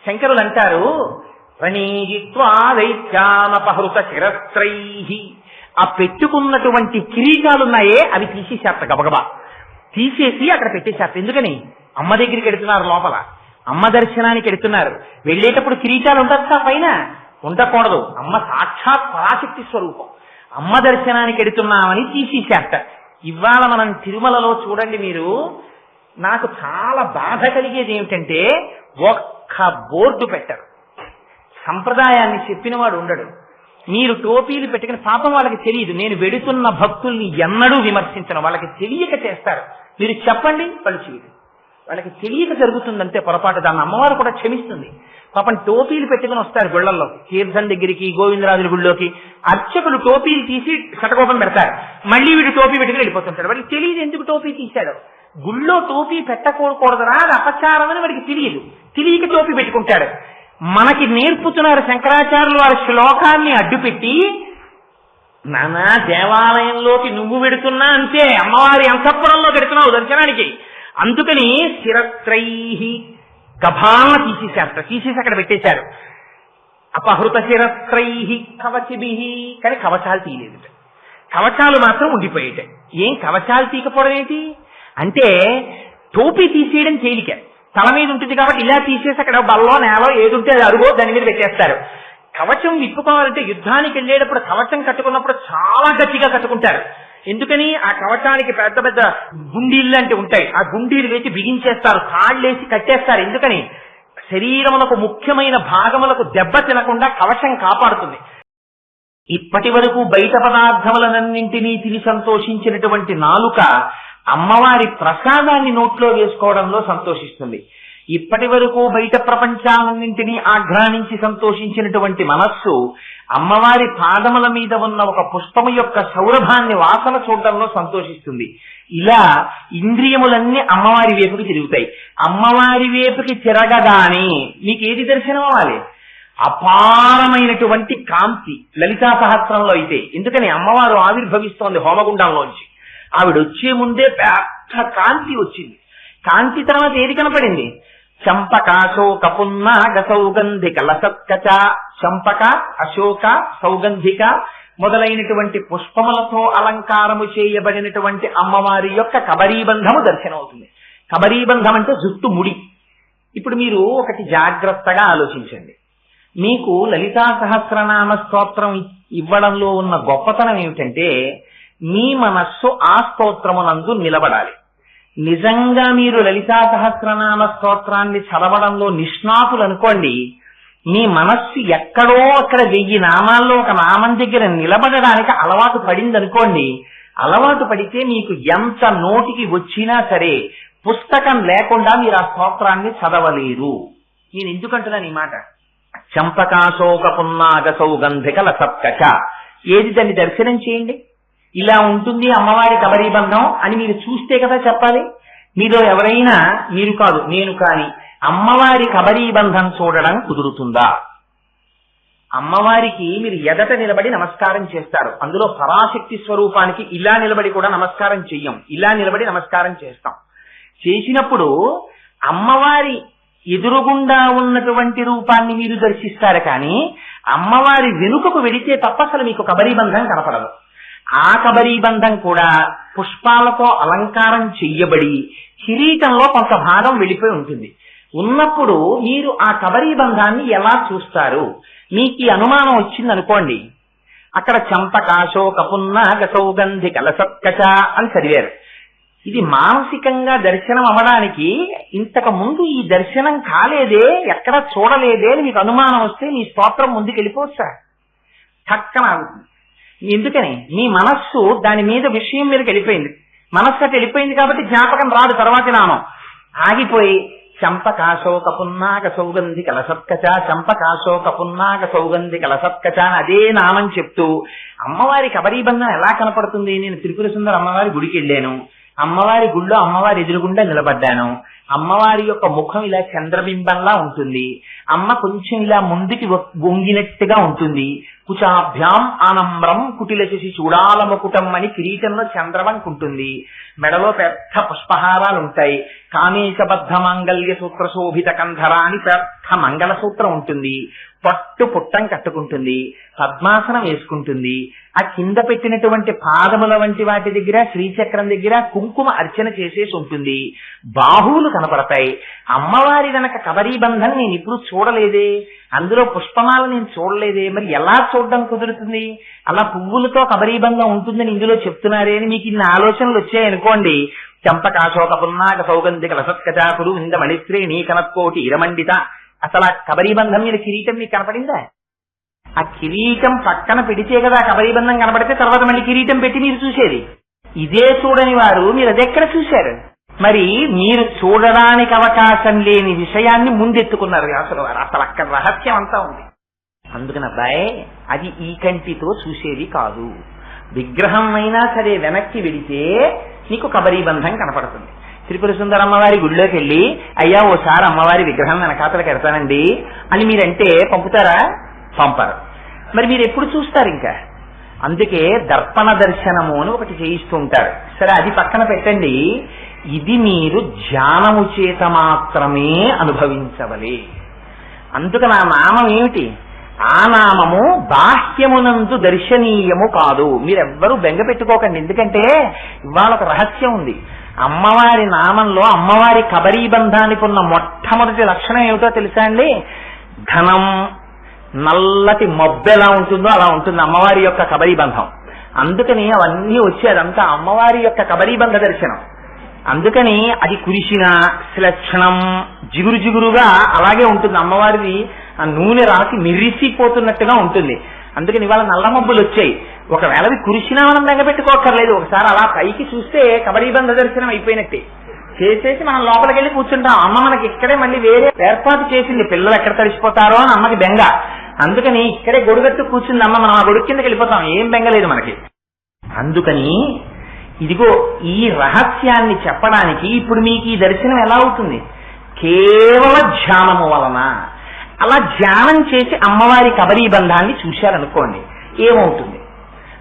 శంకరులు అంటారు, ప్రణీజిత్వాదైత్యానపహృత శిరస్త్రైహి, ఆ పెట్టుకున్నటువంటి కిరీటాలున్నాయే అవి తీసేశారట, గబగబా తీసేసి అక్కడ పెట్టేశారట. ఎందుకని? అమ్మ దగ్గరికి ఎడుతున్నారు, లోపల అమ్మ దర్శనానికి ఎడుతున్నారు. వెళ్ళేటప్పుడు కిరీటాలు ఉండొచ్చా? పైన ఉండకూడదు. అమ్మ సాక్షాత్ పరాశక్తి స్వరూపం. అమ్మ దర్శనానికి ఎడుతున్నామని తీసేశారట. ఇవాళ మనం తిరుమలలో చూడండి మీరు, నాకు చాలా బాధ కలిగేది ఏమిటంటే ఒక్క బోర్డు పెట్టరు, సంప్రదాయాన్ని చెప్పినవాడు ఉండడు. మీరు టోపీలు పెట్టుకుని, పాపం వాళ్ళకి తెలియదు. నేను వెడుతున్న భక్తుల్ని ఎన్నడూ విమర్శించను, వాళ్ళకి తెలియక చేస్తారు. మీరు చెప్పండి, వాళ్ళు చేయరు. వాళ్ళకి తెలియక జరుగుతుందంటే పొరపాటు. దాన్ని అమ్మవారు కూడా క్షమిస్తుంది. పాపం టోపీలు పెట్టుకుని వస్తారు గుళ్లల్లో, తీర్థం దగ్గరికి, గోవిందరాజుల గుళ్ళోకి. అర్చకులు టోపీలు తీసి శటకోపం పెడతారు, మళ్ళీ వీడు టోపీ పెట్టుకుని వెళ్ళిపోతుంటాడు. వాడికి తెలియదు ఎందుకు టోపీ తీశాడు. గుళ్ళో టోపీ పెట్టకూడదురా, అది అపచారం అని వాడికి తెలియదు. తెలియక టోపీ పెట్టుకుంటాడు. మనకి నేర్పుతున్నారు శంకరాచార్యులు వారి శ్లోకాన్ని అడ్డుపెట్టి, నానా దేవాలయంలోకి నువ్వు పెడుతున్నా అంతే, అమ్మవారి అంతఃపురంలో పెడుతున్నావు దర్శనానికి, అందుకని శిరస్త్రైహి గభాన తీసేశారట. తీసేసి అక్కడ పెట్టేశారు. అపహృత శిరస్త్రైహి కవచిభిహి, కానీ కవచాలు తీయలేదు. కవచాలు మాత్రం ఉండిపోయేటాయి. ఏం కవచాలు తీయకపోవడం ఏంటి అంటే, టోపీ తీసేయడం తేలిక, తల మీద ఉంటుంది కాబట్టి ఇలా తీసేసి అక్కడ బల్లో నేలో ఏది ఉంటే అది అరుగో దాని మీద పెట్టేస్తారు. కవచం విప్పుకోవాలంటే యుద్ధానికి వెళ్ళేటప్పుడు కవచం కట్టుకున్నప్పుడు చాలా గట్టిగా కట్టుకుంటారు. ఎందుకని? ఆ కవచానికి పెద్ద పెద్ద గుండీళ్ళు అంటే ఉంటాయి, ఆ గుండీలు వేసి బిగించేస్తారు, కాళ్ళేసి కట్టేస్తారు. ఎందుకని? శరీరములకు ముఖ్యమైన భాగములకు దెబ్బ తినకుండా కవచం కాపాడుతుంది. ఇప్పటి వరకు బయట పదార్థములనన్నింటినీ తిని సంతోషించినటువంటి నాలుక అమ్మవారి ప్రసాదాన్ని నోట్లో వేసుకోవడంలో సంతోషిస్తుంది. ఇప్పటి వరకు బయట ప్రపంచాలన్నింటినీ ఆఘ్రానించి సంతోషించినటువంటి మనస్సు అమ్మవారి పాదముల మీద ఉన్న ఒక పుష్పము యొక్క సౌరభాన్ని వాసన చూడడంలో సంతోషిస్తుంది. ఇలా ఇంద్రియములన్నీ అమ్మవారి వైపుకి తిరుగుతాయి. అమ్మవారి వైపుకి తిరగగానే మీకు ఏది దర్శనం అవ్వాలి? అపారమైనటువంటి కాంతి. లలితా సహస్రంలో అయితే ఎందుకని? అమ్మవారు ఆవిర్భవిస్తోంది హోమగుండంలోంచి. ఆవిడ వచ్చే ముందే పెద్ద కాంతి వచ్చింది. కాంతి తర్వాత ఏది కనపడింది? చంపక, అశోక, పున్నాగ, సౌగంధిక, లసత్కచ. చంపక, అశోక, సౌగంధిక మొదలైనటువంటి పుష్పములతో అలంకారము చేయబడినటువంటి అమ్మవారి యొక్క కబరీబంధము దర్శనమవుతుంది. కబరీబంధం అంటే జుట్టు ముడి. ఇప్పుడు మీరు ఒకటి జాగ్రత్తగా ఆలోచించండి. మీకు లలితా సహస్రనామ స్తోత్రం ఇవ్వడంలో ఉన్న గొప్పతనం ఏమిటంటే, మీ మనస్సు ఆ స్తోత్రమునందు నిలబడాలి. నిజంగా మీరు లలితా సహస్రనామ స్తోత్రాన్ని చదవడంలో నిష్ణాతులు అనుకోండి, మీ మనస్సు ఎక్కడో అక్కడ 1000 నామాల్లో ఒక నామం దగ్గర నిలబడడానికి అలవాటు పడింది అనుకోండి. అలవాటు పడితే మీకు ఎంత నోటికి వచ్చినా సరే పుస్తకం లేకుండా మీరు ఆ స్తోత్రాన్ని చదవలేరు. నేను ఎందుకంటున్నాను ఈ మాట? చంపకాశోక, పున్నాగ, సౌగంధిక, లసత్కచ. ఏది దాన్ని దర్శనం చేయండి. ఇలా ఉంటుంది అమ్మవారి కబరీబంధం అని మీరు చూస్తే కదా చెప్పాలి. మీలో ఎవరైనా, మీరు కాదు నేను కానీ, అమ్మవారి కబరీబంధం చూడడం కుదురుతుందా? అమ్మవారికి మీరు ఎదట నిలబడి నమస్కారం చేస్తారు. అందులో పరాశక్తి స్వరూపానికి ఇలా నిలబడి కూడా నమస్కారం చెయ్యం, ఇలా నిలబడి నమస్కారం చేస్తాం. చేసినప్పుడు అమ్మవారి ఎదురుగుండా ఉన్నటువంటి రూపాన్ని మీరు దర్శిస్తారు, కానీ అమ్మవారి వెనుకకు వెడితే తప్ప అసలు మీకు కబరీబంధం కనపడదు. ఆ కబరీబంధం కూడా పుష్పాలతో అలంకారం చెయ్యబడి కిరీటంలో కొంత భాగం వెళ్ళిపోయి ఉంటుంది. ఉన్నప్పుడు మీరు ఆ కబరీబంధాన్ని ఎలా చూస్తారు? మీకు ఈ అనుమానం వచ్చిందనుకోండి, అక్కడ చంపకాశోక, పున్నాగ, సౌగంధిక, లసత్కచ అని చదివారు. ఇది మానసికంగా దర్శనం అవ్వడానికి ఇంతకు ముందు ఈ దర్శనం కాలేదే, ఎక్కడ చూడలేదే అని మీకు అనుమానం వస్తే మీ స్తోత్రం ముందుకు వెళ్ళిపోవచ్చా? చక్కన ఆగుతుంది. ఎందుకని? మీ మనస్సు దాని మీద విషయం మీదకి వెళ్ళిపోయింది. మనస్సు అటు వెళ్ళిపోయింది కాబట్టి జ్ఞాపకం రాదు తర్వాతి నామం. ఆగిపోయి చంపకాశోక, పున్నాగ, సౌగంధిక, లసత్కచ, చంపకాశోక, పున్నాగ, సౌగంధిక, లసత్కచ అని అదే నామం చెప్తూ అమ్మవారి కబరీబంధం ఎలా కనపడుతుంది? నేను త్రిపుర సుందర అమ్మవారి గుడికి వెళ్ళాను, అమ్మవారి గుళ్ళో అమ్మవారి ఎదురుగుండా నిలబడ్డాను, అమ్మవారి యొక్క ముఖం ఇలా చంద్రబింబంలా ఉంటుంది, అమ్మ కొంచెం ఇలా ముందుకి వంగినట్టుగా ఉంటుంది, కుచాభ్యాం ఆనమ్రం కుటిలశశి చూడాలముకుటం అని కిరీటంలో చంద్రవంక ఉంటుంది. మెడలో పెద్ద పుష్పహారాలు ఉంటాయి. కామేశబద్ధ మాంగళ్య సూత్ర శోభిత కంధర అని పెద్ద మంగళసూత్రం ఉంటుంది. పట్టు పుట్టం కట్టుకుంటుంది. పద్మాసనం వేసుకుంటుంది. ఆ కింద పెట్టినటువంటి పాదముల వంటి వాటి దగ్గర శ్రీచక్రం దగ్గర కుంకుమ అర్చన చేసేసి ఉంటుంది. బాహువులు కనపడతాయి. అమ్మవారి వెనక కబరీబంధం నేను ఇప్పుడు చూడలేదే, అందులో పుష్పమాల నేను చూడలేదే, మరి ఎలా చూడడం కుదురుతుంది? అలా పువ్వులతో కబరీబంధం ఉంటుందని ఇందులో చెప్తున్నారే అని మీకు ఇన్ని ఆలోచనలు వచ్చాయనుకోండి. చంపకాశోక పున్నాక సౌగంధిక లసత్కచాకులు ఇంద మణిశ్రేణి కనత్కోటి ఇరమండిత. అసలు ఆ కబరీబంధం మీద కిరీటం మీకు కనపడిందా? ఆ కిరీటం పక్కన పెడితే కదా కబరీబంధం కనపడితే తర్వాత మళ్ళీ కిరీటం పెట్టి మీరు చూసేది. ఇదే చూడని వారు మీరు అదెక్కడ చూశారు? మరి మీరు చూడడానికి అవకాశం లేని విషయాన్ని ముందెత్తుకున్నారు వ్యాసుల వారు. అసలు అక్కడ రహస్యం అంతా ఉంది. అందుకని అబ్బాయి, అది ఈ కంటితో చూసేది కాదు. విగ్రహం అయినా సరే వెనక్కి వెడితే నీకు కబరీబంధం కనపడుతుంది. త్రిపుర సుందరమ్మవారి గుడిలోకి వెళ్ళి అయ్యా ఓసారి అమ్మవారి విగ్రహం వెనకాతలకు ఎడతానండి అని మీరంటే పంపుతారా? పంపరు. మరి మీరు ఎప్పుడు చూస్తారు? ఇంకా అందుకే దర్పణ దర్శనము అని ఒకటి చేయిస్తూ ఉంటారు. సరే, అది పక్కన పెట్టండి. ఇది మీరు ధ్యానము చేత మాత్రమే అనుభవించవలే. అందుకని ఆ నామం ఏమిటి? ఆ నామము బాహ్యమునందు దర్శనీయము కాదు. మీరెవ్వరూ బెంగ పెట్టుకోకండి. ఎందుకంటే ఇవాళ ఒక రహస్యం ఉంది. అమ్మవారి నామంలో అమ్మవారి కబరీబంధానికి ఉన్న మొట్టమొదటి లక్షణం ఏమిటో తెలుసా అండి? ఘనం, నల్లటి మబ్బు ఎలా ఉంటుందో అలా ఉంటుంది అమ్మవారి యొక్క కబరీబంధం. అందుకని అవన్నీ వచ్చి అదంతా అమ్మవారి యొక్క కబరీబంధ దర్శనం. అందుకని అది కురిసిన శ్లక్షణం జిగురు జిగురుగా అలాగే ఉంటుంది. అమ్మవారిది ఆ నూనె రాసి మిరిసిపోతున్నట్టుగా ఉంటుంది. అందుకని ఇవాళ నల్ల మబ్బులు వచ్చాయి. ఒకవేళ అవి కురిసినా మనం బెంగపెట్టుకోక్కర్లేదు. ఒకసారి అలా పైకి చూస్తే కబరీబంధ దర్శనం అయిపోయినట్టే. చేసేసి మనం లోపలికి వెళ్ళి కూర్చుంటాం. అమ్మ మనకి ఇక్కడే మళ్ళీ వేరే ఏర్పాటు చేసింది. పిల్లలు ఎక్కడ తడిసిపోతారో అని అమ్మకి బెంగ. అందుకని ఇక్కడే గొడుగట్టు కూర్చుంది అమ్మ. మనం ఆ గొడుగు కిందకి వెళ్ళిపోతాం. ఏం బెంగలేదు మనకి. అందుకని ఇదిగో ఈ రహస్యాన్ని చెప్పడానికి ఇప్పుడు మీకు ఈ దర్శనం ఎలా అవుతుంది? కేవల ధ్యానము వలన. అలా ధ్యానం చేసి అమ్మవారి కబరీబంధాన్ని చూశారనుకోండి, ఏమవుతుంది?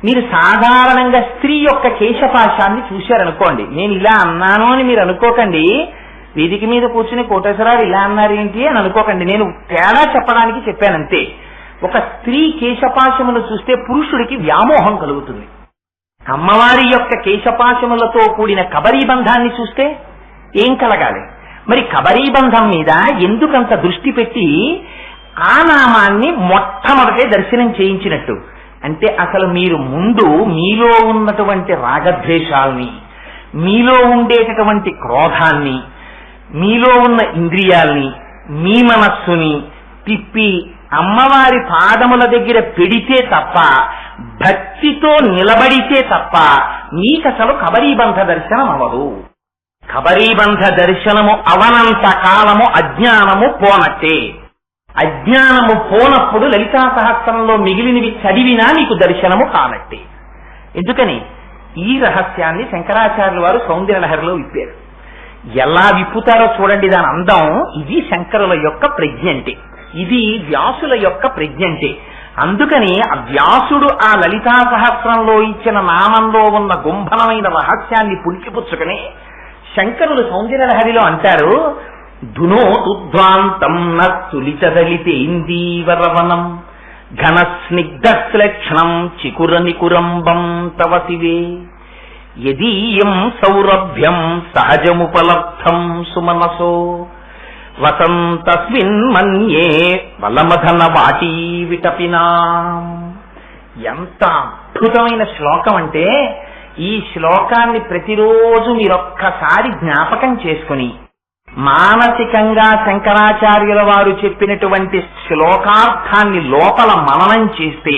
మీరు సాధారణంగా స్త్రీ యొక్క కేశపాశాన్ని చూశారనుకోండి. నేను ఇలా అన్నాను అని మీరు అనుకోకండి. వేదిక మీద కూర్చుని కోటేశ్వరరావు ఇలా అన్నారు ఏంటి అని అనుకోకండి. నేను తేడా చెప్పడానికి చెప్పానంతే. ఒక స్త్రీ కేశపాశమును చూస్తే పురుషుడికి వ్యామోహం కలుగుతుంది. అమ్మవారి యొక్క కేశపాశములతో కూడిన కబరీబంధాన్ని చూస్తే ఏం కలగాలి? మరి కబరీబంధం మీద ఎందుకంత దృష్టి పెట్టి ఆ నామాన్ని మొట్టమొదటే దర్శనం చేయించినట్టు అంటే, అసలు మీరు ముందు మీలో ఉన్నటువంటి రాగద్వేషాల్ని, మీలో ఉండేటటువంటి క్రోధాన్ని, మీలో ఉన్న ఇంద్రియాల్ని, మీ మనస్సుని తిప్పి అమ్మవారి పాదముల దగ్గర పెడితే తప్ప, భక్తితో నిలబడితే తప్ప మీకసలు కబరీబంధ దర్శనం అవదు. కబరీబంధ దర్శనము అవనంత కాలము అజ్ఞానము పోనట్టే. అజ్ఞానము పోనప్పుడు లలితా సహస్రంలో మిగిలినవి చదివినా మీకు దర్శనము కానట్టే. ఎందుకని? ఈ రహస్యాన్ని శంకరాచార్యుల వారు సౌందర్యలహరిలో విప్పారు. ఎలా విప్పుతారో చూడండి దాని అందం. ఇది శంకరుల యొక్క ప్రజ్ఞంటే, ఇది వ్యాసుల యొక్క ప్రజ్ఞంటే. అందుకని ఆ వ్యాసుడు ఆ లలితా సహస్రంలో ఇచ్చిన నామంలో ఉన్న గుంభనమైన రహస్యాన్ని పుణికిపుచ్చుకుని శంకరులు సౌందర్యలహరిలో అంటారు, ధునోతుధ్వాంతం నస్తులితదలితేందీవరవనం ఘన స్నిగ్ధ శ్లక్షణం చికుర నికురంబం తవ శివే యదీయం సౌరభ్యం సహజముపలబ్ధం సుమనసో వసంతస్మిన్ మన్యే వలమధన వాటీ విటపినా. ఎంత అద్భుతమైన శ్లోకం అంటే, ఈ శ్లోకాన్ని ప్రతిరోజు మీరొక్కసారి జ్ఞాపకం చేసుకుని మానసికంగా శంకరాచార్యుల వారు చెప్పినటువంటి శ్లోకార్థాన్ని లోపల మననం చేస్తే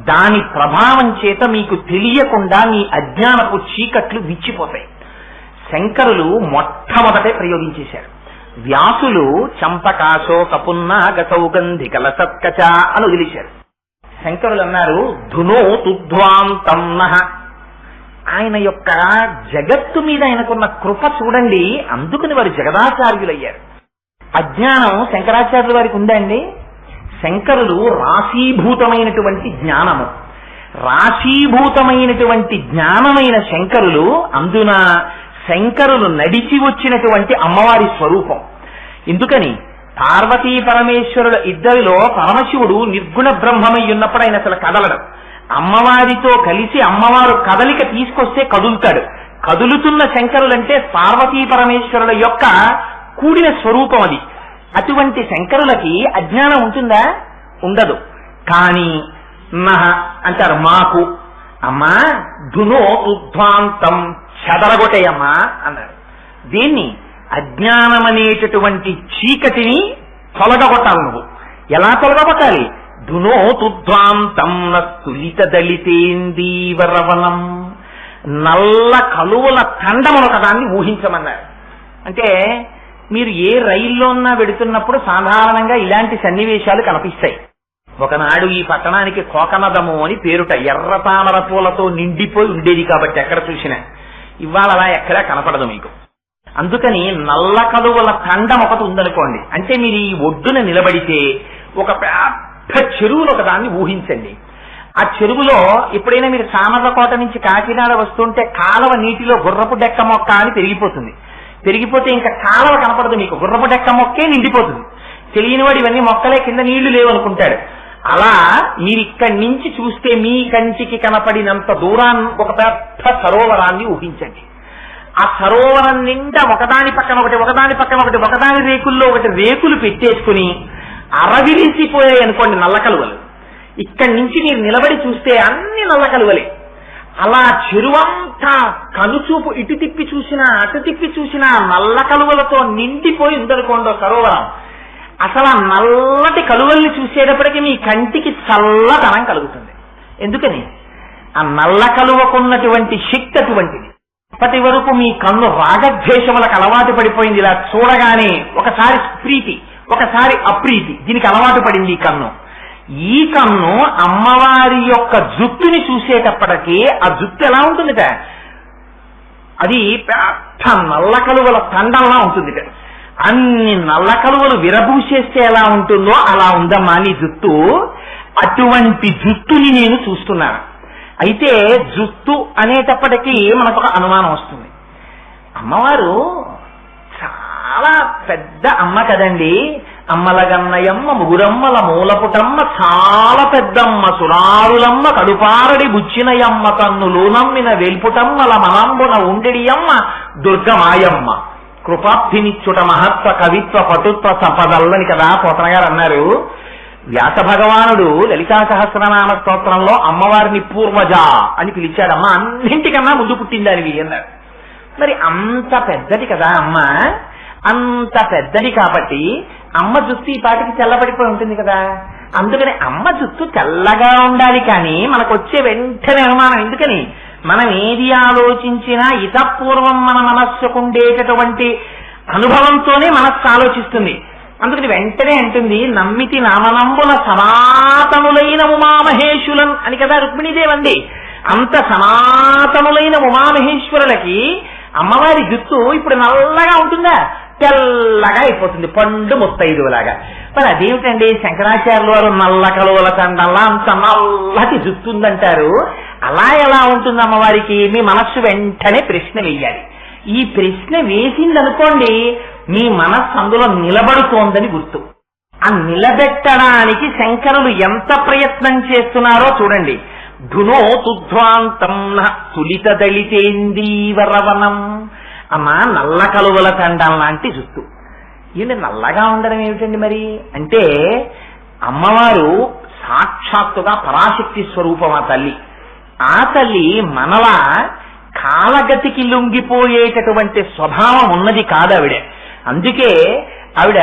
దాని ప్రభావం చేత మీకు తెలియకుండా మీ అజ్ఞానపు చీకట్లు విచ్చిపోతాయి. శంకరులు మొట్టమొదటే ప్రయోగించేశారు. వ్యాసులు చంపకాశోక పున్నాక సౌగంధిక లసత్కచ అని వదిలేశారు. శంకరులు అన్నారు ధునోతుధ్వాంతం నః. ఆయన యొక్క జగత్తు మీద ఆయనకున్న కృప చూడండి. అందుకని వారు జగదాచార్యులయ్యారు. అజ్ఞానం శంకరాచార్యుల వారికి ఉందా అండి? శంకరులు రాశీభూతమైనటువంటి జ్ఞానము, రాశీభూతమైనటువంటి జ్ఞానమైన శంకరులు, అందున శంకరులు నడిచి వచ్చినటువంటి అమ్మవారి స్వరూపం. ఎందుకని పార్వతీ పరమేశ్వరుల ఇద్దరిలో పరమశివుడు నిర్గుణ బ్రహ్మమై ఉన్నప్పుడు ఆయన అసలు కదలడం. అమ్మవారితో కలిసి అమ్మవారు కదలిక తీసుకొస్తే కదులుతాడు. కదులుతున్న శంకరులంటే పార్వతీ పరమేశ్వరుల యొక్క కూడిన స్వరూపం అది. అటువంటి శంకరులకి అజ్ఞానం ఉంటుందా? ఉండదు. కానీ నహ అంటారు మాకు, అమ్మా ధునో ఉద్ధ్వాంతం చెదరగొట్టేయమ్మా అన్నారు. దీన్ని అజ్ఞానమనేటటువంటి చీకటిని తొలగొట్టాలి. నువ్వు ఎలా తొలగొట్టాలి? ధునో తుధ్వాంతం తులిత దళితేందీవరవనం, నల్ల కలువల తండమును ఒకదాన్ని ఊహించమన్నారు. అంటే మీరు ఏ రైల్లో ఉన్నా వెడుతున్నప్పుడు సాధారణంగా ఇలాంటి సన్నివేశాలు కనిపిస్తాయి. ఒకనాడు ఈ పట్టణానికి కోకనదము అని పేరుట, ఎర్ర తామర పూలతో నిండిపోయి ఉండేది కాబట్టి ఎక్కడ చూసినా. ఇవాళ అలా ఎక్కడా కనపడదు మీకు. అందుకని నల్ల కలువల తండం ఒకటి ఉందనుకోండి. అంటే మీరు ఈ ఒడ్డున నిలబడితే ఒక పెద్ద చెరువులు ఒకదాన్ని ఊహించండి. ఆ చెరువులో ఎప్పుడైనా మీరు సామర్లకోట నుంచి కాకినాడ వస్తుంటే కాలవ నీటిలో గుర్రపు డెక్క మొక్క అని పెరిగిపోతుంది. పెరిగిపోతే ఇంకా కాలవ కనపడదు మీకు, గుర్రపు డెక్క మొక్కే నిండిపోతుంది. తెలియనివాడు ఇవన్నీ మొక్కలే, కింద నీళ్లు లేవనుకుంటాడు. అలా మీరు ఇక్కడి నుంచి చూస్తే మీ కంటికి కనపడినంత దూరాన్ని ఒక పెద్ద సరోవరాన్ని ఊహించండి. ఆ సరోవరం నిండా ఒకదాని పక్కన ఒకటి, ఒకదాని పక్కన ఒకటి, ఒకదాని రేకుల్లో ఒకటి రేకులు పెట్టేసుకుని అరవిరిసిపోయాయి అనుకోండి నల్ల కలువలు. ఇక్కడి నుంచి మీరు నిలబడి చూస్తే అన్ని నల్ల కలువలే. అలా చెరువంతా కనుచూపు ఇటు తిప్పి చూసినా అటు తిప్పి చూసినా నల్ల కలువలతో నిండిపోయి ఉందనుకోండి సరోవరం. అసలు ఆ నల్లటి కలువల్ని చూసేటప్పటికీ మీ కంటికి చల్లదనం కలుగుతుంది. ఎందుకని? ఆ నల్ల కలువకున్నటువంటి శక్తి అటువంటిది. అప్పటి వరకు మీ కన్ను రాగద్వేషములకు అలవాటు పడిపోయింది. ఇలా చూడగానే ఒకసారి ప్రీతి, ఒకసారి అప్రీతి, దీనికి అలవాటు పడింది ఈ కన్ను. ఈ కన్ను అమ్మవారి యొక్క జుట్టుని చూసేటప్పటికీ ఆ జుట్టు ఎలా ఉంటుందిట? అది పెద్ద నల్ల కలువల తండంలా ఉంటుందిట. అన్ని నల్ల కలువలు విరబూసేస్తే ఎలా ఉంటుందో అలా ఉందమ్మా నీ జుట్టు. అటువంటి జుట్టుని నేను చూస్తున్నాను. అయితే జుట్టు అనేటప్పటికీ మనకు ఒక అనుమానం వస్తుంది. అమ్మవారు చాలా పెద్ద అమ్మ కదండి. అమ్మల గన్నయమ్మ, ముగురమ్మల మూలపుటమ్మ, చాలా పెద్దమ్మ, సురారులమ్మ, కడుపారడి బుచ్చినయమ్మ, తన్నులు నమ్మిన వెల్పుటమ్మల మనంబున ఉండెడియమ్మ, దుర్గమాయమ్మ, కృపాబ్ధినిచ్చుట మహత్వ కవిత్వ పటుత్వ సంపదల్లని కదా పోతన గారు అన్నారు. వ్యాస భగవానుడు లలితా సహస్రనామ స్తోత్రంలో అమ్మవారిని పూర్వజ అని పిలిచాడమ్మ, అన్నింటికన్నా ముందు పుట్టిందానివి అన్నారు. మరి అంత పెద్దది కదా అమ్మ, అంత పెద్దది కాబట్టి అమ్మ జుత్తు ఈ పాటికి తెల్లబడిపోయి ఉంటుంది కదా. అందుకని అమ్మ జుత్తు తెల్లగా ఉండాలి. కానీ మనకు వచ్చే వెంటనే అనుమానం ఎందుకని? మనం ఏది ఆలోచించినా ఇతపూర్వం మన మనస్సుకు ఉండేటటువంటి అనుభవంతోనే మనస్సు ఆలోచిస్తుంది. అందుకని వెంటనే అంటుంది నమ్మితి నామనంబుల సనాతనులైన ఉమామహేశ్వరులన్ అని కదా రుక్మిణీదేవండి. అంత సనాతనులైన ఉమామహేశ్వరులకి అమ్మవారి జుత్తు ఇప్పుడు నల్లగా ఉంటుందా? తెల్లగా అయిపోతుంది, పండు ముత్తైదులాగా. మరి అదేమిటండి శంకరాచార్యుల వారు నల్ల కలువల తండల్లా అంత నల్లటి జుత్తు ఉందంటారు. అలా ఎలా ఉంటుంది అమ్మవారికి? మీ మనస్సు వెంటనే ప్రశ్న వేయాలి. ఈ ప్రశ్న వేసిందనుకోండి మీ మనస్సు అందులో నిలబడుతోందని గుర్తు. ఆ నిలబెట్టడానికి శంకరులు ఎంత ప్రయత్నం చేస్తున్నారో చూడండి. ధునో తుధ్వాంతం తులిత దళితేందీవరవనం. అమ్మా నల్ల కలువల తండం లాంటి జుత్తు. ఈయన నల్లగా ఉండడం ఏమిటండి మరి అంటే? అమ్మవారు సాక్షాత్తుగా పరాశక్తి స్వరూపం ఆ తల్లి. ఆ తల్లి మనలా కాలగతికి లొంగిపోయేటటువంటి స్వభావం ఉన్నది కాదు ఆవిడ. అందుకే ఆవిడ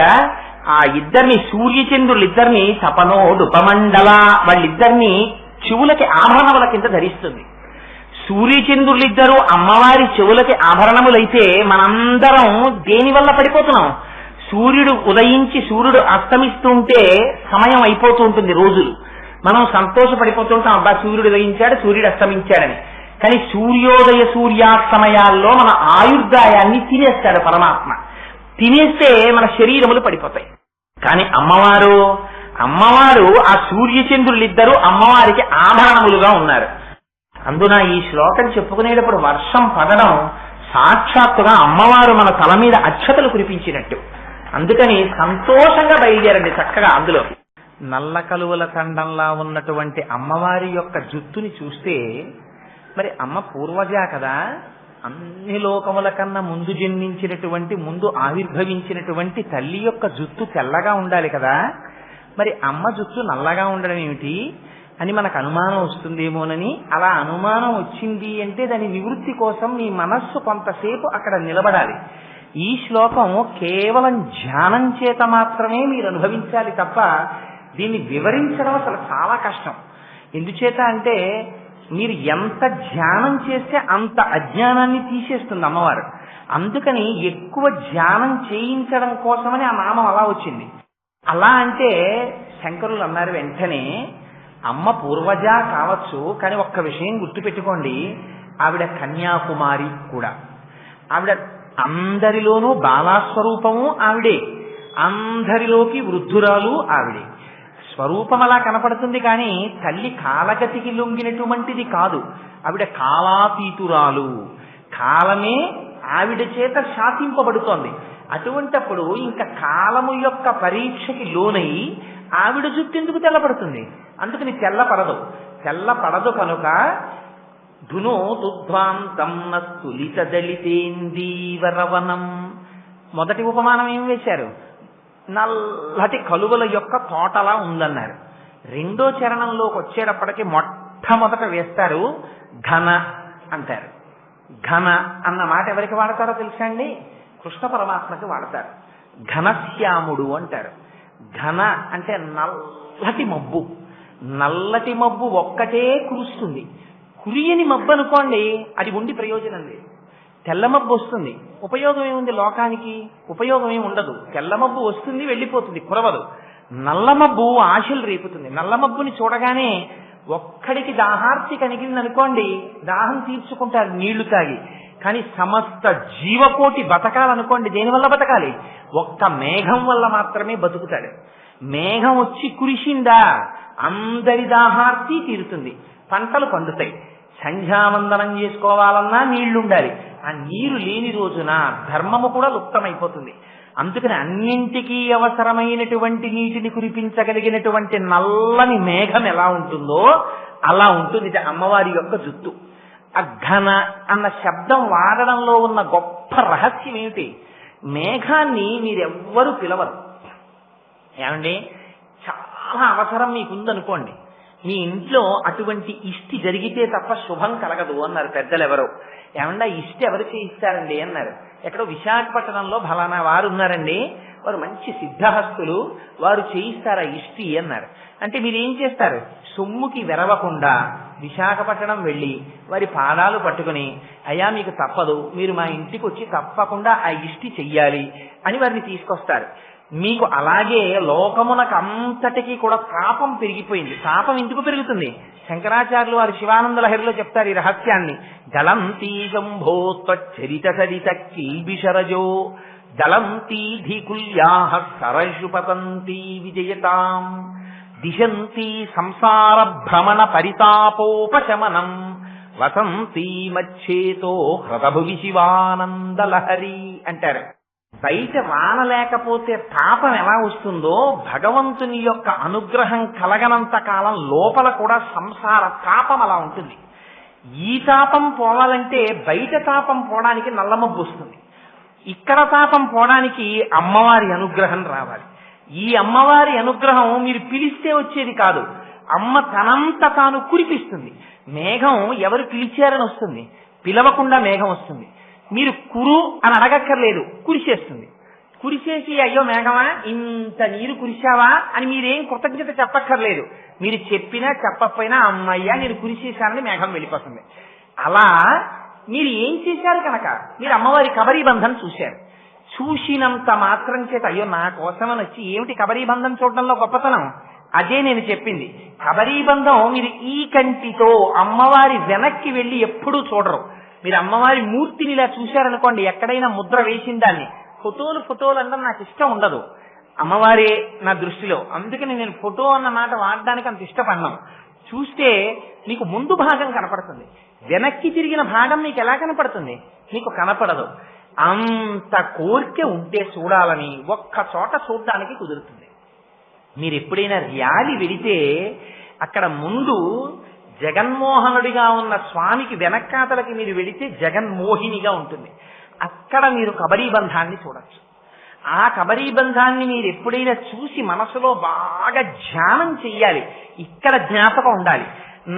ఆ ఇద్దరిని సూర్యచంద్రులిద్దరిని తపనోడుపమండల వాళ్ళిద్దరిని చెవులకి ఆభరణముల కింద ధరిస్తుంది. సూర్యచంద్రులిద్దరూ అమ్మవారి చెవులకి ఆభరణములైతే మనందరం దేని వల్ల పడిపోతున్నాం? సూర్యుడు ఉదయించి సూర్యుడు అస్తమిస్తుంటే సమయం అయిపోతూ ఉంటుంది, రోజులు. మనం సంతోషపడిపోతుంటాం, అబ్బా సూర్యుడు ఉదయించాడు సూర్యుడు అస్తమించాడని. కానీ సూర్యోదయ సూర్యాస్తమయాల్లో మన ఆయుర్దాయాన్ని తినేస్తాడు పరమాత్మ. తినేస్తే మన శరీరములు పడిపోతాయి. కానీ అమ్మవారు అమ్మవారు ఆ సూర్యచంద్రులిద్దరూ అమ్మవారికి ఆభరణములుగా ఉన్నారు. అందున ఈ శ్లోకం చెప్పుకునేటప్పుడు వర్షం పడడం సాక్షాత్తుగా అమ్మవారు మన తల మీద అక్షతలు కురిపించినట్టు. అందుకని సంతోషంగా బయలుదేరండి చక్కగా. అందులో నల్ల కలువల తండంలా ఉన్నటువంటి అమ్మవారి యొక్క జుత్తుని చూస్తే, మరి అమ్మ పూర్వజ కదా, అన్ని లోకముల కన్నా ముందు జన్మించినటువంటి, ముందు ఆవిర్భవించినటువంటి తల్లి యొక్క జుత్తు తెల్లగా ఉండాలి కదా, మరి అమ్మ జుత్తు నల్లగా ఉండడం ఏమిటి అని మనకు అనుమానం వస్తుందేమోనని. అలా అనుమానం వచ్చింది అంటే దాని నివృత్తి కోసం మీ మనస్సు కొంతసేపు అక్కడ నిలబడాలి. ఈ శ్లోకం కేవలం ధ్యానం చేత మాత్రమే మీరు అనుభవించాలి తప్ప దీన్ని వివరించడం అసలు చాలా కష్టం. ఎందుచేత అంటే మీరు ఎంత ధ్యానం చేస్తే అంత అజ్ఞానాన్ని తీసేస్తుంది అమ్మవారు. అందుకని ఎక్కువ ధ్యానం చేయించడం కోసమని ఆ నామం అలా వచ్చింది. అలా అంటే శంకరులు అన్నారు వెంటనే, అమ్మ పూర్వజ కావచ్చు, కానీ ఒక్క విషయం గుర్తుపెట్టుకోండి, ఆవిడ కన్యాకుమారి కూడా. ఆవిడ అందరిలోనూ బాలాస్వరూపము ఆవిడే, అందరిలోకి వృద్ధురాలు ఆవిడే. స్వరూపం అలా కనపడుతుంది కానీ తల్లి కాలగతికి లొంగినటువంటిది కాదు. ఆవిడ కాలాతీతురాలు, కాలమే ఆవిడ చేత శాసింపబడుతోంది. అటువంటప్పుడు ఇంకా కాలము యొక్క పరీక్షకి లోనై ఆవిడ జుట్టు ఎందుకు తెల్లపడుతుంది? అందుకని తెల్లపడదు కనుక ధునో దుధ్వాంతం నస్తులిత దళితేందీవరవనం. మొదటి ఉపమానం ఏం వేశారు? నల్లటి కలువల యొక్క తోటలా ఉందన్నారు. రెండో చరణంలోకి వచ్చేటప్పటికి మొట్టమొదట వేస్తారు ఘన అంటారు. ఘన అన్న మాట ఎవరికి వాడతారో తెలుసా అండి? కృష్ణ పరమాత్మకి వాడతారు. ఘనశ్యాముడు అంటారు. ఘన అంటే నల్లటి మబ్బు. నల్లటి మబ్బు ఒక్కటే కురుస్తుంది. కురియని మబ్బు అనుకోండి, అది ఉండి ప్రయోజనం లేదు. తెల్ల మబ్బు వస్తుంది, ఉపయోగం ఏముంది? లోకానికి ఉపయోగం ఏమి ఉండదు. తెల్ల మబ్బు వస్తుంది, వెళ్ళిపోతుంది, కురవదు. నల్ల మబ్బు ఆశలు రేపుతుంది. నల్ల మబ్బుని చూడగానే ఒక్కడికి దాహార్తి కలిగిందనుకోండి, దాహం తీర్చుకుంటారు నీళ్లు తాగి. కానీ సమస్త జీవకోటి బతకాలనుకోండి, దేనివల్ల బతకాలి? ఒక్క మేఘం వల్ల మాత్రమే బతుకుతాడు. మేఘం వచ్చి కురిసిందా అందరి దాహార్తి తీరుతుంది, పంటలు పండుతాయి. సంధ్యావందనం చేసుకోవాలన్నా నీళ్లుండాలి. ఆ నీరు లేని రోజున ధర్మము కూడా లుప్తమైపోతుంది. అందుకని అన్నింటికీ అవసరమైనటువంటి నీటిని కురిపించగలిగినటువంటి నల్లని మేఘం ఎలా ఉంటుందో అలా ఉంటుంది అమ్మవారి యొక్క జుత్తు. ఆ ఘన అన్న శబ్దం వాడడంలో ఉన్న గొప్ప రహస్యం ఏమిటి? మేఘాన్ని మీరెవ్వరూ పిలవరు. ఏమండి, చాలా అవసరం మీకుందనుకోండి, మీ ఇంట్లో అటువంటి ఇష్టి జరిగితే తప్ప శుభం కలగదు అన్నారు పెద్దలు. ఎవరో ఏమన్నా ఇష్టి ఎవరు చేయిస్తారండి అన్నారు. ఎక్కడో విశాఖపట్నంలో ఫలానా వారు ఉన్నారండి, వారు మంచి సిద్ధహస్తులు, వారు చేయిస్తారా ఇష్టి అన్నారు. అంటే మీరు ఏం చేస్తారు? సొమ్ముకి వెరవకుండా విశాఖపట్నం వెళ్ళి వారి పాదాలు పట్టుకుని, అయ్యా మీకు తప్పదు, మీరు మా ఇంటికి వచ్చి తప్పకుండా ఆ ఇష్టి చెయ్యాలి అని వారిని తీసుకొస్తారు. మీకు అలాగే లోకమునకు అంతటికీ కూడా తాపం పెరిగిపోయింది. తాపం ఎందుకు పెరుగుతుంది? శంకరాచార్యులు వారి శివానంద లహరిలో చెప్తారు ఈ రహస్యాన్ని. జలంతీ శంభో త్వచ్చరిత సరిత కిల్బిషరజో జలంతీ ధికుల్యాః సరశుపతంతి విజయతాం దిశంతి సంసార భ్రమణ పరితాపోపశమనం వసంతి మచ్చేతో హృతభువి శివానందలహరి అంటారు. బయట వాన లేకపోతే తాపం ఎలా వస్తుందో భగవంతుని యొక్క అనుగ్రహం కలగనంత కాలం లోపల కూడా సంసార తాపం అలా ఉంటుంది. ఈ తాపం పోవాలంటే బయట తాపం పోవడానికి నల్లమబ్బు వస్తుంది, ఇక్కడ తాపం పోవడానికి అమ్మవారి అనుగ్రహం రావాలి. ఈ అమ్మవారి అనుగ్రహం మీరు పిలిస్తే వచ్చేది కాదు, అమ్మ తనంత తాను కురిపిస్తుంది. మేఘం ఎవరు పిలిచారని వస్తుంది, పిలవకుండా మేఘం వస్తుంది. మీరు కురు అని అడగక్కర్లేదు, కురిసేస్తుంది. కురిసేసి అయ్యో మేఘమా ఇంత నీరు కురిశావా అని మీరేం కృతజ్ఞత చెప్పక్కర్లేదు. మీరు చెప్పినా చెప్పకపోయినా అమ్మయ్యా నేను కురిసేశానని మేఘం వెళ్ళిపోతుంది. అలా మీరు ఏం చేశారు కనుక మీరు అమ్మవారి కబరీ బంధం చూశారు. చూసినంత మాత్రం చేత అయ్యో నా కోసమని వచ్చి ఏమిటి కబరీ బంధం చూడడంలో గొప్పతనం? అదే నేను చెప్పింది. కబరీ బంధం మీరు ఈ కంటితో అమ్మవారి వెనక్కి వెళ్ళి ఎప్పుడూ చూడరు. మీరు అమ్మవారి మూర్తిని ఇలా చూశారనుకోండి, ఎక్కడైనా ముద్ర వేసిన దాన్ని ఫోటోలు అనడం నాకు ఇష్టం ఉండదు. అమ్మవారే నా దృష్టిలో. అందుకని నేను ఫోటో అన్న మాట వాడడానికి అంత ఇష్టపడినాం. చూస్తే నీకు ముందు భాగం కనపడుతుంది, వెనక్కి తిరిగిన భాగం నీకు ఎలా కనపడుతుంది? నీకు కనపడదు. అంత కోరిక ఉంటే చూడాలని ఒక్క చోట చూడడానికి కుదురుతుంది. మీరు ఎప్పుడైనా ర్యాలీ వెళితే అక్కడ ముందు జగన్మోహనుడిగా ఉన్న స్వామికి వెనక్కాతలకి మీరు వెళితే జగన్మోహినిగా ఉంటుంది. అక్కడ మీరు కబరీబంధాన్ని చూడొచ్చు. ఆ కబరీబంధాన్ని మీరు ఎప్పుడైనా చూసి మనసులో బాగా ధ్యానం చెయ్యాలి. ఇక్కడ జ్ఞాపకం ఉండాలి.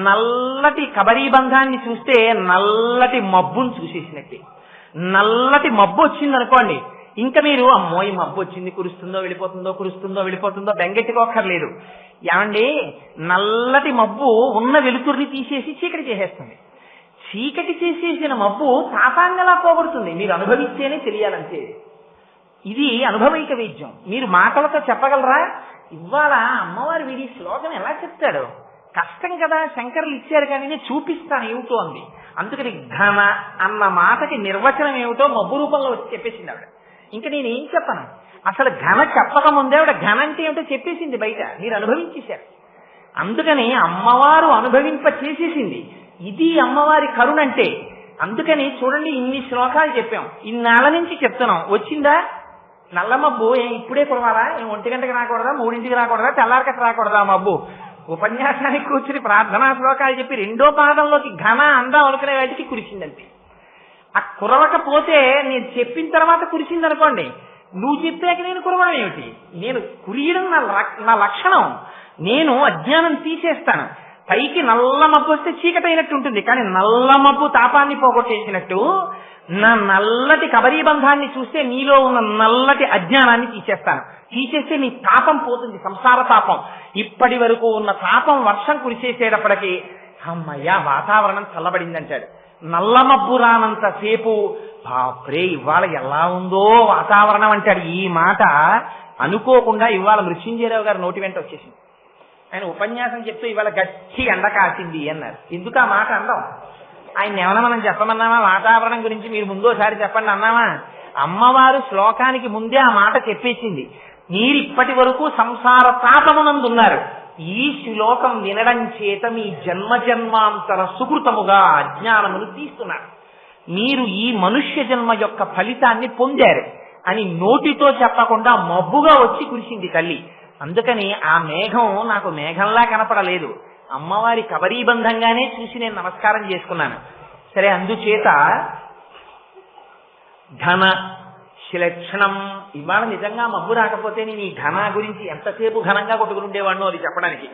నల్లటి కబరీబంధాన్ని చూస్తే నల్లటి మబ్బును చూసేసినట్టే. నల్లటి మబ్బు వచ్చిందనుకోండి, ఇంకా మీరు అమ్మో ఈ మబ్బు వచ్చింది, కురుస్తుందో వెళ్ళిపోతుందో బెంగెట్టుకోక్కర్లేదు. ఏమండి, నల్లటి మబ్బు ఉన్న వెలుతురిని తీసేసి చీకటి చేసేస్తుంది. చీకటి చేసేసిన మబ్బు తాపాంగలా పోగొడుతుంది. మీరు అనుభవిస్తేనే తెలియాలంటే ఇది అనుభవైక వైద్యం. మీరు మాటలతో చెప్పగలరా? ఇవాళ అమ్మవారి వీడి శ్లోకం ఎలా చెప్తాడు? కష్టం కదా, శంకరులు ఇచ్చారు కానీ నేను చూపిస్తాను ఏమిటో అంది. అందుకని ఘన అన్న మాటకి నిర్వచనం ఏమిటో మబ్బు రూపంలో వచ్చి చెప్పేసింది ఆవిడ. ఇంకా నేనేం చెప్పను. అసలు ఘన చెప్పకముందే ఆవిడ ఘన అంటే ఏమిటో చెప్పేసింది బయట, మీరు అనుభవించేశారు. అందుకని అమ్మవారు అనుభవింప చేసేసింది. ఇది అమ్మవారి కరుణంటే. అందుకని చూడండి, ఇన్ని శ్లోకాలు చెప్పాం, ఇన్నాళ్ళ నుంచి చెప్తున్నాం. వచ్చిందా నల్ల మబ్బు? ఇప్పుడే కురవాలా? 1 గంటకి రాకూడదా? 3ంటికి రాకూడదా? తెల్లారకట్ట రాకూడదా మబ్బు? ఉపన్యాసానికి కూర్చుని ప్రార్థనా శ్లోకాలు చెప్పి 2వ పాదంలోకి ఘన అందాం అనుకునే వాటికి కురిసిందంతే. ఆ కురవకపోతే నేను చెప్పిన తర్వాత కురిసిందనుకోండి, నువ్వు చెప్పాక నేను కురవడం ఏమిటి? నేను కురియడం నా లక్షణం. నేను అజ్ఞానం తీసేస్తాను. పైకి నల్ల మబ్బు వస్తే చీకటి అయినట్టు ఉంటుంది, కానీ నల్ల మబ్బు తాపాన్ని పోగొట్టేసినట్టు నా నల్లటి కబరీబంధాన్ని చూస్తే నీలో ఉన్న నల్లటి అజ్ఞానాన్ని తీసేస్తే నీ తాపం పోతుంది, సంసార తాపం. ఇప్పటి వరకు ఉన్న తాపం వర్షం కురిసేసేటప్పటికి అమ్మయ్యా వాతావరణం చల్లబడిందంటాడు. నల్ల మబ్బు రానంతసేపు బాప్రే ఇవాళ ఎలా ఉందో వాతావరణం అంటాడు. ఈ మాట అనుకోకుండా ఇవాళ మృత్యుంజయరావు గారు నోటి వెంట వచ్చేసింది. ఆయన ఉపన్యాసం చెప్తూ ఇవాళ గట్టి ఎండ కాసింది అన్నారు. ఎందుకు ఆ మాట అందాం? ఆయన ఏమైనా మనం చెప్పమన్నామా? వాతావరణం గురించి మీరు ముందోసారి చెప్పండి అన్నామా? అమ్మవారు శ్లోకానికి ముందే ఆ మాట చెప్పేసింది. మీరు ఇప్పటి వరకు సంసార తాపమునందున్నారు. ఈ శ్లోకం వినడం చేత మీ జన్మాంతర సుకృతముగా అజ్ఞానమును తీస్తున్నారు. మీరు ఈ మనుష్య జన్మ యొక్క ఫలితాన్ని పొందారు అని నోటితో చెప్పకుండా మబ్బుగా వచ్చి కురిసింది తల్లి. అందుకని ఆ మేఘం నాకు మేఘంలా కనపడలేదు, అమ్మవారి కబరీబంధంగానే చూసి నేను నమస్కారం చేసుకున్నాను. సరే, అందుచేత ఘన శిలక్షణం. ఇవాళ నిజంగా మబ్బు రాకపోతే నేను ఈ ఘన గురించి ఎంతసేపు ఘనంగా కొట్టుకుని ఉండేవాడినో అది చెప్పడానికి.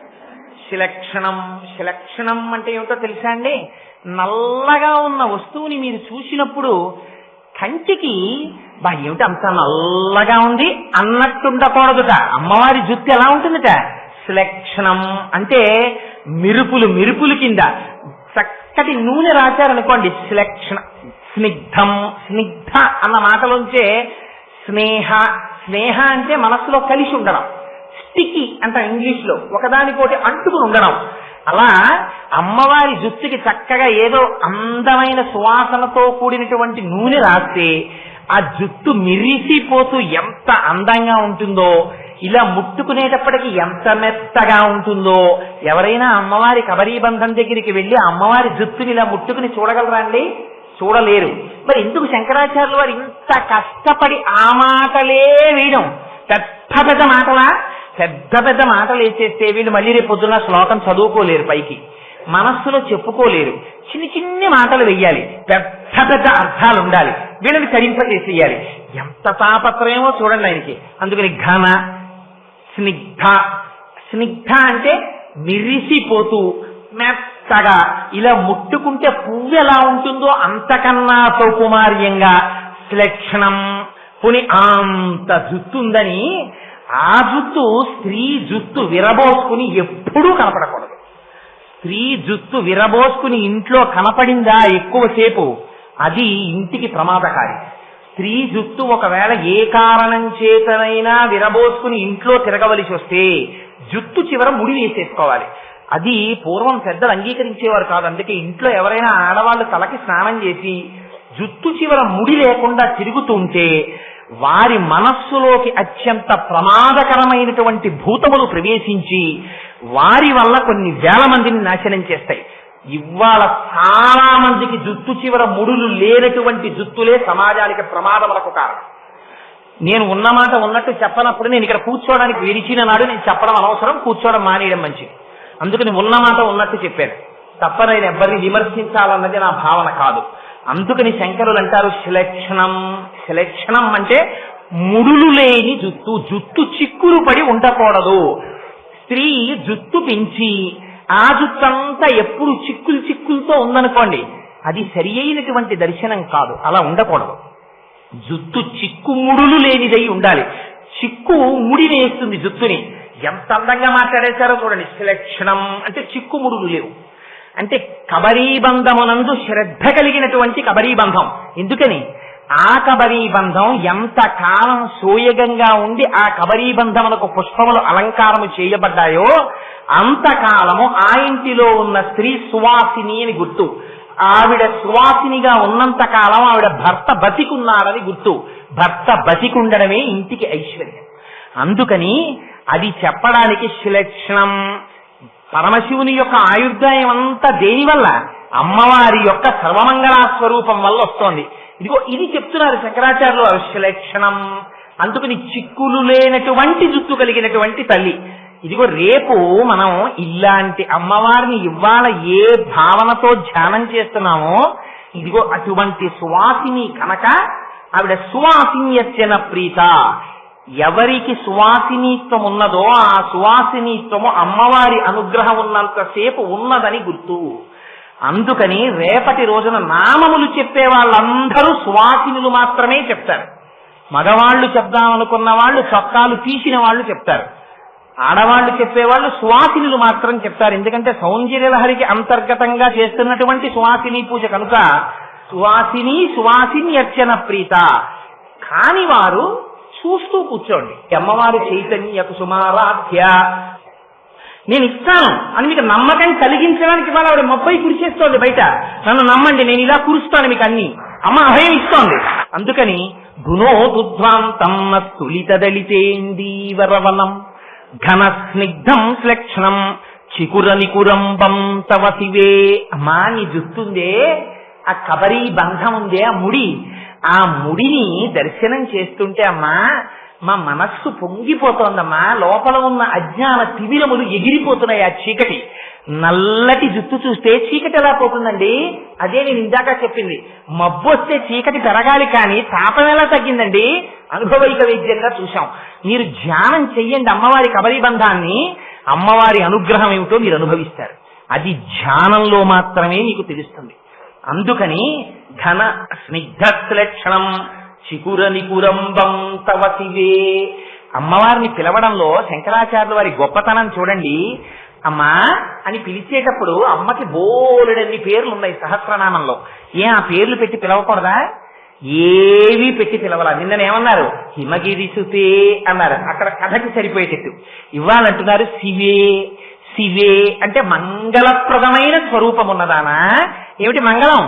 శిలక్షణం అంటే ఏమిటో తెలుసా అండి? నల్లగా ఉన్న వస్తువుని మీరు చూసినప్పుడు కంటికి బా ఏమిటి అంత నల్లగా ఉంది అన్నట్టుండకూడదుట. అమ్మవారి జుత్తు ఎలా ఉంటుందట? శ్లక్షణం అంటే మెరుపులు కింద చక్కటి నూనె రాశారనుకోండి, శ్లక్షణ. స్నిగ్ధ అన్న మాటలోంచే స్నేహ అంటే మనసులో కలిసి ఉండడం. స్టికి అంట ఇంగ్లీష్ లో, ఒకదానికోటి అంటుకుని ఉండడం. అలా అమ్మవారి జుత్తుకి చక్కగా ఏదో అందమైన సువాసనతో కూడినటువంటి నూనె రాస్తే ఆ జుట్టు మిరిసిపోతూ ఎంత అందంగా ఉంటుందో, ఇలా ముట్టుకునేటప్పటికి ఎంత మెత్తగా ఉంటుందో. ఎవరైనా అమ్మవారి కబరీబంధం దగ్గరికి వెళ్ళి అమ్మవారి జుట్టుని ఇలా ముట్టుకుని చూడగలరా అండి? చూడలేరు. మరి ఎందుకు శంకరాచార్యులు వారు ఇంత కష్టపడి ఆ మాటలే వేయడం? పెద్ద మాటలు వేసేస్తే వీళ్ళు మళ్ళీ రేపు పొద్దున్న శ్లోకం చదువుకోలేరు, పైకి మనస్సులో చెప్పుకోలేరు. చిన్ని మాటలు వెయ్యాలి, పెద్ద అర్థాలు ఉండాలి, వీళ్ళని తరింపజేసేయాలి. ఎంత తాపత్రయమో చూడండి ఆయనకి. అందుకని ఘన స్నిగ్ధ అంటే మిరిసిపోతూ మెత్తగా, ఇలా ముట్టుకుంటే పువ్వు ఎలా ఉంటుందో అంతకన్నా సౌకుమార్యంగా శ్లక్షణం. పుని అంత జుత్తుందని ఆ జుత్తు స్త్రీ జుత్తు విరబోసుకుని ఎప్పుడూ కనపడకూడదు. స్త్రీ జుత్తు విరబోసుకుని ఇంట్లో కనపడిందా ఎక్కువసేపు, అది ఇంటికి ప్రమాదకారి. స్త్రీ జుత్తు ఒకవేళ ఏ కారణం చేతనైనా విరబోసుకుని ఇంట్లో తిరగవలసి వస్తే జుత్తు చివర ముడి వేసేసుకోవాలి. అది పూర్వం పెద్దలు అంగీకరించేవారు కాదు. అందుకే ఇంట్లో ఎవరైనా ఆడవాళ్ళు తలకి స్నానం చేసి జుత్తు చివర ముడి లేకుండా తిరుగుతుంటే వారి మనస్సులోకి అత్యంత ప్రమాదకరమైనటువంటి భూతములు ప్రవేశించి వారి వల్ల కొన్ని వేల మందిని నాశనం చేస్తాయి. ఇవాళ చాలా మందికి జుట్టు చివర ముడులు లేనటువంటి జుత్తులే సమాజానికి ప్రమాదములకు కారణం. నేను ఉన్నమాట ఉన్నట్టు చెప్పనప్పుడు నేను ఇక్కడ కూర్చోవడానికి విరిచిన నాడు నేను చెప్పడం అనవసరం, కూర్చోవడం మానేయడం మంచిది. అందుకని ఉన్నమాట ఉన్నట్టు చెప్పాను తప్ప నేను ఎవరిని విమర్శించాలన్నది నా భావన కాదు. అందుకని శంకరులు అంటారు శిలక్షణం. శిలక్షణం అంటే ముడులు లేని జుత్తు, జుత్తు చిక్కులు పడి ఉండకూడదు. స్త్రీ జుత్తు పెంచి ఆ జుత్తంతా ఎప్పుడు చిక్కులతో ఉందనుకోండి, అది సరి అయినటువంటి దర్శనం కాదు. అలా ఉండకూడదు. జుత్తు చిక్కు ముడులు లేనిదై ఉండాలి. చిక్కు ముడి వేస్తుంది జుత్తుని. ఎంత అందంగా మాట్లాడేశారో చూడండి. శిలక్షణం అంటే చిక్కు ముడులు లేవు. అంటే కబరీబంధమునందు శ్రద్ధ కలిగినటువంటి కబరీబంధం. ఎందుకని ఆ కబరీబంధం ఎంత కాలం సోయగంగా ఉండి ఆ కబరీబంధములకు పుష్పములు అలంకారము చేయబడ్డాయో అంతకాలము ఆ ఇంటిలో ఉన్న స్త్రీ సువాసిని అని గుర్తు. ఆవిడ సువాసినిగా ఉన్నంత కాలం ఆవిడ భర్త బతికున్నాడని గుర్తు. భర్త బతికుండడమే ఇంటికి ఐశ్వర్యం. అందుకని అది చెప్పడానికి శిలక్షణం. పరమశివుని యొక్క ఆయుర్దాయం అంతా దేనివల్ల? అమ్మవారి యొక్క సర్వమంగళా స్వరూపం వల్ల వస్తోంది. ఇదిగో ఇది చెప్తున్నారు శంకరాచార్యులు శిలక్షణం. అందుకని చిక్కులు లేనటువంటి జుత్తు కలిగినటువంటి తల్లి. ఇదిగో రేపు మనం ఇలాంటి అమ్మవారిని ఇవాళ ఏ భావనతో ధ్యానం చేస్తున్నామో ఇదిగో అటువంటి సువాసిని కనుక ఆవిడ సువాసిన్యర్చన ప్రీత. ఎవరికి సువాసినీత్వం ఉన్నదో ఆ సువాసినీత్వము అమ్మవారి అనుగ్రహం ఉన్నంతసేపు ఉన్నదని గుర్తు. అందుకని రేపటి రోజున నామములు చెప్పే వాళ్ళందరూ సువాసినులు మాత్రమే చెప్తారు. మగవాళ్లు చెప్దామనుకున్న వాళ్ళు చొక్కాలు తీసిన వాళ్ళు చెప్తారు. ఆడవాళ్లు చెప్పేవాళ్ళు సువాసినులు మాత్రం చెప్తారు. ఎందుకంటే సౌందర్యలహరికి అంతర్గతంగా చేస్తున్నటువంటి సువాసిని పూజ కనుక సువాసిని అర్చన ప్రీత. కాని వారు చూస్తూ కూర్చోండి. అమ్మవారి చైతన్య కుసుమారాధ్య నేను ఇస్తాను అని మీకు నమ్మకం కలిగించడానికి వాళ్ళ ఆవిడ మొబ్బై కురిచేస్తోంది బయట. నన్ను నమ్మండి, నేను ఇలా కురుస్తాను మీకు అన్ని. అమ్మ అభయం ఇస్తోంది. అందుకని గుణోదుధ్వాంతం స్థులిత దళితేందీవరవనం ఘన స్నిగ్ధం శ్లక్షణం చికుర నికురంబం తవ శివే. అమ్మా నీ జుత్తుందే, ఆ కబరీ బంధం ఉందే, ఆ ముడి, ఆ ముడిని దర్శనం చేస్తుంటే అమ్మా మా మనస్సు పొంగిపోతోందమ్మా. లోపల ఉన్న అజ్ఞాన తిమిరములు ఎగిరిపోతున్నాయి. ఆ చీకటి నల్లటి జుత్తు చూస్తే చీకటి ఎలా పోతుందండి? అదే నేను ఇందాక చెప్పింది. మబ్బు వస్తే చీకటి పెరగాలి కానీ తాపం ఎలా తగ్గిందండి? అనుభవైక వైద్యంగా చూశాం. మీరు ధ్యానం చెయ్యండి అమ్మవారి కబరీబంధాన్ని, అమ్మవారి అనుగ్రహం ఏమిటో మీరు అనుభవిస్తారు. అది ధ్యానంలో మాత్రమే మీకు తెలుస్తుంది. అందుకని ఘన స్నిగ్ధలక్షణం చికుర నికురంబం తవ శివే. అమ్మవారిని పిలవడంలో శంకరాచార్యుల వారి గొప్పతనం చూడండి. అమ్మా అని పిలిచేటప్పుడు అమ్మకి బోలెడన్ని పేర్లు ఉన్నాయి సహస్రనామంలో. ఆ పేర్లు పెట్టి పిలవకూడదా? ఏవి పెట్టి పిలవాల. నిన్ననేమన్నారు? హిమగిరి సుతే అన్నారు. అక్కడ కథకి సరిపోయేటట్టు. ఇవ్వాలంటున్నారు శివే. శివే అంటే మంగళప్రదమైన స్వరూపం ఉన్నదానా? ఏమిటి మంగళం?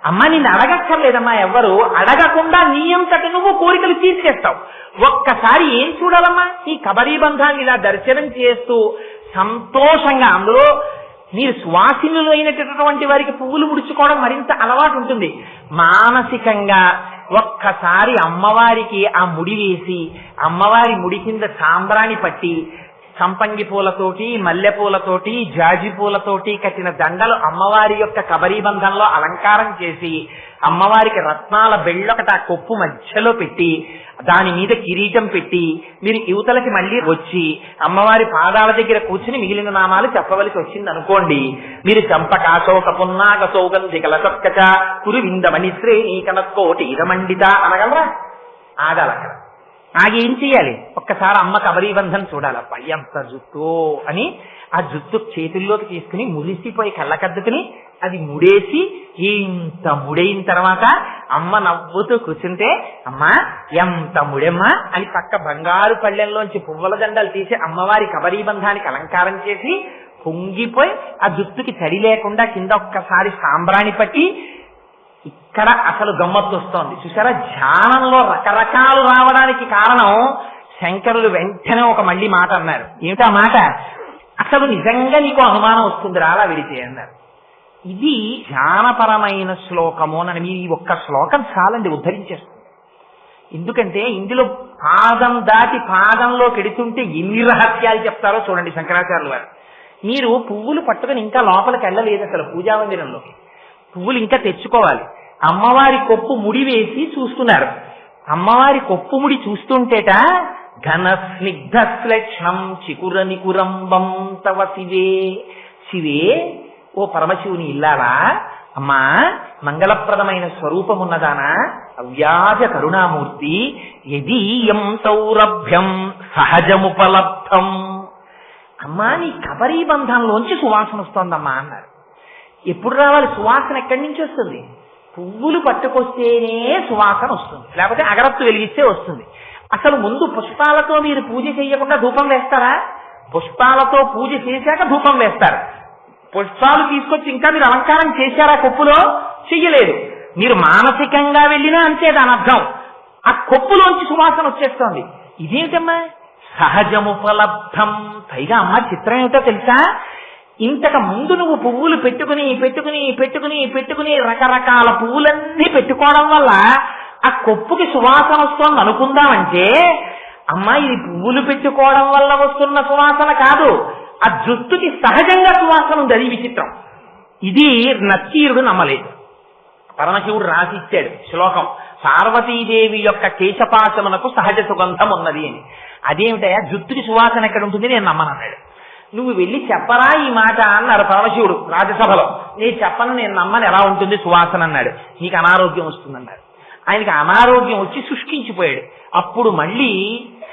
అమ్మ నిన్ను అడగక్కర్లేదమ్మా. ఎవ్వరు అడగకుండా నీ అంతటి నువ్వు కోరికలు తీర్చేస్తావు. ఒక్కసారి ఏం చూడాలమ్మా? ఈ కబరీబంధాన్ని ఇలా దర్శనం చేస్తూ సంతోషంగా, అందులో మీరు సువాసినులు అయినటువంటి వారికి పువ్వులు ముడుచుకోవడం మరింత అలవాటు ఉంటుంది. మానసికంగా ఒక్కసారి అమ్మవారికి ఆ ముడి వేసి అమ్మవారి ముడి కింద సాంబ్రాణి పట్టి సంపంగి పూలతోటి, మల్లె పూలతోటి, జాజి పూలతోటి కట్టిన దండలు అమ్మవారి యొక్క కబరీబంధంలో అలంకారం చేసి అమ్మవారికి రత్నాల బెళ్ళొకటి ఆ కొప్పు మధ్యలో పెట్టి దాని మీద కిరీటం పెట్టి మీరు యువతలకి మళ్ళీ వచ్చి అమ్మవారి పాదాల దగ్గర కూర్చుని మిగిలిన నామాలు చెప్పవలసి వచ్చింది అనుకోండి. మీరు చంపకాశోక పున్నాక సౌగంధిక లసత్కచ కురువిందమణి శ్రేణి కనత్కోటి ఇదమండిత అనగలరా? ఆగాలక్కడ. ఆగేం చెయ్యాలి? ఒక్కసారి అమ్మ కబరీబంధం చూడాలప్ప. ఎంత జుత్తు అని ఆ జుత్తు చేతుల్లోకి తీసుకుని మురిసిపోయి కళ్ళకద్దుకుని అది ముడేసి ఇంత ముడైన తర్వాత అమ్మ నవ్వుతూ కూర్చుంటే అమ్మా ఎంత ముడెమ్మా అని పక్క బంగారు పళ్ళెంలోంచి పువ్వుల దండలు తీసి అమ్మవారి కబరీబంధానికి అలంకారం చేసి పొంగిపోయి ఆ జుత్తుకి తడి లేకుండా కింద ఒక్కసారి సాంబ్రాణి పట్టి ఇక్కడ అసలు గమ్మత్తు వస్తోంది చూసారా. ధ్యానంలో రకరకాలు రావడానికి కారణం శంకరులు వెంటనే ఒక మళ్ళీ మాట అన్నారు. ఏమిటా మాట? అసలు నిజంగా నీకు అనుమానం వస్తుంది రాలా విడితే అన్నారు. ఇది ధ్యానపరమైన శ్లోకము అని మీ ఒక్క శ్లోకం చాలండి ఉద్ధరించేస్తుంది. ఎందుకంటే ఇందులో పాదం దాటి పాదంలో కెడుతుంటే ఎన్ని రహస్యాలు చెప్తారో చూడండి శంకరాచార్యులు వారు. మీరు పువ్వులు పట్టుకుని ఇంకా లోపలికి వెళ్ళలేదు అసలు పూజా మందిరంలోకి. పువ్వులు ఇంకా తెచ్చుకోవాలి. అమ్మవారి కొప్పు ముడి వేసి చూస్తున్నారు. అమ్మవారి కొప్పు ముడి చూస్తుంటేట ఘన స్నిగ్ధ శ్లేక్షణం చికుర నికురంబం తవ శివే. శివే, ఓ పరమశివుని ఇల్లాలా, అమ్మా మంగళప్రదమైన స్వరూపమున్నదానా, అవ్యాజ కరుణామూర్తి, యదీయం సౌరభ్యం సహజముపలబ్ధం. అమ్మా నీ కబరీ బంధంలోంచి సువాసన వస్తోందమ్మా అన్నారు. ఎప్పుడు రావాలి సువాసన? ఎక్కడి నుంచి వస్తుంది? పువ్వులు పట్టుకొస్తేనే సువాసన వస్తుంది, లేకపోతే అగరత్తు వెలిగిస్తే వస్తుంది. అసలు ముందు పుష్పాలతో మీరు పూజ చేయకుండా ధూపం వేస్తారా? పుష్పాలతో పూజ చేశాక ధూపం వేస్తారు. పుష్పాలు తీసుకొచ్చి ఇంకా మీరు అలంకారం చేశారా కొప్పులో? చెయ్యలేదు. మీరు మానసికంగా వెళ్ళినా అంతే దాని అర్థం. ఆ కొప్పులోంచి సువాసన వచ్చేస్తోంది. ఇదేమిటమ్మా? సహజముపలబ్ధం. పైగా అమ్మ చిత్రం ఏమిటో తెలుసా? ఇంతకు ముందు నువ్వు పువ్వులు పెట్టుకుని పెట్టుకుని పెట్టుకుని పెట్టుకుని రకరకాల పువ్వులన్నీ పెట్టుకోవడం వల్ల ఆ కొప్పుకి సువాసన వస్తోంది అనుకుందామంటే, అమ్మా ఇది పువ్వులు పెట్టుకోవడం వల్ల వస్తున్న సువాసన కాదు, ఆ జుట్టుకి సహజంగా సువాసన ఉంది. అది విచిత్రం. ఇది నక్కీరుడు నమ్మలేదు. పరమశివుడు రాసిచ్చాడు శ్లోకం, పార్వతీదేవి యొక్క కేశపాశమునకు సహజ సుగంధం ఉన్నది అని. అదేమిటయా జుట్టుకి సువాసన ఎక్కడ ఉంటుంది, నేను నమ్మనన్నాడు. నువ్వు వెళ్ళి చెప్పరా ఈ మాట అన్నారు పరమశివుడు రాజ్యసభలో. నేను చెప్పను, నేను నమ్మను, ఎలా ఉంటుంది సువాసన అన్నాడు. నీకు అనారోగ్యం వస్తుందన్నాడు. ఆయనకి అనారోగ్యం వచ్చి శుష్కించిపోయాడు. అప్పుడు మళ్ళీ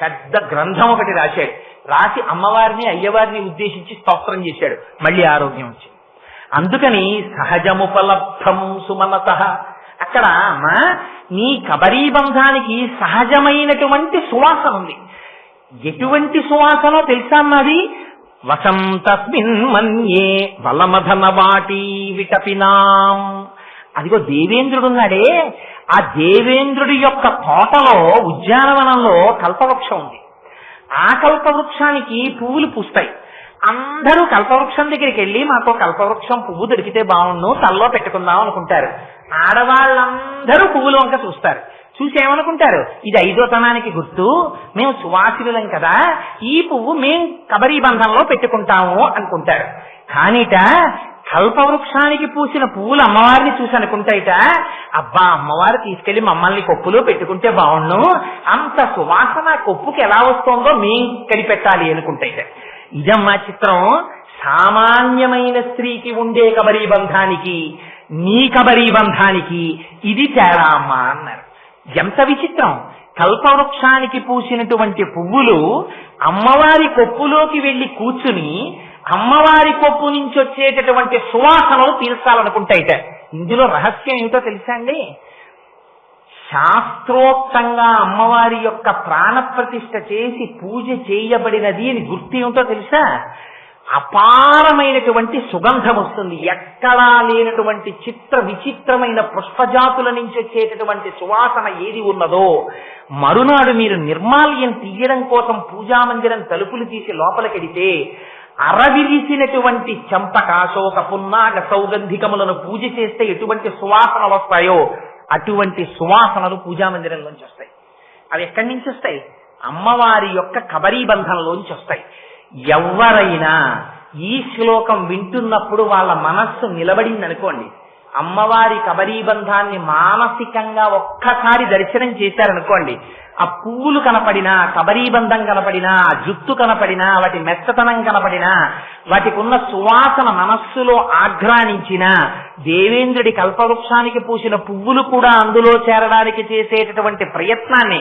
పెద్ద గ్రంథం ఒకటి రాశాడు. రాసి అమ్మవారిని అయ్యవారిని ఉద్దేశించి స్తోత్రం చేశాడు. మళ్ళీ ఆరోగ్యం వచ్చింది. అందుకని సహజముపలబ్ధం సుమనత. అక్కడ అమ్మా నీ కబరీ బంధానికి సహజమైనటువంటి సువాసన ఉంది. ఎటువంటి సువాసనో తెలుసా అన్నది? వసంతస్మిన్ మన్యే వలమధన వాటి విటపినాం. అదిగో దేవేంద్రుడున్నాడే, ఆ దేవేంద్రుడి యొక్క తోటలో ఉద్యానవనంలో కల్పవృక్షం ఉంది. ఆ కల్పవృక్షానికి పువ్వులు పూస్తాయి. అందరూ కల్పవృక్షం దగ్గరికి వెళ్ళి మాకు కల్పవృక్షం పువ్వు దొరికితే బాగుండు, తల్లో పెట్టుకుందాం అనుకుంటారు. ఆడవాళ్ళందరూ పువ్వులు వంక చూస్తారు. చూసి ఏమనుకుంటారు? ఇది 5వ తనానికి గుర్తు, మేము సువాసినులం కదా, ఈ పువ్వు మేం కబరీ బంధంలో పెట్టుకుంటాము అనుకుంటారు. కానీట కల్పవృక్షానికి పూసిన పువ్వులు అమ్మవారిని చూసి అనుకుంటాయిట, అబ్బా అమ్మవారు తీసుకెళ్లి మమ్మల్ని కొప్పులో పెట్టుకుంటే బాగుండు, అంత సువాసన కొప్పుకి ఎలా వస్తోందో మేం కడిపెట్టాలి అనుకుంటాయిట. ఇదమ్మా చిత్రం. సామాన్యమైన స్త్రీకి ఉండే కబరీ బంధానికి నీ కబరీ బంధానికి ఇది తేడా అమ్మా అన్నారు. ఎంత విచిత్రం! కల్పవృక్షానికి పూసినటువంటి పువ్వులు అమ్మవారి కొప్పులోకి వెళ్లి కూర్చుని అమ్మవారి కొప్పు నుంచి వచ్చేటటువంటి సువాసనలు తీర్చాలనుకుంటాయిట. ఇందులో రహస్యం ఏమిటో తెలుసా అండి? శాస్త్రోక్తంగా అమ్మవారి యొక్క ప్రాణప్రతిష్ఠ చేసి పూజ చేయబడినది అని గుర్తు ఏమిటో తెలుసా? అపారమైనటువంటి సుగంధం వస్తుంది. ఎక్కడా లేనటువంటి చిత్ర విచిత్రమైన పుష్పజాతుల నుంచి వచ్చేటటువంటి సువాసన ఏది ఉన్నదో, మరునాడు మీరు నిర్మాల్యం తీయడం కోసం పూజామందిరం తలుపులు తీసి లోపలికెడితే అరవిరిసినటువంటి చంపక, అశోక, పున్నాగ, సౌగంధికములను పూజ చేస్తే ఎటువంటి సువాసనలు వస్తాయో అటువంటి సువాసనలు పూజామందిరంలోంచి వస్తాయి. అవి ఎక్కడి నుంచి వస్తాయి? అమ్మవారి యొక్క కబరీ బంధంలోంచి వస్తాయి. ఎవరైనా ఈ శ్లోకం వింటున్నప్పుడు వాళ్ళ మనస్సు నిలబడింది అనుకోండి, అమ్మవారి కబరీ బంధాన్ని మానసికంగా ఒక్కసారి దర్శనం చేశారనుకోండి, ఆ పువ్వులు కనపడినా, కబరీ బంధం కనపడినా, ఆ జుట్టు కనపడినా, వాటి మెత్తతనం కనపడినా, వాటికి ఉన్న సువాసన మనస్సులో ఆఘ్రానించినా, దేవేంద్రుడి కల్పవృక్షానికి పూసిన పువ్వులు కూడా అందులో చేరడానికి చేసేటటువంటి ప్రయత్నాన్ని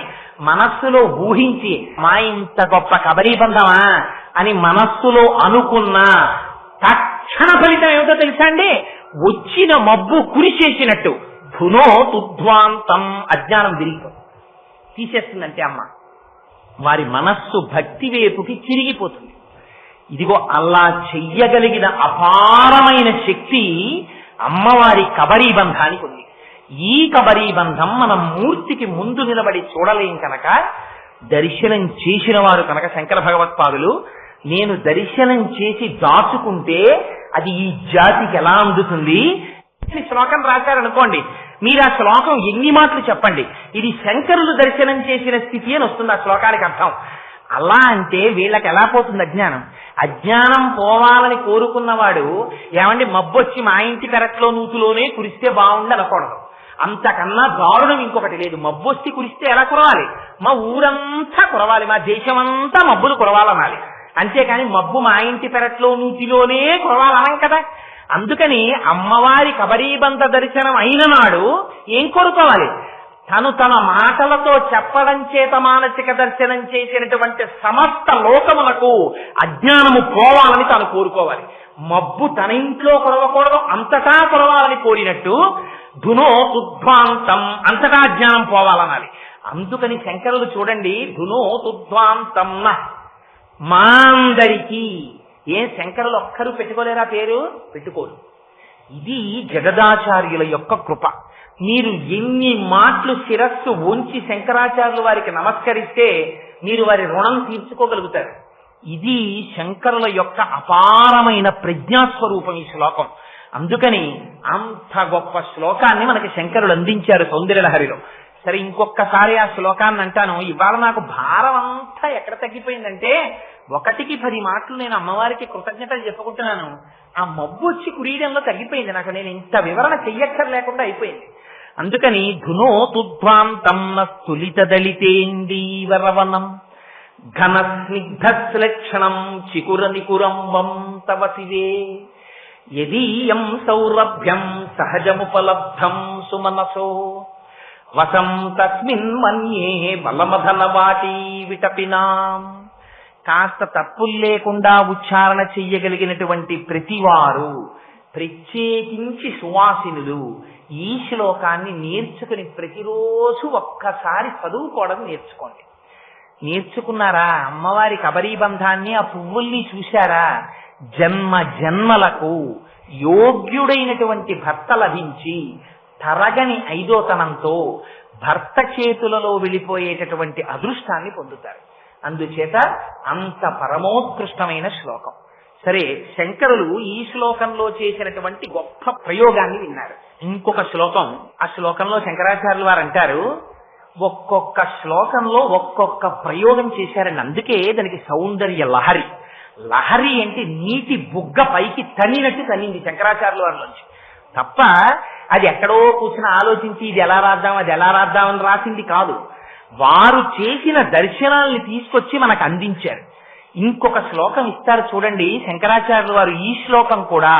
మనస్సులో ఊహించి, మా ఇంత గొప్ప కబరీ బంధమా అని మనస్సులో అనుకున్నా తక్షణ ఫలితం ఏమిటో తెలుసా అండి? వచ్చిన మబ్బు కురిచేసినట్టు ధునో తుధ్వాంతం, అజ్ఞానం తీసేస్తుందంటే అమ్మ వారి మనస్సు భక్తి వైపుకి చిరిగిపోతుంది. ఇదిగో అలా చెయ్యగలిగిన అపారమైన శక్తి అమ్మవారి కబరీ బంధానికి ఉంది. ఈ కబరీబంధం మనం మూర్తికి ముందు నిలబడి చూడలేం కనుక దర్శనం చేసిన వారు కనుక శంకర భగవత్పాదులు నేను దర్శనం చేసి దాచుకుంటే అది ఈ జాతికి ఎలా అందుతుంది శ్లోకం రాశారనుకోండి, మీరు ఆ శ్లోకం ఎన్ని మాటలు చెప్పండి, ఇది శంకరులు దర్శనం చేసిన స్థితి అని వస్తుంది ఆ శ్లోకానికి అర్థం. అలా అంటే వీళ్ళకి ఎలా పోతుంది అజ్ఞానం? అజ్ఞానం పోవాలని కోరుకున్నవాడు ఏమండి మబ్బొచ్చి మా ఇంటి పెరట్లో నూతులోనే కురిస్తే బాగుండి అనకూడదు. అంతకన్నా దారుణం ఇంకొకటి లేదు. మబ్బొచ్చి కురిస్తే ఎలా కురవాలి? మా ఊరంతా కురవాలి, మా దేశమంతా మబ్బులు కురవాలనాలి. అంతేకాని మబ్బు మా ఇంటి పెరట్లో నూతిలోనే కురవాలనం కదా. అందుకని అమ్మవారి కబరీబంధ దర్శనం అయిన నాడు ఏం కోరుకోవాలి? తను తన మాటలతో చెప్పడం చేత మానసిక దర్శనం చేసినటువంటి సమస్త లోకములకు అజ్ఞానము పోవాలని తాను కోరుకోవాలి. మబ్బు తన ఇంట్లో కురవకూడదు, అంతటా కురవాలని కోరినట్టు ధునో తుధ్వాంతం అంతటా అజ్ఞానం పోవాలనాలి. అందుకని శంకరులు చూడండి, ధునో తుధ్వాంతం మా అందరికీ. శంకరులు ఒక్కరూ పెట్టుకోలేరా పేరు? పెట్టుకోరు. ఇది జగదాచార్యుల యొక్క కృప. మీరు ఎన్ని మాటలు శిరస్సు ఉంచి శంకరాచార్యులు వారికి నమస్కరిస్తే మీరు వారి రుణం తీర్చుకోగలుగుతారు. ఇది శంకరుల యొక్క అపారమైన ప్రజ్ఞాస్వరూపం ఈ శ్లోకం. అందుకని అంత గొప్ప శ్లోకాన్ని మనకి శంకరులు అందించారు సౌందర్యలహరిలో. సరే, ఇంకొకసారి ఆ శ్లోకాన్ని అంటాను. ఇవాళ నాకు భారం అంతా ఎక్కడ తగ్గిపోయిందంటే 1కి 10 మాటలు నేను అమ్మవారికి కృతజ్ఞతలు చెప్పుకుంటున్నాను. ఆ మబ్బు వచ్చి కురియడంలో తగ్గిపోయింది నాకు. నేను ఇంత వివరణ చెయ్యక్కర్లేకుండా అయిపోయింది. అందుకని ధునో తుధ్వాంతం స్తులిత దళితేందీవరవనం ఘన స్నిగ్ధశ్లక్షణం చికుర నికురంబం తవ శివే యదీయం సౌరభ్యం సహజముపలబ్ధం సుమనసో వసం తస్మిన్ మన్యే బలమధన వాటి విటపినాం. కాస్త తప్పులు లేకుండా ఉచ్చారణ చెయ్యగలిగినటువంటి ప్రతివారు, ప్రత్యేకించి సువాసినులు, ఈ శ్లోకాన్ని నేర్చుకుని ప్రతిరోజు ఒక్కసారి చదువుకోవడం నేర్చుకోండి. నేర్చుకున్నారా? అమ్మవారి కబరీబంధాన్ని, ఆ పువ్వుల్ని చూశారా? జన్మ జన్మలకు యోగ్యుడైనటువంటి భర్త లభించి తరగని ఐదోతనంతో భర్త చేతులలో వెళ్ళిపోయేటటువంటి అదృష్టాన్ని పొందుతారు. అందుచేత అంత పరమోత్కృష్టమైన శ్లోకం. సరే, శంకరులు ఈ శ్లోకంలో చేసినటువంటి గొప్ప ప్రయోగాన్ని విన్నారు. ఇంకొక శ్లోకం, ఆ శ్లోకంలో శంకరాచార్యులు వారు అంటారు, ఒక్కొక్క శ్లోకంలో ఒక్కొక్క ప్రయోగం చేశారని. అందుకే దానికి సౌందర్య లహరి. లహరి అంటే నీటి బుగ్గ పైకి తన్నినట్టు తన్నింది శంకరాచార్యుల వారిలోంచి తప్ప అది ఎక్కడో కూర్చుని ఆలోచించి ఇది ఎలా రాద్దాం అది ఎలా రాద్దామని రాసింది కాదు. వారు చేసిన దర్శనాల్ని తీసుకొచ్చి మనకు అందించారు. ఇంకొక శ్లోకం ఇస్తారు చూడండి శంకరాచార్యులు వారు. ఈ శ్లోకం కూడా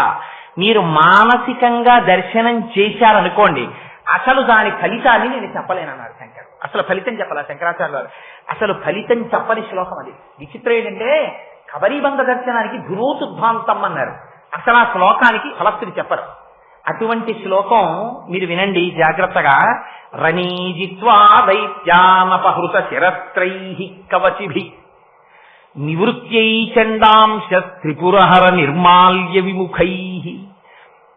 మీరు మానసికంగా దర్శనం చేశారనుకోండి, అసలు దాని ఫలితాన్ని నేను చెప్పలేనన్నారు శంకర్. అసలు ఫలితం చెప్పాల శంకరాచార్యులు వారు. అసలు ఫలితం చెప్పని శ్లోకం అది. విచిత్రం ఏంటంటే కబరీబంధ దర్శనానికి ధునోతుధ్వాంతం అన్నారు, అసలు ఆ శ్లోకానికి ఫలస్తులు చెప్పరు. అటువంటి శ్లోకం మీరు వినండి జాగ్రత్తగా. రణీజిత్వా దైత్యానపహృత శిరస్త్రైః కవచిభి నివృత్యై చండాంశ త్రిపురహర నిర్మాల్య విముఖైః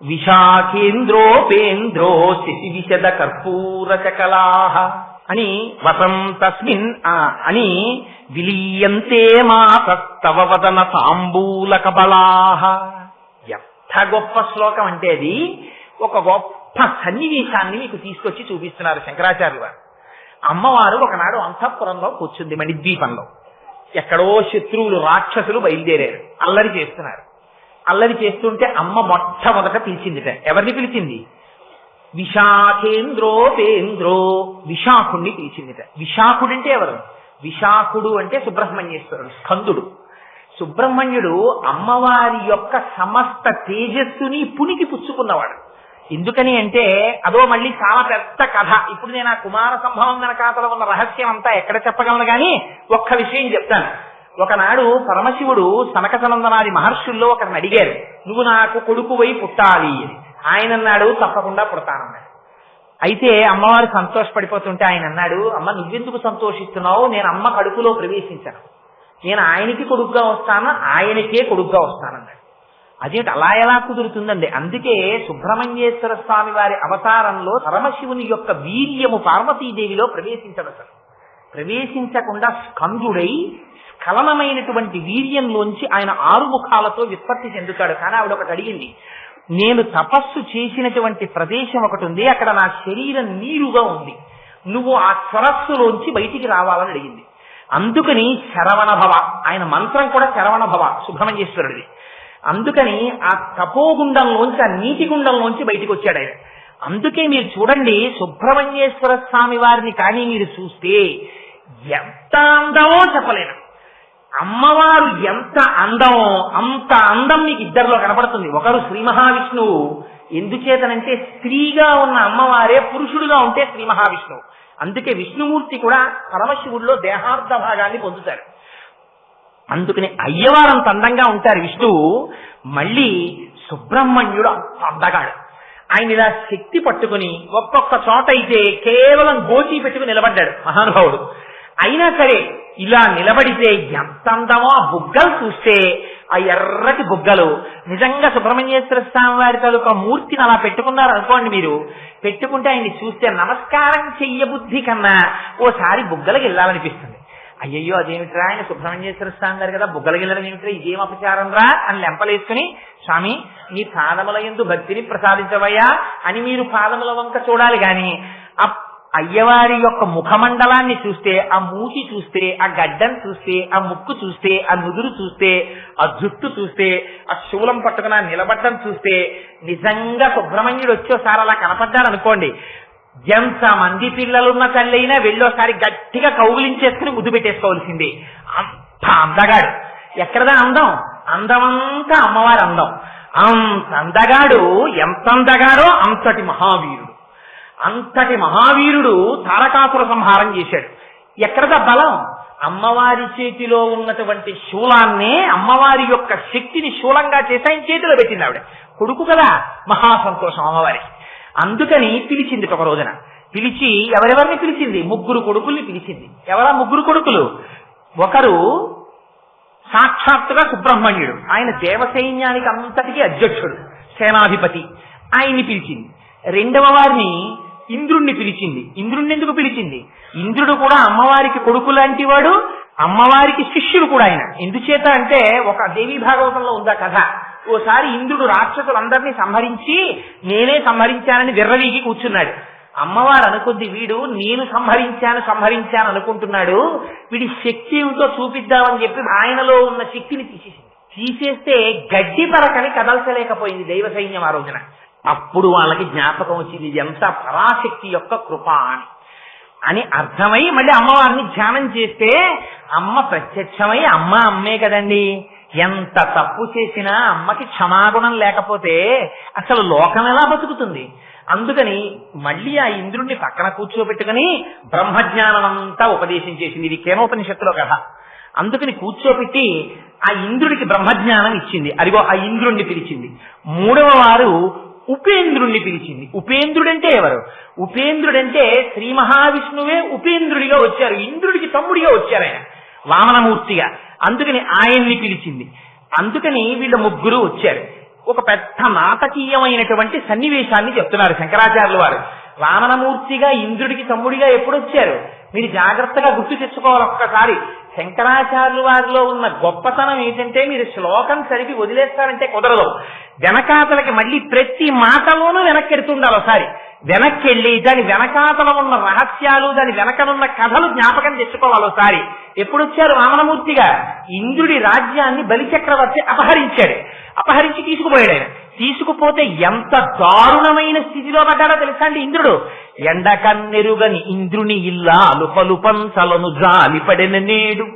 విశాఖేంద్రోపేంద్రో శశివిశద కర్పూర చకలాః అని వసంతస్మిన్ అని విలీయంతే మాతస్తవ వదన తాంబూల కబలాః. ఎంత గొప్ప శ్లోకం అంటే అది ఒక గొప్ప సన్నివేశాన్ని మీకు తీసుకొచ్చి చూపిస్తున్నారు శంకరాచార్యులు వారు. అమ్మవారు ఒకనాడు అంతఃపురంలో కూర్చుంది మణిద్వీపంలో. ఎక్కడో శత్రువులు రాక్షసులు బయలుదేరారు, అల్లరి చేస్తున్నారు. అల్లరి చేస్తుంటే అమ్మ మొట్టమొదట పిలిచిందిట. ఎవరిని పిలిచింది? విశాఖేంద్రోపేంద్రో విశాఖుడిని పిలిచిందిట. విశాఖుడు అంటే ఎవరు? విశాఖుడు అంటే సుబ్రహ్మణ్యేశ్వరుడు, స్కందుడు. సుబ్రహ్మణ్యుడు అమ్మవారి యొక్క సమస్త తేజస్సుని పునికి పుచ్చుకున్నవాడు. ఎందుకని అంటే అదో మళ్ళీ చాలా పెద్ద కథ. ఇప్పుడు నేను ఆ కుమార సంభవం వెనకాతల ఉన్న రహస్యం అంతా ఎక్కడ చెప్పగలను కానీ ఒక్క విషయం చెప్తాను. ఒకనాడు పరమశివుడు సనక సనందనాది మహర్షుల్లో ఒకరిని అడిగారు, నువ్వు నాకు కొడుకువై పుట్టాలి అని. ఆయన అన్నాడు, తప్పకుండా పుడతానన్నాడు. అయితే అమ్మవారు సంతోషపడిపోతుంటే ఆయన అన్నాడు, అమ్మ నువ్వెందుకు సంతోషిస్తున్నావు? నేను అమ్మ కడుపులో ప్రవేశించాను, నేను ఆయనకి కొడుకుగా వస్తాను, ఆయనకే కొడుకుగా వస్తానన్నాడు. అదేంటి అలా ఎలా కుదురుతుందండి? అందుకే సుబ్రహ్మణ్యేశ్వర స్వామి వారి అవతారంలో పరమశివుని యొక్క వీర్యము పార్వతీదేవిలో ప్రవేశించకుండా స్కందుడై స్ఖలనమైనటువంటి వీర్యంలోంచి ఆయన 6 ముఖాలతో విత్పత్తి చెందుతాడు. కానీ ఆవిడ ఒకటి అడిగింది, నేను తపస్సు చేసినటువంటి ప్రదేశం ఒకటి ఉంది, అక్కడ నా శరీరం నీరుగా ఉంది, నువ్వు ఆ సరస్సులోంచి బయటికి రావాలని అడిగింది. అందుకని శరవణభవ, ఆయన మంత్రం కూడా శరవణభవ సుబ్రహ్మణ్యేశ్వరుడిది. అందుకని ఆ తపోగుండంలోంచి, ఆ నీటి గుండంలోంచి బయటికి వచ్చాడు ఆయన. అందుకే మీరు చూడండి, సుబ్రహ్మణ్యేశ్వర స్వామి వారిని కానీ మీరు చూస్తే ఎంత అందమో చెప్పలేను. అమ్మవారు ఎంత అందమో అంత అందం మీకు ఇద్దరిలో కనపడుతుంది. ఒకరు శ్రీ మహావిష్ణువు, ఎందుచేతనంటే స్త్రీగా ఉన్న అమ్మవారే పురుషుడుగా ఉంటే శ్రీ మహావిష్ణువు. అందుకే విష్ణుమూర్తి కూడా పరమశివుడిలో దేహార్థ భాగాన్ని పొందుతారు. అందుకని అయ్యవారంత అందంగా ఉంటారు విష్ణువు. మళ్ళీ సుబ్రహ్మణ్యుడు అంత అందగాడు. ఆయన ఇలా శక్తి పట్టుకుని ఒక్కొక్క చోట అయితే కేవలం గోచి పెట్టుకుని నిలబడ్డాడు మహానుభావుడు. అయినా సరే ఇలా నిలబడితే ఎంత అందమో, ఆ బుగ్గలు చూస్తే ఆ ఎర్రటి బుగ్గలు. నిజంగా సుబ్రహ్మణ్యేశ్వర స్వామి వారి తాలూకా మూర్తిని అలా పెట్టుకున్నారు అనుకోండి, మీరు పెట్టుకుంటే ఆయన్ని చూస్తే నమస్కారం చెయ్యబుద్ధి కన్నా ఓసారి బుగ్గలకి వెళ్ళాలనిపిస్తుంది. అయ్యయ్యో అదేమిట్రా, ఆయన సుబ్రహ్మణ్యేశ్వర స్వామి గారు కదా, బుగ్గలకి వెళ్ళడం ఏమిట్రా, ఇదేం అపచారం రా అని లెంపలేసుకుని, స్వామి నీ పాదముల యందు భక్తిని ప్రసాదించవయ్యా అని మీరు పాదముల వంక చూడాలి. గాని ఆ అయ్యవారి యొక్క ముఖమండలాన్ని చూస్తే, ఆ మూతి చూస్తే, ఆ గడ్డం చూస్తే, ఆ ముక్కు చూస్తే, ఆ నుదురు చూస్తే, ఆ జుట్టు చూస్తే, ఆ శూలం పట్టుకుని నిలబడ్డం చూస్తే, నిజంగా సుబ్రహ్మణ్యుడు వచ్చేసారి అలా కనపడ్డాడు అనుకోండి, ఎంత మంది పిల్లలున్న తల్లైనా వెళ్ళోసారి గట్టిగా కౌగిలించేసుకుని ముద్దు పెట్టేసుకోవాల్సిందే. అంత అందగాడు. ఎక్కడదా అందం? అందమంతా అమ్మవారి అందం. అంత అందగాడు. ఎంత అందగాడో అంతటి మహావీరుడు. అంతటి మహావీరుడు తారకాసుర సంహారం చేశాడు. ఎక్కడదా బలం? అమ్మవారి చేతిలో ఉన్నటువంటి శూలాన్నే, అమ్మవారి యొక్క శక్తిని శూలంగా చేసి ఆయన చేతిలో పెట్టింది ఆవిడ. కొడుకు కదా, మహా సంతోషం అమ్మవారికి. అందుకని పిలిచింది ఒక రోజున. పిలిచి ఎవరెవరిని పిలిచింది? 3 కొడుకుల్ని పిలిచింది. ఎవరా 3 కొడుకులు? ఒకరు సాక్షాత్తుగా సుబ్రహ్మణ్యుడు, ఆయన దేవసైన్యానికి అంతటికీ అధ్యక్షుడు, సేనాధిపతి, ఆయన్ని పిలిచింది. రెండవ వారిని ఇంద్రుణ్ణి పిలిచింది. ఇంద్రుణ్ణి ఎందుకు పిలిచింది? ఇంద్రుడు కూడా అమ్మవారికి కొడుకు లాంటి వాడు, అమ్మవారికి శిష్యుడు కూడా ఆయన. ఎందుచేత అంటే ఒక దేవీ భాగవతంలో ఉందా కథ. ఓసారి ఇంద్రుడు రాక్షసులందరినీ సంహరించి నేనే సంహరించానని విర్రవీగి కూర్చున్నాడు. అమ్మవారు అనుకుంది, వీడు నేను సంహరించాను అనుకుంటున్నాడు, వీడి శక్తి ఏమిటో చూపిద్దామని చెప్పి ఆయనలో ఉన్న శక్తిని తీసేస్తే గడ్డి పరకని కదల్చలేకపోయింది దైవ సైన్యం ఆ రోజున. అప్పుడు వాళ్ళకి జ్ఞాపకం వచ్చింది, ఎంత పరాశక్తి యొక్క కృప అని అర్థమై మళ్ళీ అమ్మవారిని ధ్యానం చేస్తే అమ్మ ప్రత్యక్షమై, అమ్మే కదండి, ఎంత తప్పు చేసినా అమ్మకి క్షమాగుణం లేకపోతే అసలు లోకం ఎలా బతుకుతుంది? అందుకని మళ్ళీ ఆ ఇంద్రుణ్ణి పక్కన కూర్చోబెట్టుకుని బ్రహ్మజ్ఞానం అంతా ఉపదేశం చేసింది. ఇది కేనోపనిషత్తులో కథ. అందుకని కూర్చోబెట్టి ఆ ఇంద్రుడికి బ్రహ్మజ్ఞానం ఇచ్చింది. అదిగో ఆ ఇంద్రుణ్ణి పిలిచింది. మూడవ వారు ఉపేంద్రుణ్ణి పిలిచింది. ఉపేంద్రుడంటే ఎవరు? ఉపేంద్రుడంటే శ్రీ మహావిష్ణువే ఉపేంద్రుడిగా వచ్చారు, ఇంద్రుడికి తమ్ముడిగా వచ్చారు ఆయన వామనమూర్తిగా. అందుకని ఆయన్ని పిలిచింది. అందుకని వీళ్ళ 3 వచ్చారు. ఒక పెద్ద నాటకీయమైనటువంటి సన్నివేశాన్ని చెప్తున్నారు శంకరాచార్యుల వారు. వామనమూర్తిగా ఇంద్రుడికి తమ్ముడిగా ఎప్పుడు వచ్చారు మీరు జాగ్రత్తగా గుర్తు తెచ్చుకోవాలి ఒక్కసారి. శంకరాచార్యుల వారిలో ఉన్న గొప్పతనం ఏంటంటే, మీరు శ్లోకం సరిపి వదిలేస్తారంటే కుదరదు. వెనకాతలకి మళ్ళీ ప్రతి మాటలోనూ వెనక్కెడుతుండాలి. ఒకసారి వెనక్కెళ్ళి దాని వెనకాతల ఉన్న రహస్యాలు, దాని వెనకనున్న కథలు జ్ఞాపకం తెచ్చుకోవాలి ఒకసారి. ఎప్పుడొచ్చారు వామనమూర్తిగా? ఇంద్రుడి రాజ్యాన్ని బలిచక్రవర్తి అపహరించి తీసుకుపోయాడు. ఆయన తీసుకుపోతే ఎంత దారుణమైన స్థితిలో పడ్డాడో తెలుసా అండి ఇంద్రుడు. ఎండకన్నెరుగని ఇంద్రుని ఇల్లాలు పలుపంచలను జాలిపడిన నేడు,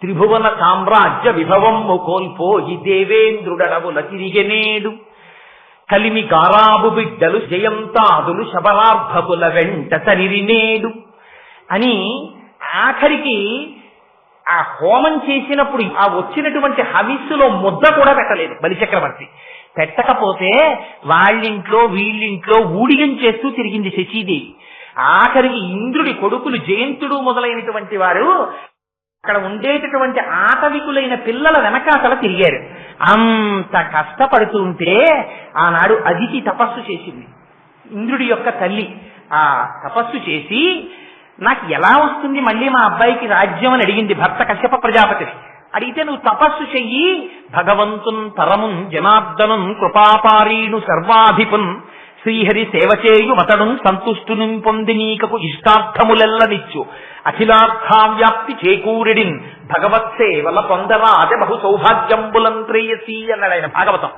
త్రిభువన సామ్రాజ్య విభవము కోల్పోయి దేవేంద్రుడడవుల తిరిగెనేడు, కలిమి గారాబు బిడ్డలు జయంతాదులు శబరార్ధపుల వెంట తరిరినేడు అని ఆఖరికి ఆ హోమం చేసినప్పుడు ఆ వచ్చినటువంటి హవిస్సులో ముద్ద కూడా పెట్టలేదు బలిచక్రవర్తి. పెట్టకపోతే వాళ్ళింట్లో వీళ్ళింట్లో ఊడిగం చేస్తూ తిరిగింది శచీదేవి. ఆఖరికి ఇంద్రుడి కొడుకులు జయంతుడు మొదలైనటువంటి వారు అక్కడ ఉండేటటువంటి ఆటవికులైన పిల్లల వెనకాతల తిరిగారు. అంత కష్టపడుతుంటే ఆనాడు అదితి తపస్సు చేసింది. ఇంద్రుడి యొక్క తల్లి ఆ తపస్సు చేసి నాకు ఎలా వస్తుంది మళ్ళీ మా అబ్బాయికి రాజ్యం అని అడిగింది భర్త కశ్యప ప్రజాపతిని. అడిగితే నువ్వు తపస్సు చెయ్యి, భగవంతున్ పరమున్ జనార్దనున్ కృపాపారీణు సర్వాధిపున్ శ్రీహరి సేవచేయు మతడు సంతుష్టుని పొంది నీకకు ఇష్టార్థములెల్లనిచ్చు అఖిలార్థావ్యాప్తి చేకూరిడిన్ భగవత్ సేవల పొందరాజ బహు సౌభాగ్యంబులంత్రేయసీ అన్నాడు ఆయన భాగవతం.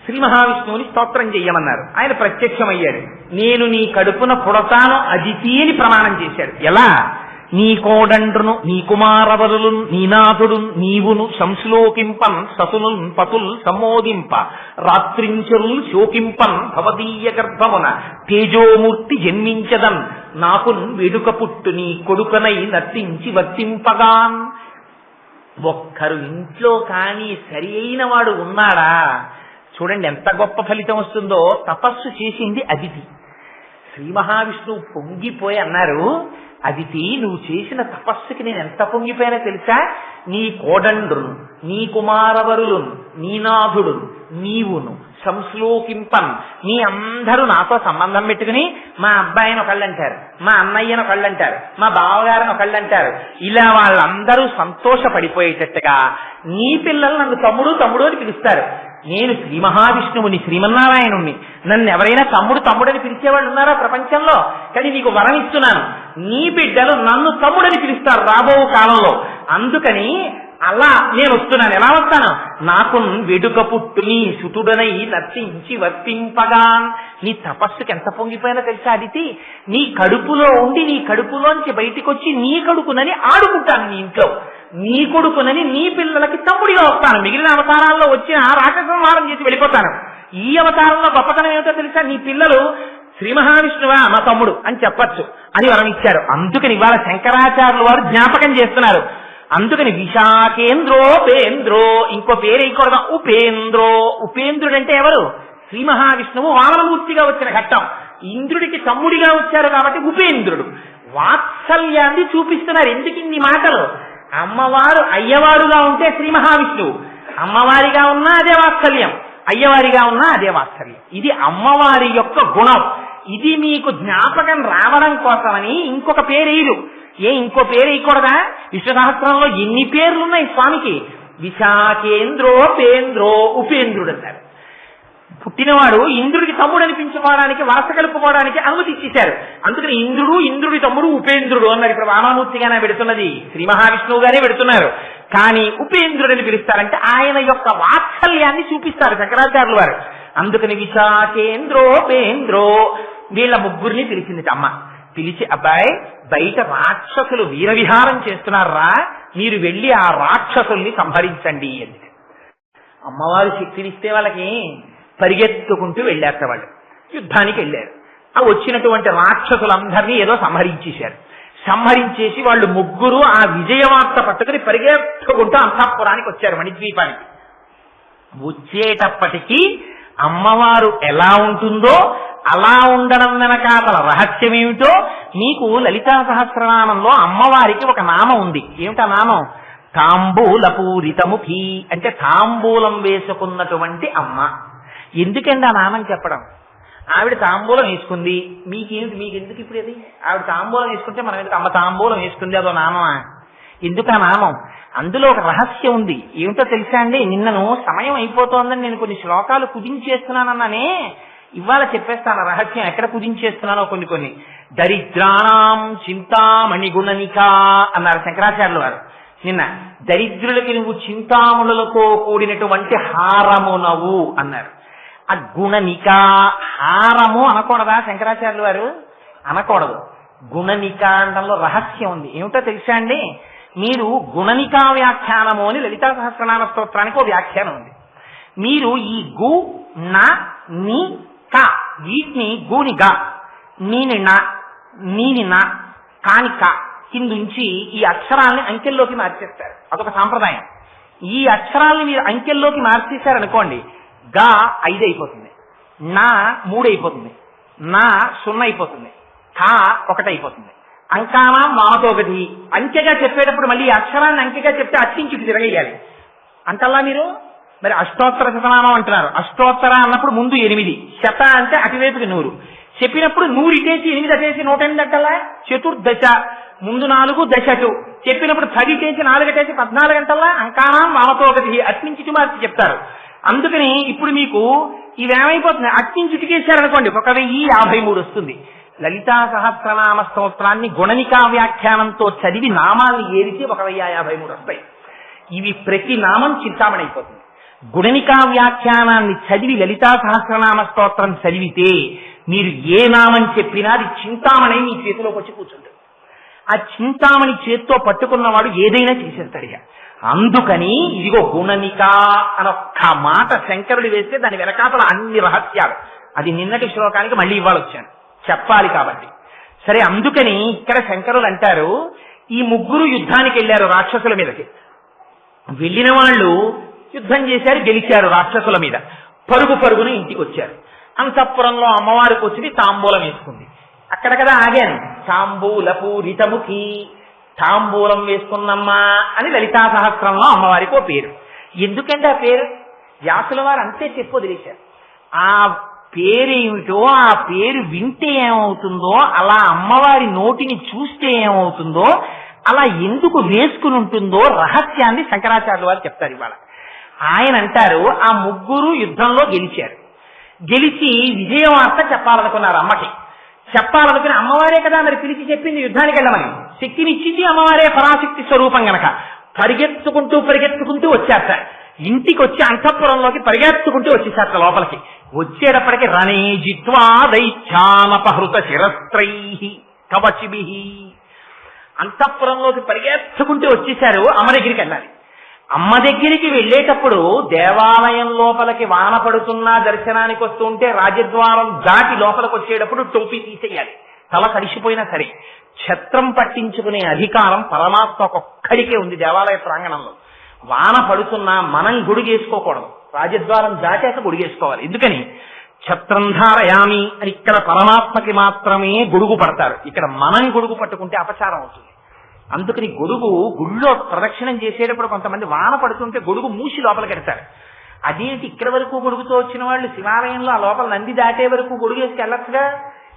శ్రీ మహావిష్ణువుని స్తోత్రం చెయ్యమన్నారు. ఆయన ప్రత్యక్షమయ్యాడు. నేను నీ కడుపున పుడతాను అదితి అని ప్రమాణం చేశాడు. ఎలా? నీ కోడండ్రును నీ కుమారవరులు నీనాథుడు నీవును సంశ్లోకింపన్ సతునుల్ పతుల్ సమ్మోదింప రాత్రించరుల్ శోకింపన్ భవదీయ గర్భమున తేజోమూర్తి జన్మించదన్ నాకున్ వెడుక పుట్టు నీ కొడుకనై నర్తించి వర్తింపగాన్. ఒక్కరు ఇంట్లో కానీ సరి అయిన వాడు ఉన్నాడా? చూడండి ఎంత గొప్ప ఫలితం వస్తుందో. తపస్సు చేసింది అదితి. శ్రీ మహావిష్ణువు పొంగిపోయి అన్నారు, అదితి నువ్వు చేసిన తపస్సుకి నేను ఎంత పొంగిపోయినా తెలుసా? నీ కోడండ్రును నీ కుమారవరులు నీనాథుడు నీవును సంశ్లోకింపన్ మీ అందరూ నాతో సంబంధం పెట్టుకుని మా అబ్బాయిని ఒకళ్ళంటారు, మా అన్నయ్యను ఒకళ్ళంటారు, మా బావగారిని ఒకళ్ళంటారు. ఇలా వాళ్ళందరూ సంతోషపడిపోయేటట్టుగా నీ పిల్లలు నన్ను తమ్ముడు తమ్ముడు అని పిలుస్తారు. నేను శ్రీ మహావిష్ణువుని శ్రీమన్నారాయణుణ్ణి. నన్ను ఎవరైనా తమ్ముడు తమ్ముడని పిలిచేవాళ్ళు ఉన్నారా ప్రపంచంలో? కానీ నీకు వరం ఇస్తున్నాను, నీ బిడ్డలు నన్ను తమ్ముడని పిలుస్తారు రాబో కాలంలో. అందుకని అలా నేను వస్తున్నాను. ఎలా వస్తాను? నాకు వెడుక పుట్టు నీ సుతుడనై నర్తించి వర్తింపగాన్. నీ తపస్సుకి ఎంత పొంగిపోయినా తెలుసా అదితి? నీ కడుపులో ఉండి నీ కడుపులోంచి బయటికి వచ్చి నీ కడుపునని ఆడుకుంటాను నీ ఇంట్లో. నీ కొడుకునని నీ పిల్లలకి తమ్ముడిగా వస్తాను. మిగిలిన అవతారాల్లో వచ్చిన రాక్షస సంహారం చేసి వెళ్ళిపోతాను. ఈ అవతారంలో గొప్పతనం ఏమిటో తెలుసా? నీ పిల్లలు శ్రీ మహావిష్ణువా మా తమ్ముడు అని చెప్పచ్చు అని వరం ఇచ్చారు. అందుకని ఇవాళ శంకరాచార్యులు వారు జ్ఞాపకం చేస్తున్నారు. అందుకని విశాఖేంద్రోపేంద్రో, ఇంకో పేరు వేయకూడదు, ఉపేంద్రో. ఉపేంద్రుడు అంటే ఎవరు? శ్రీ మహావిష్ణువు వామనమూర్తిగా వచ్చిన ఘట్టం. ఇంద్రుడికి తమ్ముడిగా వచ్చారు కాబట్టి ఉపేంద్రుడు. వాత్సల్యాన్ని చూపిస్తున్నారు. ఎందుకు ఇన్ని మాటలు? అమ్మవారు అయ్యవారుగా ఉంటే శ్రీ మహావిష్ణువు, అమ్మవారిగా ఉన్నా అదే వాత్సల్యం, అయ్యవారిగా ఉన్నా అదే వాత్సల్యం. ఇది అమ్మవారి యొక్క గుణం. ఇది మీకు జ్ఞాపకం రావడం కోసమని ఇంకొక పేరు ఇంకో పేరు వేయకూడదా? విశ్వసహస్రంలో ఎన్ని పేర్లున్నాయి స్వామికి? విశాఖేంద్రోపేంద్రో ఉపేంద్రుడు అంటారు. పుట్టినవాడు ఇంద్రుడికి తమ్ముడు అనిపించుకోవడానికి వరస కలుపుకోవడానికి అనుమతి ఇచ్చేశారు. అందుకని ఇంద్రుడు ఇంద్రుడి తమ్ముడు ఉపేంద్రుడు అన్నారు. ఇప్పుడు వామనమూర్తిగానే పెడుతున్నది, శ్రీ మహావిష్ణువుగానే పెడుతున్నారు. కానీ ఉపేంద్రుడిని పిలుస్తారంటే ఆయన యొక్క వాత్సల్యాన్ని చూపిస్తారు శంకరాచార్యులు వారు. అందుకని విశాఖేంద్రోపేంద్రో వీళ్ళ ముగ్గురిని పిలిచింది అమ్మ. పిలిచి, అబ్బాయి బయట రాక్షసులు వీరవిహారం చేస్తున్నారా, మీరు వెళ్ళి ఆ రాక్షసుల్ని సంహరించండి అని. అమ్మవారు శక్తినిస్తే వాళ్ళకి పరిగెత్తుకుంటూ వెళ్ళారు. వాళ్ళు యుద్ధానికి వెళ్ళారు. ఆ వచ్చినటువంటి రాక్షసులందరినీ ఏదో సంహరించేశారు. సంహరించేసి వాళ్ళు ముగ్గురు ఆ విజయవార్త పట్టుకుని పరిగెత్తుకుంటూ అంతఃపురానికి వచ్చారు, మణిద్వీపానికి. వచ్చేటప్పటికీ అమ్మవారు ఎలా ఉంటుందో అలా ఉండడం వెనకాల రహస్యం ఏమిటో మీకు లలితా సహస్రనామంలో అమ్మవారికి ఒక నామం ఉంది. ఏమిటా నామం? తాంబూలపూరితముఖి, అంటే తాంబూలం వేసుకున్నటువంటి అమ్మ. ఎందుకండి ఆ నామం చెప్పడం? ఆవిడ తాంబూలం వేసుకుంది, మీకెందుకు ఇప్పుడు అది? ఆవిడ తాంబూలం వేసుకుంటే మనం ఎందుకు? అమ్మ తాంబూలం వేసుకుంది, అదో నామమా? ఎందుకు ఆ నామం? అందులో ఒక రహస్యం ఉంది. ఏమిటో తెలుసా అండి? నిన్నను సమయం అయిపోతోందని నేను కొన్ని శ్లోకాలు కుదించేస్తున్నానన్నానే, ఇవాళ చెప్పేస్తాను రహస్యం ఎక్కడ కుదించేస్తున్నానో. కొన్ని దరిద్రాణం చింతామణి గుణనికా అన్నారు శంకరాచార్యులు వారు నిన్న. దరిద్రులకి నువ్వు చింతామణులతో కూడినటువంటి హారమునవు అన్నారు. ఆ గుణనిక హారము అనకూడదా శంకరాచార్యులు వారు? అనకూడదు. గుణనిక అనడంలో రహస్యం ఉంది. ఏమిటో తెలుసా అండి? మీరు గుణనికా వ్యాఖ్యానము అని లలితా సహస్రనామ స్తోత్రానికి ఒక వ్యాఖ్యానం ఉంది. మీరు ఈ గు నా ని క వీటిని గూని గా, నీని నా, నీని నా, కాని క కిందుంచి ఈ అక్షరాల్ని అంకెల్లోకి మార్చేస్తారు. అదొక సాంప్రదాయం. ఈ అక్షరాల్ని మీరు అంకెల్లోకి మార్చేశారనుకోండి, గా 5 అయిపోతుంది, నా 3 అయిపోతుంది, నా 0 అయిపోతుంది, కా 1 అయిపోతుంది. అంకానం వామతోగతి. అంకెగా చెప్పేటప్పుడు మళ్ళీ అక్షరాన్ని అంకెగా చెప్తే అట్టించి తిరగేయాలి. అంటల్లా మీరు మరి అష్టోత్తర శతనామం అంటున్నారు. అష్టోత్తర అన్నప్పుడు ముందు 8, శత అంటే అటువైపుకి 100. చెప్పినప్పుడు 100 ఇటేసి 8 అటేసి 108 అంటలా. చతుర్దశ ముందు 4, దశ 2. చెప్పినప్పుడు 10 ఇటేసి 4 అటేసి 14 గంటల్లా. అంకానం వామతోగతి అట్నుంచి మార్చి చెప్తారు. అందుకని ఇప్పుడు మీకు ఇవేమైపోతుంది, అట్నుంచి ఇటుకేశారనుకోండి 1053 వస్తుంది. లలితా సహస్రనామ స్తోత్రాన్ని గుణనికా వ్యాఖ్యానంతో చదివి నామాన్ని ఏరిచి 1053 వస్తాయి. ఇవి ప్రతి నామం చింతామణి అయిపోతుంది. గుణనికా వ్యాఖ్యానాన్ని చదివి లలితా సహస్రనామ స్తోత్రం చదివితే మీరు ఏ నామం చెప్పినా అది చింతామణి మీ చేతిలోకి వచ్చి కూర్చుంటుంది. ఆ చింతామణి చేత్తో పట్టుకున్నవాడు ఏదైనా చేసేస్తాడు. అందుకని ఇదిగో గుణనిక అనొక్క మాట శంకరుడు వేస్తే దాని వెనకాతల అన్ని రహస్యాలు. అది నిన్నటి శ్లోకానికి మళ్ళీ ఇవాళ వచ్చాను చెప్పాలి కాబట్టి. సరే, అందుకని ఇక్కడ శంకరులు అంటారు, ఈ 3 యుద్ధానికి వెళ్ళారు రాక్షసుల మీదకి. వెళ్ళిన వాళ్ళు యుద్ధం చేశారు, గెలిచారు రాక్షసుల మీద. పరుగున ఇంటికి వచ్చారు. అంతఃపురంలో అమ్మవారికి వచ్చి తాంబూలం వేసుకుంది. అక్కడ కదా ఆగాను. తాంబూల పూరితముఖి, తాంబూలం వేసుకున్నమ్మా అని లలితా సహస్రంలో అమ్మవారికి ఓ పేరు. ఎందుకంటే ఆ పేరు వ్యాసుల వారు అంతే చెప్పు వదిలేశారు. ఆ పేరేమిటో, ఆ పేరు వింటే ఏమవుతుందో, అలా అమ్మవారి నోటిని చూస్తే ఏమవుతుందో, అలా ఎందుకు వేసుకుని ఉంటుందో రహస్యాన్ని శంకరాచార్యుల వారు చెప్తారు ఇవాళ. ఆయన అంటారు, ఆ 3 యుద్ధంలో గెలిచారు. గెలిచి విజయవార్త చెప్పాలనుకున్నారు అమ్మకి. చెప్పాలనుకుని అమ్మవారే కదా మరి పిలిచి చెప్పింది యుద్ధానికి వెళ్ళమని. శక్తినిచ్చింది అమ్మవారే, పరాశక్తి స్వరూపం గనక. పరిగెత్తుకుంటూ వచ్చారట. ఇంటికి వచ్చి అంతఃపురంలోకి పరిగెత్తుకుంటూ వచ్చేసారట లోపలికి. వచ్చేటప్పటికి రణే జిత్వా దైత్యానపహృత శిరస్త్రై కవచిభి. అంతఃపురంలోకి పరిగెత్తుకుంటూ వచ్చేశారు. అమ్మ దగ్గరికి వెళ్ళాలి. అమ్మ దగ్గరికి వెళ్ళేటప్పుడు దేవాలయం లోపలికి వాన పడుతున్నా దర్శనానికి వస్తుంటే రాజద్వారం దాటి లోపలికి వచ్చేటప్పుడు టోపీ తీసేయాలి. తల తడిసిపోయినా సరే. ఛత్రం పట్టించుకునే అధికారం పరమాత్మ ఒక్కడికే ఉంది దేవాలయ ప్రాంగణంలో. వాన పడుతున్నా మనం గుడిగేసుకోకూడదు. రాజద్వారం దాటాక గుడిగేసుకోవాలి. ఎందుకని ఛత్రం ధారయామి అని ఇక్కడ పరమాత్మకి మాత్రమే గొడుగు పడతారు. ఇక్కడ మనం గొడుగు పట్టుకుంటే అపచారం అవుతుంది. అందుకని గొడుగు గుళ్ళో ప్రదక్షిణం చేసేటప్పుడు కొంతమంది వాన పడుతుంటే గొడుగు మూసి లోపలికి పెడతారు. అదేంటి ఇక్కడ వరకు గొడుగుతో వచ్చిన వాళ్ళు శివాలయంలో ఆ లోపల నంది దాటే వరకు గొడుగు వేసుకు వెళ్ళొచ్చుగా,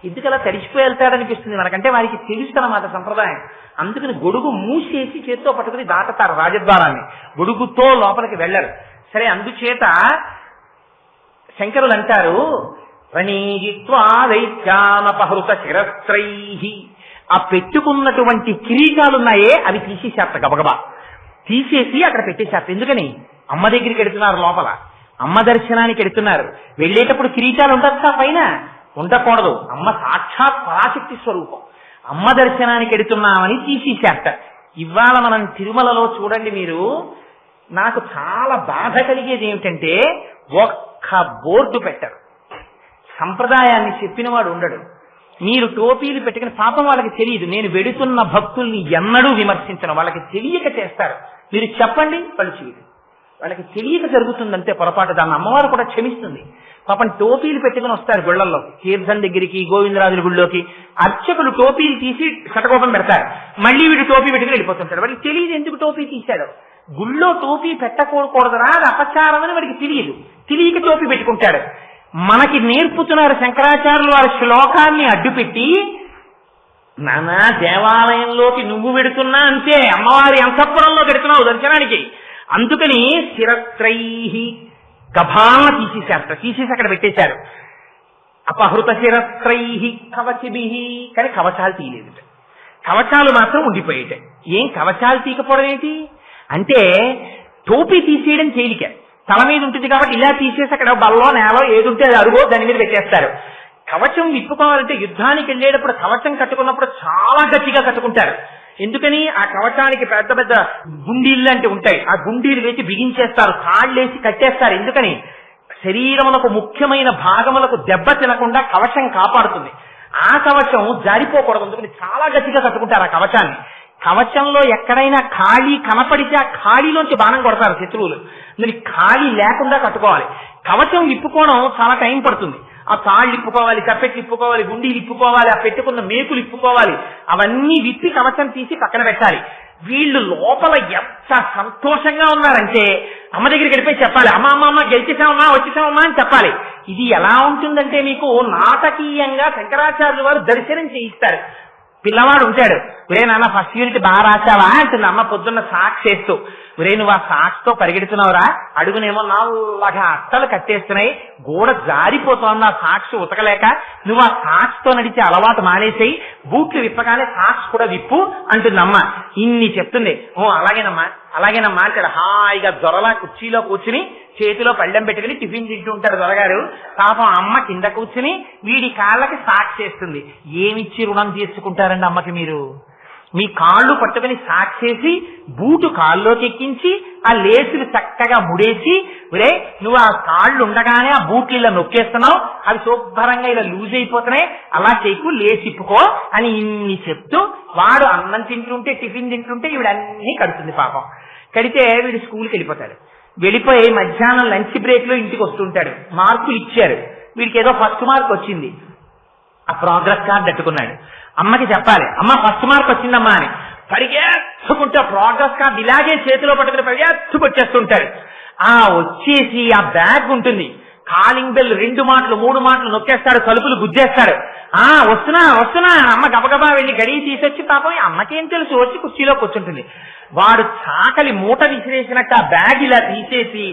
ఎందుకలా తడిసిపోయి వెళ్తాడనిపిస్తుంది మనకంటే. వారికి తెలుస్తన్నమాట సంప్రదాయం. అందుకని గొడుగు మూసేసి చేత్తో పట్టుకుని దాటతారు రాజద్వారాన్ని. గొడుగుతో లోపలికి వెళ్ళరు. సరే, అందుచేత శంకరులు అంటారు, రణీజిత్వా దైత్యానపహృత శిరస్త్రై. ఆ పెట్టుకున్నటువంటి కిరీటాలున్నాయే అవి తీసేశారట గబగబా. తీసేసి అక్కడ పెట్టేశారట. ఎందుకని అమ్మ దగ్గరికి వెడుతున్నారు, లోపల అమ్మ దర్శనానికి వెడుతున్నారు. వెళ్ళేటప్పుడు కిరీటాలు ఉండొచ్చా పైన? ఉండకూడదు. అమ్మ సాక్షాత్ పరాశక్తి స్వరూపం. అమ్మ దర్శనానికి వెడుతున్నామని తీసేశారట. ఇవాళ మనం తిరుమలలో చూడండి మీరు, నాకు చాలా బాధ కలిగేది ఏమిటంటే ఒక్క బోర్డు పెట్టరు. సంప్రదాయాన్ని చెప్పినవాడు ఉండడు. మీరు టోపీలు పెట్టుకుని, పాపం వాళ్ళకి తెలియదు. నేను వెడుతున్న భక్తుల్ని ఎన్నడూ విమర్శించను. వాళ్ళకి తెలియక చేస్తారు. మీరు చెప్పండి, వాళ్ళు చేయదు. వాళ్ళకి తెలియక జరుగుతుందంటే పొరపాటు. దాన్ని అమ్మవారు కూడా క్షమిస్తుంది. పాపం టోపీలు పెట్టుకుని వస్తారు గుళ్లల్లో, తీర్థం దగ్గరికి, గోవిందరాజుల గుళ్ళోకి. అర్చకులు టోపీలు తీసి శటకోపం పెడతారు. మళ్ళీ వీడు టోపీ పెట్టుకుని వెళ్ళిపోతుంటాడు. వాడికి తెలియదు ఎందుకు టోపీ తీశాడు. గుళ్ళో టోపీ పెట్టకూడదురా, అది అపచారం అని వాడికి తెలియదు. తెలియక టోపీ పెట్టుకుంటాడు. మనకి నేర్పుతున్నారు శంకరాచార్యులు వారి శ్లోకాన్ని అడ్డుపెట్టి, నానా దేవాలయంలోకి నువ్వు వెడుతున్నా అంతే, అమ్మవారి అంతఃపురంలో పెడుతున్నావు దర్శనానికి. అందుకని శిరస్త్రై గభాన తీసేశారట. తీసేసి అక్కడ పెట్టేశారు. అపహృత శిరస్త్రై కవచిభి. కానీ కవచాలు తీయలేదు. కవచాలు మాత్రం ఉండిపోయేటాయి. ఏం కవచాలు తీయకపోవడం ఏంటి అంటే, టోపీ తీసేయడం తేలిక, తల మీద ఉంటుంది కాబట్టి ఇలా తీసేసి అక్కడ బల్లో నేలో ఏది ఉంటే అది అరుగో దాని మీద పెట్టేస్తారు. కవచం విప్పుకోవాలంటే యుద్ధానికి వెళ్ళేటప్పుడు కవచం కట్టుకున్నప్పుడు చాలా గట్టిగా కట్టుకుంటారు. ఎందుకని ఆ కవచానికి పెద్ద పెద్ద గుండీలు లాంటివి ఉంటాయి. ఆ గుండీలు వేసి బిగించేస్తారు, కాళ్ళేసి కట్టేస్తారు. ఎందుకని శరీరములకు ముఖ్యమైన భాగములకు దెబ్బ తినకుండా కవచం కాపాడుతుంది. ఆ కవచం జారిపోకూడదు. అందుకని చాలా గట్టిగా కట్టుకుంటారు ఆ కవచాన్ని. కవచంలో ఎక్కడైనా ఖాళీ కనపడితే ఆ ఖాళీలోంచి బాణం కొడతారు శత్రువులు. అందుకని ఖాళీ లేకుండా కట్టుకోవాలి. కవచం విప్పుకోవడం చాలా టైం పడుతుంది. ఆ తాళ్ళు ఇప్పుకోవాలి, కప్పెట్లు ఇప్పుకోవాలి, గుండీలు ఇప్పుకోవాలి, ఆ పెట్టుకున్న మేకులు ఇప్పుకోవాలి, అవన్నీ విప్పి కవచం తీసి పక్కన పెట్టాలి. వీళ్ళు లోపల ఎంత సంతోషంగా ఉన్నారంటే అమ్మ దగ్గరికి వెళ్ళిపోయి చెప్పాలి, అమ్మ అమ్మ అమ్మ గెలిచేసామమ్మా వచ్చేసామమ్మా అని చెప్పాలి. ఇది ఎలా ఉంటుందంటే మీకు నాటకీయంగా శంకరాచార్యులు వారు దర్శనం చేయిస్తారు. పిల్లవాడు ఉంటాడు, ఒరే నాన్న ఫస్ట్ యూనిట్ బాగా రాశావా అంటుంది అమ్మ పొద్దున్న సాక్స్ వేస్తూ. ఒరే నువ్వు ఆ సాక్స్ తో పరిగెడుతున్నావురా, అడుగునేమో నాలాగా అట్టలు కట్టేస్తున్నాయి, గోడ జారిపోతోంది ఆ సాక్స్ ఉతకలేక, నువ్వు ఆ సాక్స్ తో నడిచే అలవాటు మానేసేయి, బూట్లు విప్పగానే సాక్స్ కూడా విప్పు అంటుంది అమ్మ. ఇన్ని చెప్తుంది. ఓ అలాగేనమ్మా అలాగేనమ్మా అంటాడు. హాయిగా దొరలా కుర్చీలో కూర్చుని చేతిలో పళ్ళెం పెట్టుకుని టిఫిన్ తింటూ ఉంటారు దొరగారు. పాపం అమ్మ కింద కూర్చుని వీడి కాళ్ళకి సాక్స్ చేస్తుంది. ఏమిచ్చి రుణం తీసుకుంటారండి అమ్మకి మీరు? మీ కాళ్ళు పట్టుకుని సాక్సేసి బూటు కాళ్ళలోకి ఎక్కించి ఆ లేసులు చక్కగా ముడేసి, ఒరే నువ్వు ఆ కాళ్ళు ఉండగానే ఆ బూట్లు ఇలా నొక్కేస్తున్నావు, అవి శుభ్రంగా ఇలా లూజ్ అయిపోతున్నాయి, అలా చేయకు, లేచిప్పుకో అని ఇన్ని చెప్తూ వాడు అన్నం తింటుంటే టిఫిన్ తింటుంటే వీడన్నీ కడుతుంది. పాపం కడితే వీడు స్కూల్కి వెళ్ళిపోతాడు. వెళ్ళిపోయి మధ్యాహ్నం లంచ్ బ్రేక్ లో ఇంటికి వస్తుంటాడు. మార్కులు ఇచ్చారు, వీడికి ఏదో ఫస్ట్ మార్క్ వచ్చింది. ఆ ప్రోగ్రెస్ కార్డు అట్టుకున్నాడు. అమ్మకి చెప్పాలి, అమ్మ ఫస్ట్ మార్క్ వచ్చిందమ్మా అని. పరిగెత్తుకుంటే ప్రోగ్రెస్ కార్డు ఇలాగే చేతిలో పట్టుకుని పరిగెత్తుకొచ్చేస్తుంటాడు. ఆ వచ్చేసి ఆ బ్యాగ్ ఉంటుంది, కాలింగ్ బెల్ 2 మాటలు 3 మాటలు నొక్కేస్తాడు, తలుపులు గుద్దేస్తాడు. వస్తున్నా వస్తున్నా అమ్మ గబగబా వెళ్ళి గడియ తీసొచ్చి, పాపం అమ్మకేం తెలుసు, వచ్చి కుర్చీలో కూర్చుంటుంది. వాడు చాకలి మూట విసిరేసినట్టు ఆ బ్యాగ్ ఇలా తీసేసి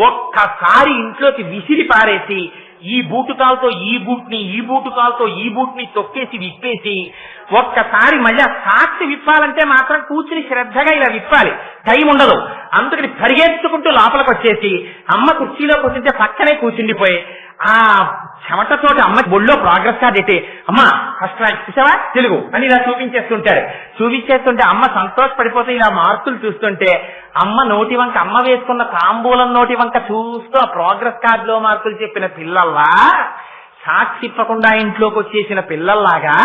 ఒక్కసారి ఇంట్లోకి విసిరి పారేసి ఈ బూటు కాలుతో ఈ బూట్ని, ఈ బూటు కాలుతో ఈ బూట్ని తొక్కేసి విప్పేసి ఒక్కసారి మళ్ళీ ఆ సాక్షి విప్పాలంటే మాత్రం కూర్చుని శ్రద్ధగా ఇలా విప్పాలి, టైం ఉండదు. అందుకని పరిగెత్తుకుంటూ లోపలికి వచ్చేసి అమ్మ కుర్చీలో కూర్చుంటే పక్కనే కూర్చుండిపోయి ఆ చెమటతోటి అమ్మకి ఒళ్ళో ప్రోగ్రెస్ కార్డు ఎట్టి, అమ్మ ఫస్ట్ ర్యాంక్ చూసావా తెలుగు అని ఇలా చూపించేస్తుంటాడు. చూపించేస్తుంటే అమ్మ సంతోషపడిపోతే ఇలా మార్కులు చూస్తుంటే అమ్మ నోటి వంక, అమ్మ వేసుకున్న తాంబూలం నోటి వంక చూస్తూ ఆ ప్రోగ్రెస్ కార్డులో మార్కులు చెప్పిన పిల్లల్లా, సాక్షి తిప్పకుండా ఇంట్లోకి వచ్చేసిన పిల్లల్లాగా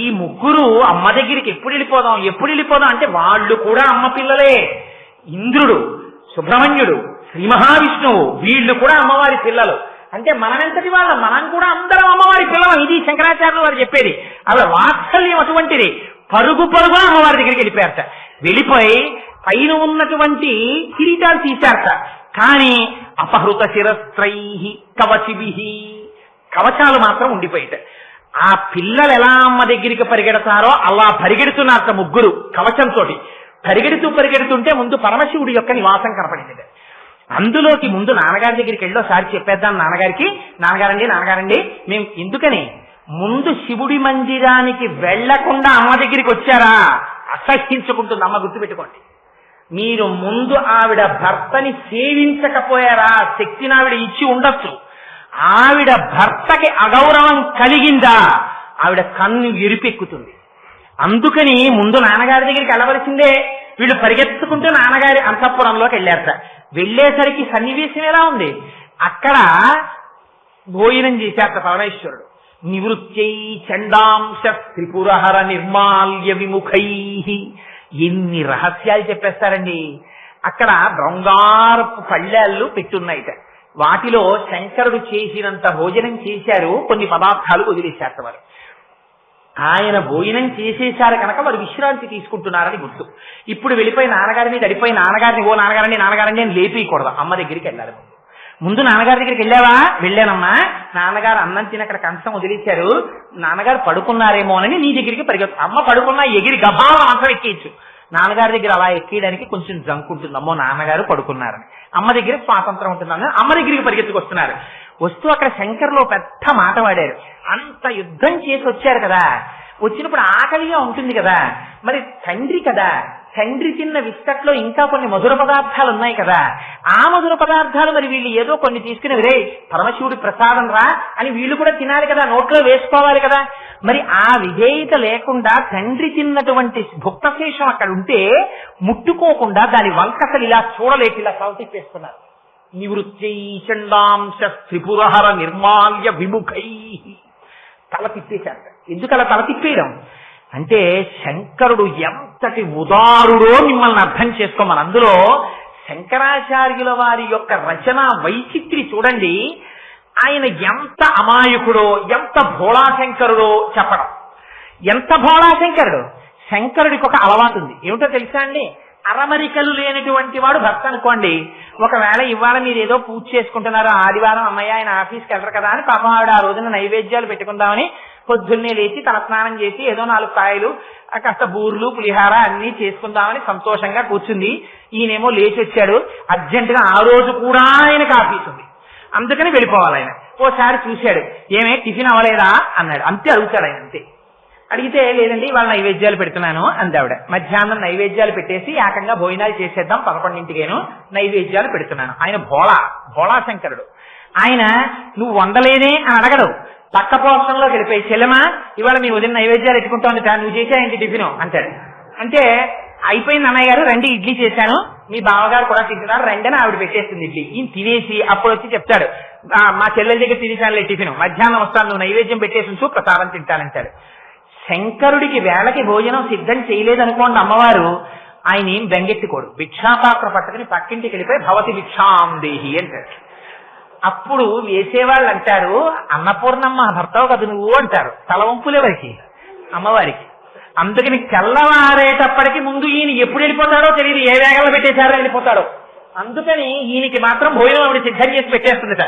ఈ ముగ్గురు అమ్మ దగ్గరికి ఎప్పుడు వెళ్ళిపోదాం అంటే వాళ్ళు కూడా అమ్మ పిల్లలే. ఇంద్రుడు, సుబ్రహ్మణ్యుడు, శ్రీ మహావిష్ణువు వీళ్ళు కూడా అమ్మవారి పిల్లలు. అంటే మనమెంతటి వాళ్ళం, మనం కూడా అందరం అమ్మవారి పిల్లలం. ఇది శంకరాచార్యులు వారు చెప్పేది. అలా వాత్సల్యం అటువంటిది. పరుగు అమ్మవారి దగ్గరికి వెళ్ళిపోయారట. వెళ్ళిపోయి పైన ఉన్నటువంటి కిరీటాలు తీశారట. కానీ అపహృత శిరస్త్రై కవచిభి, కవచాలు మాత్రం ఉండిపోయాట. ఆ పిల్లలు ఎలా అమ్మ దగ్గరికి పరిగెడతారో అలా పరిగెడుతున్నారట ముగ్గురు కవచంతో. పరిగెడుతుంటే ముందు పరమశివుడి యొక్క నివాసం కనపడింది. అందులోకి ముందు నాన్నగారి దగ్గరికి వెళ్ళి ఒకసారి చెప్పేద్దాం నాన్నగారికి, నాన్నగారండి మేము ఎందుకని ముందు శివుడి మందిరానికి వెళ్లకుండా అమ్మ దగ్గరికి వచ్చారా? అసహించుకుంటుంది అమ్మ, గుర్తుపెట్టుకోండి. మీరు ముందు ఆవిడ భర్తని సేవించకపోయారా? శక్తిని ఆవిడ ఇచ్చి ఉండొచ్చు, ఆవిడ భర్తకి అగౌరవం కలిగిందా ఆవిడ కన్ను ఎరిపెక్కుతుంది. అందుకని ముందు నాన్నగారి దగ్గరికి వెళ్ళవలసిందే. వీళ్ళు పరిగెత్తుకుంటూ నాన్నగారి అంతఃపురంలోకి వెళ్ళారట. వెళ్లేసరికి సన్నివేశం ఎలా ఉంది, అక్కడ భోజనం చేశారట పరమేశ్వరుడు. నివృత్యై చండాంశ త్రిపురహర నిర్మాల్య విముఖై. ఎన్ని రహస్యాలు చెప్పేస్తారండి. అక్కడ బంగారపు పళ్ళాళ్ళు పెట్టున్నాయిట. వాటిలో శంకరుడు చేసినంత భోజనం చేశారు, కొన్ని పదార్థాలు వదిలేశారట వారు. ఆయన భోజనం చేసేశారు కనుక వారు విశ్రాంతి తీసుకుంటున్నారని గుర్తు. ఇప్పుడు వెళ్ళిపోయి నాన్నగారిని గడిపోయి నాన్నగారిని ఓ నాన్నగారండి అని లేపేయకూడదు. అమ్మ దగ్గరికి వెళ్ళాలి. ముందు నాన్నగారి దగ్గరికి వెళ్ళావా? వెళ్ళానమ్మా. నాన్నగారు అన్నం తిని అక్కడ కంచం వదిలేశారు, నాన్నగారు పడుకున్నారేమో అని నీ దగ్గరికి పరిగెత్తు. అమ్మ పడుకున్నా ఎగిరి గబాల మాత్రం ఎక్కేయచ్చు. నాన్నగారి దగ్గర అలా ఎక్కేయడానికి కొంచెం జంక్ ఉంటుంది. అమ్మో నాన్నగారు పడుకున్నారని. అమ్మ దగ్గర స్వాతంత్రం ఉంటుందని అమ్మ దగ్గరికి పరిగెత్తుకొస్తున్నారు. వస్తూ అక్కడ శంకర్లో పెద్ద మాట వాడారు. అంత యుద్ధం చేసి వచ్చారు కదా, వచ్చినప్పుడు ఆకలిగా ఉంటుంది కదా, మరి తండ్రి కదా, తండ్రి తిన్న విస్తట్లో ఇంకా కొన్ని మధుర పదార్థాలు ఉన్నాయి కదా, ఆ మధుర పదార్థాలు మరి వీళ్ళు ఏదో కొన్ని తీసుకుని రే పరమశివుడి ప్రసాదం రా అని వీళ్ళు కూడా తినాలి కదా, నోట్లో వేసుకోవాలి కదా. మరి ఆ విధేయత లేకుండా తండ్రి తిన్నటువంటి భుక్తశేషం అక్కడ ఉంటే ముట్టుకోకుండా దాని వంకసలు ఇలా చూడలేక ఇలా సవతిప్పేస్తున్నారు. నివృత్యై చండాంశ త్రిపురహర నిర్మాల్య విముఖై. తల తిప్పేశారు. ఎందుకు అలా తల తిప్పేయడం అంటే శంకరుడు ఎంతటి ఉదారుడో మిమ్మల్ని అర్థం చేసుకోమని. అందులో శంకరాచార్యుల వారి యొక్క రచన వైచిత్రి చూడండి. ఆయన ఎంత అమాయకుడో, ఎంత భోళాశంకరుడో చెప్పడం. ఎంత భోళాశంకరుడు! శంకరుడికి ఒక అలవాటు ఉంది. ఏమిటో తెలుసా అండి? అరమరికలు లేనటువంటి వాడు భర్త అనుకోండి. ఒకవేళ ఇవాళ మీరు ఏదో పూజ చేసుకుంటున్నారు, ఆదివారం అమ్మయ్య ఆయన ఆఫీస్కి వెళ్ళరు కదా అని పాపం ఆవిడ ఆ రోజున నైవేద్యాలు పెట్టుకుందామని పొద్దున్నే లేచి తలస్నానం చేసి ఏదో 4 కాయలు కాస్త బూర్లు పులిహార అన్ని చేసుకుందామని సంతోషంగా కూర్చుంది. ఈయనేమో లేచి వచ్చాడు అర్జెంటుగా. ఆ రోజు కూడా ఆయనకు ఆఫీస్ ఉంది, అందుకని వెళ్ళిపోవాలి ఆయన. ఓసారి చూశాడు, ఏమే టిఫిన్ అవ్వలేదా అన్నాడు. అంతే అడుగుతాడు ఆయన. అంతే అడిగితే, లేదండి వాళ్ళ నైవేద్యాలు పెడుతున్నాను అంది ఆవిడ. మధ్యాహ్నం నైవేద్యాలు పెట్టేసి ఏకంగా భోజనాలు చేసేద్దాం 11ంటికేను నైవేద్యాలు పెడుతున్నాను. ఆయన భోళాశంకరుడు. ఆయన నువ్వు వండలేదే అని అడగడు. పక్క పోషణలో గడిపోయి, చెల్లెమా ఇవాళ మీ ఉదయం నైవేద్యాలు ఎట్టుకుంటోంది, నువ్వు చేసాయండి టిఫిన్ అంటాడు. అంటే అయిపోయింది అన్నయ్య గారు, రండి ఇడ్లీ చేశాను, మీ బావగారు కూడా తింటున్నారు రండి అని ఆవిడ పెట్టేస్తుంది ఇడ్లీ. ఈయన తినేసి అప్పుడు వచ్చి చెప్తాడు, మా చెల్లెల దగ్గర తినేసానులే టిఫిన్, మధ్యాహ్నం వస్తాను, నువ్వు నైవేద్యం పెట్టేసి ఉంచు, ప్రసాదం తింటానంటాడు. శంకరుడికి వేళకి భోజనం సిద్ధం చేయలేదనుకోండి అమ్మవారు, ఆయన ఏం బెంగెట్టుకోడు. భిక్షాపాత్ర పట్టుకుని పక్కింటికి వెళ్ళిపోయి భవతి భిక్షాం దేహి అంటాడు. అప్పుడు వేసేవాళ్ళు అంటారు, అన్నపూర్ణమ్మ భర్తవు కదా నువ్వు అంటారు. తలవంపులెవరికి? అమ్మవారికి. అందుకని తెల్లవారేటప్పటికి ముందు ఈయన ఎప్పుడు వెళ్ళిపోతాడో తెలియదు, ఏ వేగంలో పెట్టేశారో వెళ్ళిపోతాడో. అందుకని ఈయనకి మాత్రం భోజనం ఆవిడ సిద్ధం చేసి పెట్టేస్తుందట.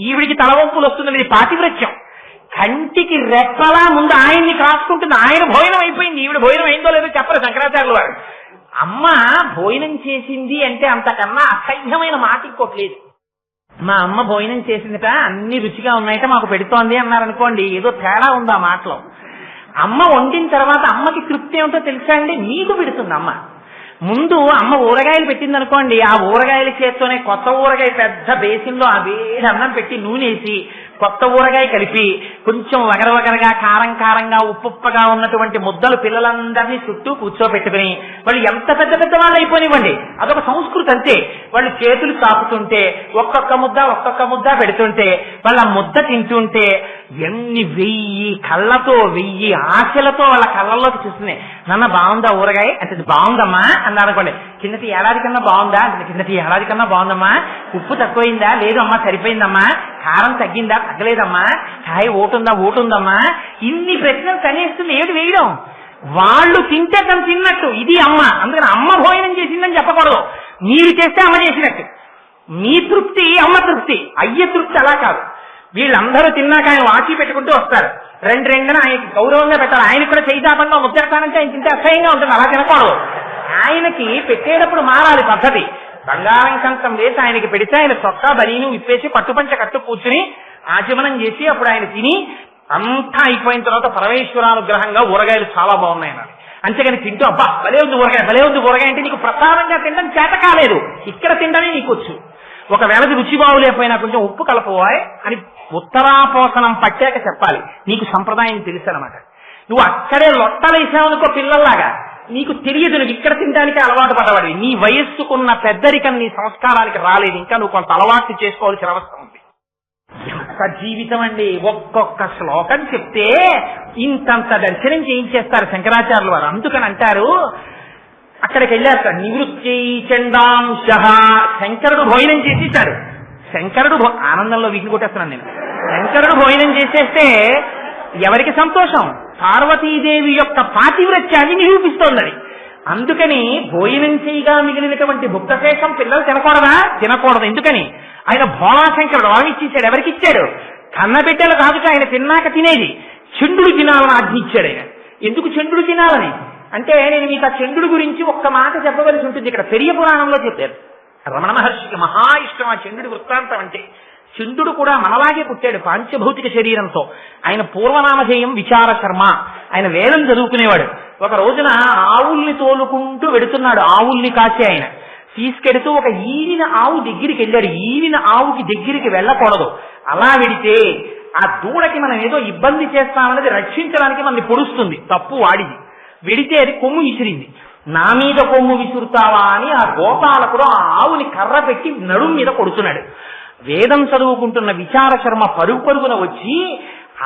ఈవిడికి తలవంపులు వస్తుంది, ఇది పాతివ్రత్యం. కంటికి రెప్పలా ముందు ఆయన్ని కాసుకుంటుంది. ఆయన భోజనం అయిపోయింది, ఈవిడ భోజనం అయిందో లేదో చెప్పరు శంకరాచార్యులు వారు. అమ్మ భోజనం చేసింది అంటే అంతకన్నా అసహ్యమైన మాట ఇంకోట్లేదు. మా అమ్మ భోజనం చేసిందిట, అన్ని రుచిగా ఉన్నాయట, మాకు పెడుతోంది అన్నారనుకోండి, ఏదో తేడా ఉంది ఆ మాటలో. అమ్మ వండిన తర్వాత అమ్మకి తృప్తి ఏమిటో తెలుసా అండి? నీకు పెడుతుంది అమ్మ. ముందు అమ్మ ఊరగాయలు పెట్టింది అనుకోండి, ఆ ఊరగాయల చేత్తోనే కొత్త ఊరగాయ పెద్ద బేసిన్లో ఆ వేడి అన్నం పెట్టి నూనెసి కొత్త ఊరగాయ కలిపి కొంచెం వగరవగరగా కారం కారంగా ఉప్పుగా ఉన్నటువంటి ముద్దలు పిల్లలందరినీ చుట్టూ కూర్చోబెట్టుకుని, వాళ్ళు ఎంత పెద్ద పెద్ద వాళ్ళు అయిపోనివ్వండి, అదొక సంస్కృతి అంతే. వాళ్ళు చేతులు తాపుతుంటే ఒక్కొక్క ముద్ద పెడుతుంటే వాళ్ళ ముద్ద తింటుంటే ఎన్ని 1000 కళ్ళతో 1000 ఆశలతో వాళ్ళ కళ్ళల్లోకి చూస్తున్నాయి. నాన్న బాగుందా ఊరగాయ అంటే బాగుందమ్మా అన్నారు అనుకోండి. కిందటి ఏడాది కన్నా బాగుందా అంటే కిందటి ఏడాది కన్నా బాగుందమ్మా. ఉప్పు తక్కువైందా? లేదు అమ్మా సరిపోయిందమ్మా. కారం తగ్గిందా? తగ్గలేదమ్మా. కాయ ఓటుందమ్మా. ఇన్ని ప్రశ్నలు కనేస్తుంది. ఏమిటి వేయడం? వాళ్ళు తింటే తను తిన్నట్టు, ఇది అమ్మ. అందుకని అమ్మ భోజనం చేసిందని చెప్పకూడదు, మీరు చేస్తే అమ్మ చేసినట్టు. మీ తృప్తి అమ్మ తృప్తి, అయ్య తృప్తి అలా కాదు. వీళ్ళందరూ తిన్నాక ఆయన వాచి పెట్టుకుంటూ వస్తారు, రెండని ఆయనకి గౌరవంగా పెట్టాలి. ఆయనకు కూడా చేయిదాపంగా ముద్దెడతానంటే ఆయన తింటే అసహ్యంగా ఉంటుంది, అలా తినకూడదు. ఆయనకి పెట్టేటప్పుడు మారాలి పద్ధతి. బంగారం కంచం వేసి ఆయనకి పెడితే ఆయన చొక్కా బనీను విప్పేసి పట్టుపంచ కట్టు కూర్చుని ఆచమనం చేసి అప్పుడు ఆయన తిని అంతా అయిపోయిన తర్వాత పరమేశ్వరానుగ్రహంగా ఊరగాయలు చాలా బాగున్నాయన్నారు. అంతేగాని తింటూ అబ్బా భలే ఉంది ఊరగాయ అంటే నీకు ప్రసాదంగా తినడం చేత కాలేదు, ఇక్కడ తినడమే నీకు వచ్చు. ఒకవేళ రుచి బాగులేకపోయినా కొంచెం ఉప్పు కలపవాయ్ అని ఉత్తరాపోసనం పట్టాక చెప్పాలి. నీకు సంప్రదాయం తెలుసు అనమాట. నువ్వు అక్కడే లొట్టలేసావనుకో పిల్లల్లాగా, నీకు తెలియదు, నువ్వు ఇక్కడ తినడానికి అలవాటు పడవాడి. నీ వయస్సుకున్న పెద్దరికం నీ సంస్కారానికి రాలేదు, ఇంకా నువ్వు కొంత అలవాటు చేసుకోవాల్సిన అవసరం ఉంది. ఎంత జీవితం అండి! ఒక్కొక్క శ్లోకం చెప్తే ఇంతంత దర్శనం చేయించేస్తారు శంకరాచార్యుల వారు. అందుకని అంటారు, అక్కడికి వెళ్ళాక నివృత్తి చండాంశ. శంకరుడు భోజనం చేసేసాడు. శంకరుడు ఆనందంలో విగ్గు కొట్టేస్తున్నాను నేను. శంకరుడు భోజనం చేసేస్తే ఎవరికి సంతోషం? పార్వతీదేవి యొక్క పాతివ్రత్యాన్ని నిరూపిస్తోందని. అందుకని భోజనం చేయగా మిగిలినటువంటి భుక్తశేషం పిల్లలు తినకూడదు. ఎందుకని? ఆయన భోళాశంకరుడు ఇచ్చేసాడు. ఎవరికి ఇచ్చాడు? కన్నబిడ్డలు కాదుట ఆయన తిన్నాక తినేది. చంద్రుడు తినాలని ఆజ్ఞ ఇచ్చాడు ఆయన. ఎందుకు చంద్రుడు తినాలని అంటే, నేను మీకు ఆ చంద్రుడి గురించి ఒక్క మాట చెప్పవలసి ఉంటుంది. ఇక్కడ పెరియ పురాణంలో చెప్పారు. రమణ మహర్షికి మహా ఇష్టం ఆ చంద్రుడి వృత్తాంతం అంటే. చంద్రుడు కూడా మనలాగే పుట్టాడు పాంచభౌతిక శరీరంతో. ఆయన పూర్వనామధేయం విచార శర్మ. ఆయన వేదం చదువుకునేవాడు. ఒక రోజున ఆవుల్ని తోలుకుంటూ వెడుతున్నాడు, ఆవుల్ని కాసే ఆయన. తీసుకెడుతూ ఒక ఈనిన ఆవు దగ్గరికి వెళ్ళాడు. ఈనిన ఆవుకి దగ్గరికి వెళ్ళకూడదు, అలా వెడితే ఆ దూడకి మనం ఏదో ఇబ్బంది చేస్తామన్నది రక్షించడానికి మనల్ని పొడుస్తుంది, తప్పు వాడిది. వెడితే అది కొమ్ము విసిరింది. నా మీద కొమ్ము విసురుతావా అని ఆ గోపాలకుడు ఆ ఆవుని కర్ర పెట్టి నడుం మీద కొడుతున్నాడు. వేదం చదువుకుంటున్న విచార శర్మ పరుగున వచ్చి,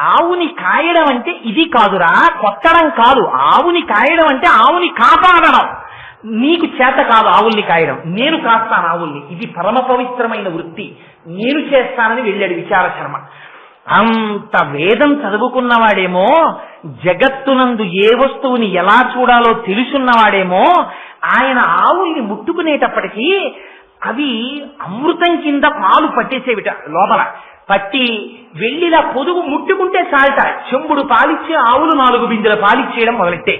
ఆవుని కాయడం అంటే ఇది కాదురా, కొట్టడం కాదు. ఆవుని కాయడం అంటే ఆవుని కాపాడడం. నీకు చేత కాదు ఆవుల్ని కాయడం, నేను కాస్తాను ఆవుల్ని, ఇది పరమ పవిత్రమైన వృత్తి, నేను చేస్తానని వెళ్ళాడు విచార శర్మ. అంత వేదం చదువుకున్నవాడేమో, జగత్తునందు ఏ వస్తువుని ఎలా చూడాలో తెలుసున్నవాడేమో, ఆయన ఆవుల్ని ముట్టుకునేటప్పటికీ అవి అమృతం కింద పాలు పట్టేసేవిట. లోపల పట్టి వెళ్ళిలా పొదుగు ముట్టుకుంటే చాలట చెంబుడు పాలిచ్చే ఆవులు 4 బిందెల పాలిచ్చేయడం మొదలెట్టే.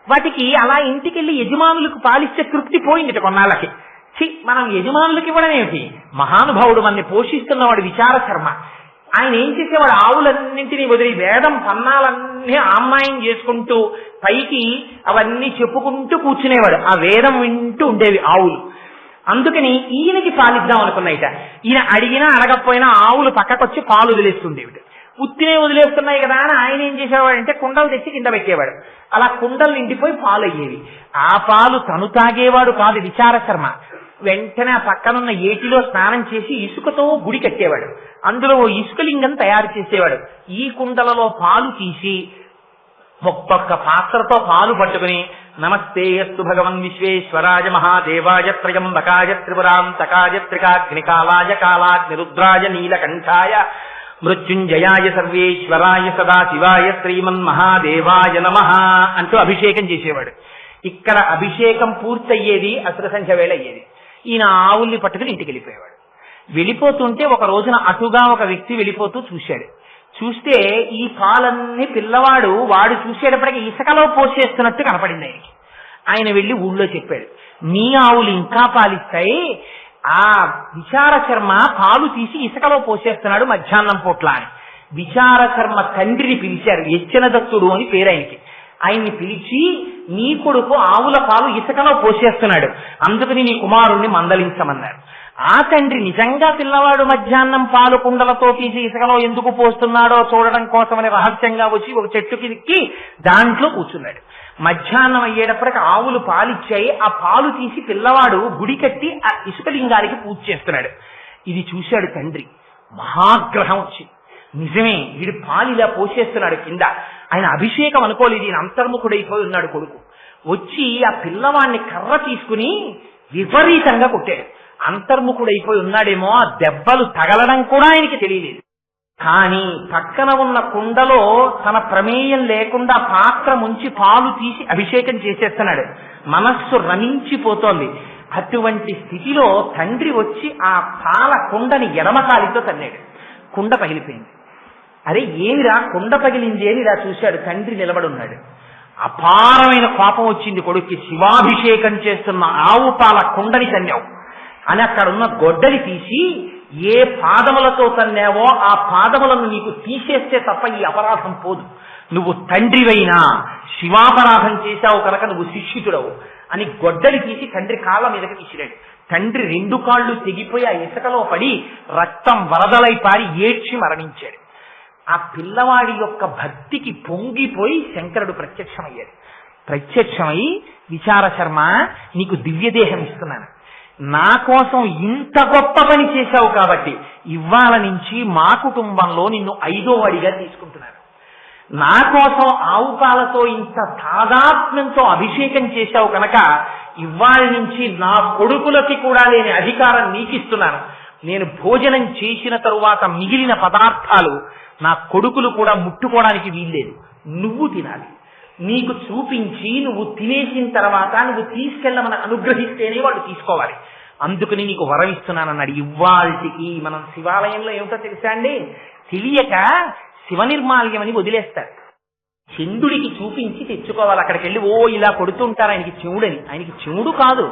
వాటికి అలా ఇంటికెళ్ళి యజమానులకు పాలిచ్చే తృప్తి పోయింది కొన్నాళ్ళకి. మనం యజమానులకు ఇవ్వడం ఏమిటి, మహానుభావుడు మనని పోషిస్తున్నవాడు విచార శర్మ. ఆయన ఏం చేసేవాడు, ఆవులన్నింటినీ వదిలి వేదం పన్నాలన్నీ ఆమ్నాయం చేసుకుంటూ పైకి అవన్నీ చెప్పుకుంటూ కూర్చునేవాడు. ఆ వేదం వింటూ ఉండేవి ఆవులు. అందుకని ఈయనకి పాలిద్దాం అనుకున్నాయిట. ఈయన అడిగినా అడగకపోయినా ఆవులు పక్కకొచ్చి పాలు వదిలేస్తుండేవి. ఉత్తినే వదిలేస్తున్నాయి కదా అని ఆయన ఏం చేసేవాడంటే కుండలు తెచ్చి కింద పెట్టేవాడు. అలా కుండలు నిండిపోయి పాలు అయ్యేవి. ఆ పాలు తను తాగేవాడు కాదు విచార శర్మ. వెంటనే ఆ పక్కనున్న ఏటిలో స్నానం చేసి ఇసుకతో గుడి కట్టేవాడు. అందులో ఓ ఇసుకలింగం తయారు చేసేవాడు. ఈ కుండలలో పాలు తీసి ఒక్కొక్క పాత్రతో పాలు పట్టుకుని నమస్తే అస్తు భగవన్ విశ్వేశ్వరాయ మహాదేవాయ త్రయంబకాయ త్రిపురాంతకాయ త్రికాగ్నికాలాయ కాలాగ్నిరుద్రాయ నీలకంఠాయ మృత్యుంజయాయ సర్వేశ్వరాయ సదాశివాయ శ్రీమన్మహాదేవాయ నమః అంటూ అభిషేకం చేసేవాడు. ఇక్కడ అభిషేకం పూర్తయ్యేది అసుర సంఖ్య వేళ అయ్యేది. ఈయన ఆవుల్ని పట్టుకుని ఇంటికి వెళ్ళిపోయేవాడు. వెళ్ళిపోతుంటే ఒక రోజున అటుగా ఒక వ్యక్తి వెళ్ళిపోతూ చూశాడు. చూస్తే ఈ పాలన్నీ పిల్లవాడు వాడు చూసేటప్పటికి ఇసుకలో పోసేస్తున్నట్టు కనపడింది ఆయనకి. ఆయన వెళ్ళి ఊళ్ళో చెప్పాడు, మీ ఆవులు ఇంకా పాలిస్తాయి, ఆ విచార శర్మ పాలు తీసి ఇసుకలో పోసేస్తున్నాడు మధ్యాహ్నం పూట్ల అని. విచార శర్మ తండ్రిని పిలిచారు, యచ్చన దత్తుడు అని పేరు ఆయనకి. ఆయన్ని పిలిచి, నీ కొడుకు ఆవుల పాలు ఇసుకలో పోసేస్తున్నాడు, అందుకని నీ కుమారుణ్ణి మందలించమన్నారు. ఆ తండ్రి నిజంగా పిల్లవాడు మధ్యాహ్నం పాలు కుండలతో తీసి ఇసుకలో ఎందుకు పోస్తున్నాడో చూడడం కోసమని రహస్యంగా వచ్చి ఒక చెట్టుకి దాంట్లో కూర్చున్నాడు. మధ్యాహ్నం అయ్యేటప్పటికి ఆవులు పాలిచ్చాయి. ఆ పాలు తీసి పిల్లవాడు గుడి కట్టి ఆ ఇసుకలింగానికి పూజ చేస్తున్నాడు. ఇది చూశాడు తండ్రి. మహాగ్రహం వచ్చి, నిజమే వీడు పాలు ఇలా పోసేస్తున్నాడు కింద. ఆయన అభిషేకం అనుకోలేదు, ఈయన అంతర్ముఖుడైపోయి ఉన్నాడు కొడుకు. వచ్చి ఆ పిల్లవాడిని కర్ర తీసుకుని విపరీతంగా కొట్టాడు. అంతర్ముఖుడైపోయి ఉన్నాడేమో, ఆ దెబ్బలు తగలడం కూడా ఆయనకి తెలియలేదు. కానీ పక్కన ఉన్న కుండలో తన ప్రమేయం లేకుండా పాత్ర ముంచి పాలు తీసి అభిషేకం చేసేస్తున్నాడు. మనస్సు రమించిపోతోంది. అటువంటి స్థితిలో తండ్రి వచ్చి ఆ పాల కుండని ఎడమకాలితో తన్నాడు. కుండ పగిలిపోయింది. అరే ఏమిరా కుండ పగిలింది అని ఇలా చూశాడు. తండ్రి నిలబడున్నాడు. అపారమైన కోపం వచ్చింది కొడుక్కి. శివాభిషేకం చేస్తున్న ఆవు పాల కుండని తన్నావు అని అక్కడున్న గొడ్డలి తీసి ఏ పాదములతో తన్నావో ఆ పాదములను నీకు తీసేస్తే తప్ప ఈ అపరాధం పోదు. నువ్వు తండ్రివైనా శివాపరాధం చేశావు కనుక నువ్వు శిక్షితుడవు అని గొడ్డలి తీసి తండ్రి కాళ్ళ మీదకి తీసిరాడు. తండ్రి 2 కాళ్ళు తెగిపోయి ఆ ఇసుకలో పడి రక్తం వరదలై పారి ఏడ్చి మరణించాడు. ఆ పిల్లవాడి యొక్క భక్తికి పొంగిపోయి శంకరుడు ప్రత్యక్షమయ్యాడు. ప్రత్యక్షమై, విచార శర్మ నీకు దివ్యదేహం ఇస్తున్నాను, నా కోసం ఇంత గొప్ప పని చేశావు కాబట్టి ఇవాళ నుంచి మా కుటుంబంలో నిన్ను 5వ వాడిగా తీసుకుంటున్నాను. నా కోసం ఆవు పాలతో ఇంత తాదాత్మ్యంతో అభిషేకం చేశావు కనుక ఇవాళ నుంచి నా కొడుకులకి కూడా లేని అధికారం నీకిస్తున్నాను. నేను భోజనం చేసిన తరువాత మిగిలిన పదార్థాలు నా కొడుకులు కూడా ముట్టుకోవడానికి వీల్లేదు, నువ్వు తినాలి. నీకు చూపించి నువ్వు తినేసిన తర్వాత నువ్వు తీసుకెళ్ళమని అనుగ్రహిస్తేనే వాడు తీసుకోవాలి. అందుకని నీకు వరం ఇస్తున్నానన్నాడు. ఇవాళకి మనం శివాలయంలో ఏమిటో తెలుసా అండి, తెలియక శివ నిర్మాల్యం అని వదిలేస్తారు. చంద్రుడికి చూపించి తెచ్చుకోవాలి. అక్కడికి వెళ్ళి ఓ ఇలా కొడుతుంటారు ఆయనకి చెవుడని. ఆయనకి చెవుడు కాదు,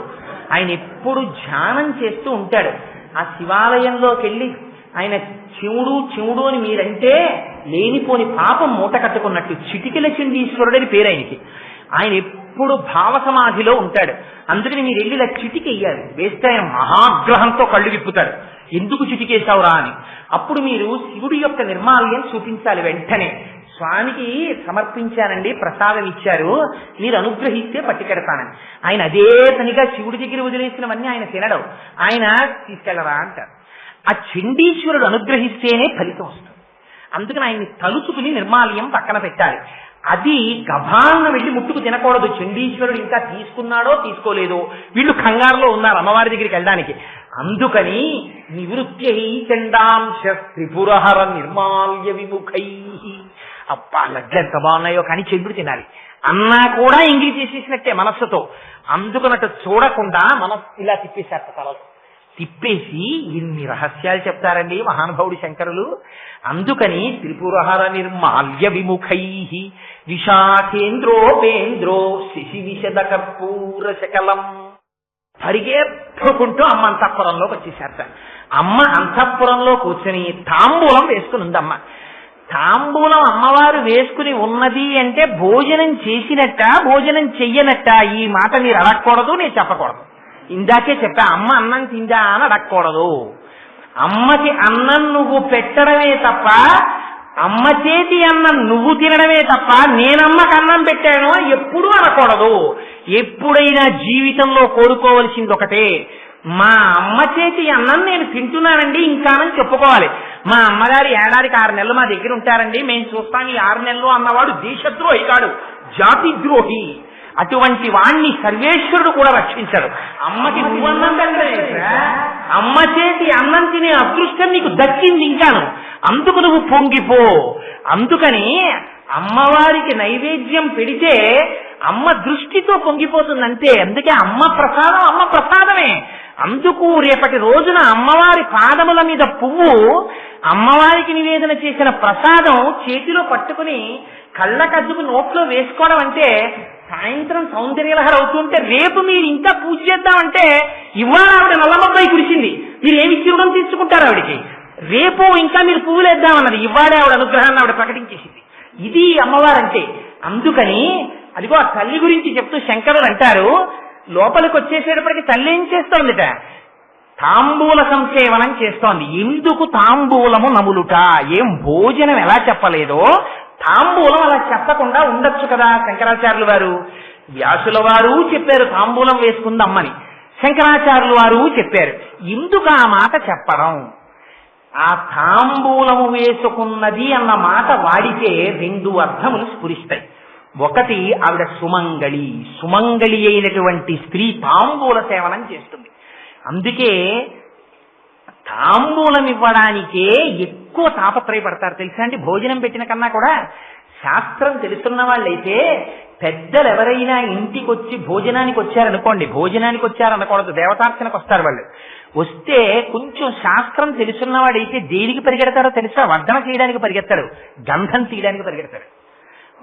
ఆయన ఎప్పుడు ధ్యానం చేస్తూ ఉంటాడు. ఆ శివాలయంలోకి వెళ్ళి ఆయన చెవుడు చెవుడు అని మీరంటే లేనిపోని పాపం మూట కట్టుకున్నట్టు. చిటికెల చండీశ్వరుడని పేరు ఆయనకి. ఆయన ఎప్పుడు భావ సమాధిలో ఉంటాడు. అందుకని మీరు వెళ్ళి ఇలా చిటికెయ్యాలి. వేస్తే ఆయన మహాగ్రహంతో కళ్ళు విప్పుతాడు. ఎందుకు చిటికేశావురా అని. అప్పుడు మీరు శివుడి యొక్క నిర్మాల్యం చూపించాలి. వెంటనే స్వామికి సమర్పించానండి, ప్రసాదం ఇచ్చారు, మీరు అనుగ్రహిస్తే పట్టుకెడతానని. ఆయన అదే పనిగా శివుడి దగ్గర వదిలేసినవన్నీ ఆయన తినడం. ఆయన తీసుకెళ్లరా అంటారు. ఆ చండీశ్వరుడు అనుగ్రహిస్తేనే ఫలితం వస్తుంది. అందుకని ఆయన్ని తలుచుకుని నిర్మాల్యం పక్కన పెట్టాలి. అది గభాలను వెళ్ళి ముట్టుకు తినకూడదు. చండీశ్వరుడు ఇంకా తీసుకున్నాడో తీసుకోలేదో, వీళ్ళు కంగారులో ఉన్నారు అమ్మవారి దగ్గరికి వెళ్ళడానికి. అందుకని నివృత్యై చండాంశ త్రిపురహర నిర్మాల్య విముఖై. అబ్బా లడ్లు ఎంత బాగున్నాయో కానీ చంద్రుడు తినాలి అన్నా కూడా ఇంగిలి చేసేసినట్టే మనస్సుతో. అందుకన్నట్టు చూడకుండా మనస్సు ఇలా తిప్పేశారు తలలో. తిప్పేసి ఇన్ని రహస్యాలు చెప్తారండి మహానుభావుడు శంకరులు. అందుకని త్రిపురహర నిర్మాల్య విముఖై విశాఖేంద్రోపేంద్రో శశి విశద కర్పూర శకలం. పరిగెత్తుకుంటూ అమ్మ అంతఃపురంలోకి వచ్చేసారట. అమ్మ అంతఃపురంలో కూర్చొని తాంబూలం వేసుకుని ఉందమ్మ. తాంబూలం అమ్మవారు వేసుకుని ఉన్నది అంటే భోజనం చేసినట్ట భోజనం చెయ్యనట్ట ఈ మాట మీరు అడగకూడదు, నేను చెప్పకూడదు. ఇందాకే చెప్పా, అమ్మ అన్నం తిందా అని అడగకూడదు. అమ్మకి అన్నం నువ్వు పెట్టడమే తప్ప, అమ్మ చేతి అన్నం నువ్వు తినడమే తప్ప నేనమ్మకి అన్నం పెట్టాను ఎప్పుడూ అనకూడదు. ఎప్పుడైనా జీవితంలో కోరుకోవలసింది ఒకటే, మా అమ్మ చేతి అన్నం నేను తింటున్నానండి ఇంకానని చెప్పుకోవాలి. మా అమ్మగారు ఏడాదికి 6 నెలలు మా దగ్గర ఉంటారండి, మేము చూస్తాం ఈ 6 నెలలు అన్నవాడు దేశద్రోహి కాడు, జాతి ద్రోహి. అటువంటి వాణ్ణి సర్వేశ్వరుడు కూడా రక్షించాడు. అమ్మకి నువ్వు అన్నం పెట్టలేదా, అమ్మ చేతి అన్నం తినే అదృష్టం నీకు దక్కింది ఇంకాను, అందుకు నువ్వు పొంగిపో. అందుకని అమ్మవారికి నైవేద్యం పెడితే అమ్మ దృష్టితో పొంగిపోతుందంతే. అందుకే అమ్మ ప్రసాదం అమ్మ ప్రసాదమే. అందుకు రేపటి రోజున అమ్మవారి పాదముల మీద పువ్వు, అమ్మవారికి నివేదన చేసిన ప్రసాదం చేతిలో పట్టుకుని కళ్ళకద్దుకు నోట్లో వేసుకోవడం అంటే సాయంత్రం సౌందర్యలహర అవుతుంటే రేపు మీరు ఇంకా పూజ చేద్దామంటే ఇవాళ ఆవిడ నల్లమబ్బాయి కురిసింది, మీరు ఏమి ఇచ్చివ్వడం తీసుకుంటారు ఆవిడికి. రేపు ఇంకా మీరు పువ్వులు వేద్దామన్నది, ఇవాళే ఆవిడ అనుగ్రహాన్ని ఆవిడ ప్రకటించేసింది. ఇది అమ్మవారంటే. అందుకని అదిగో ఆ తల్లి గురించి చెప్తూ శంకరులు అంటారు, లోపలికి వచ్చేసేటప్పటికి తల్లి ఏం చేస్తోందిట, తాంబూల సంసేవనం చేస్తోంది. ఎందుకు తాంబూలము నములుట, ఏం భోజనం ఎలా చెప్పలేదో తాంబూలం అలా చెప్పకుండా ఉండొచ్చు కదా. శంకరాచార్యులు వారు, వ్యాసుల వారు చెప్పారు తాంబూలం వేసుకుంది అమ్మని, శంకరాచార్యులు వారు చెప్పారు. ఎందుకు ఆ మాట చెప్పడం, ఆ తాంబూలము వేసుకున్నది అన్న మాట వాడితే 2 అర్థములు స్ఫురిస్తాయి. ఒకటి, ఆవిడ సుమంగళి, సుమంగళి అయినటువంటి స్త్రీ తాంబూల సేవనం చేస్తుంది. అందుకే తాంబూలం ఇవ్వడానికే ఎక్కువ తాపత్రయపడతారు తెలుసా అండి. భోజనం పెట్టిన కన్నా కూడా శాస్త్రం తెలుసున్న వాళ్ళైతే పెద్దలు ఎవరైనా ఇంటికి వచ్చి భోజనానికి వచ్చారనుకోండి, భోజనానికి వచ్చారనకూడదు, దేవతార్చనకు వస్తారు వాళ్ళు. వస్తే కొంచెం శాస్త్రం తెలుసున్నవాడైతే దేనికి పరిగెడతారో తెలుసా, వడ్డన చేయడానికి పరిగెత్తాడు, గంధం తీయడానికి పరిగెడతాడు.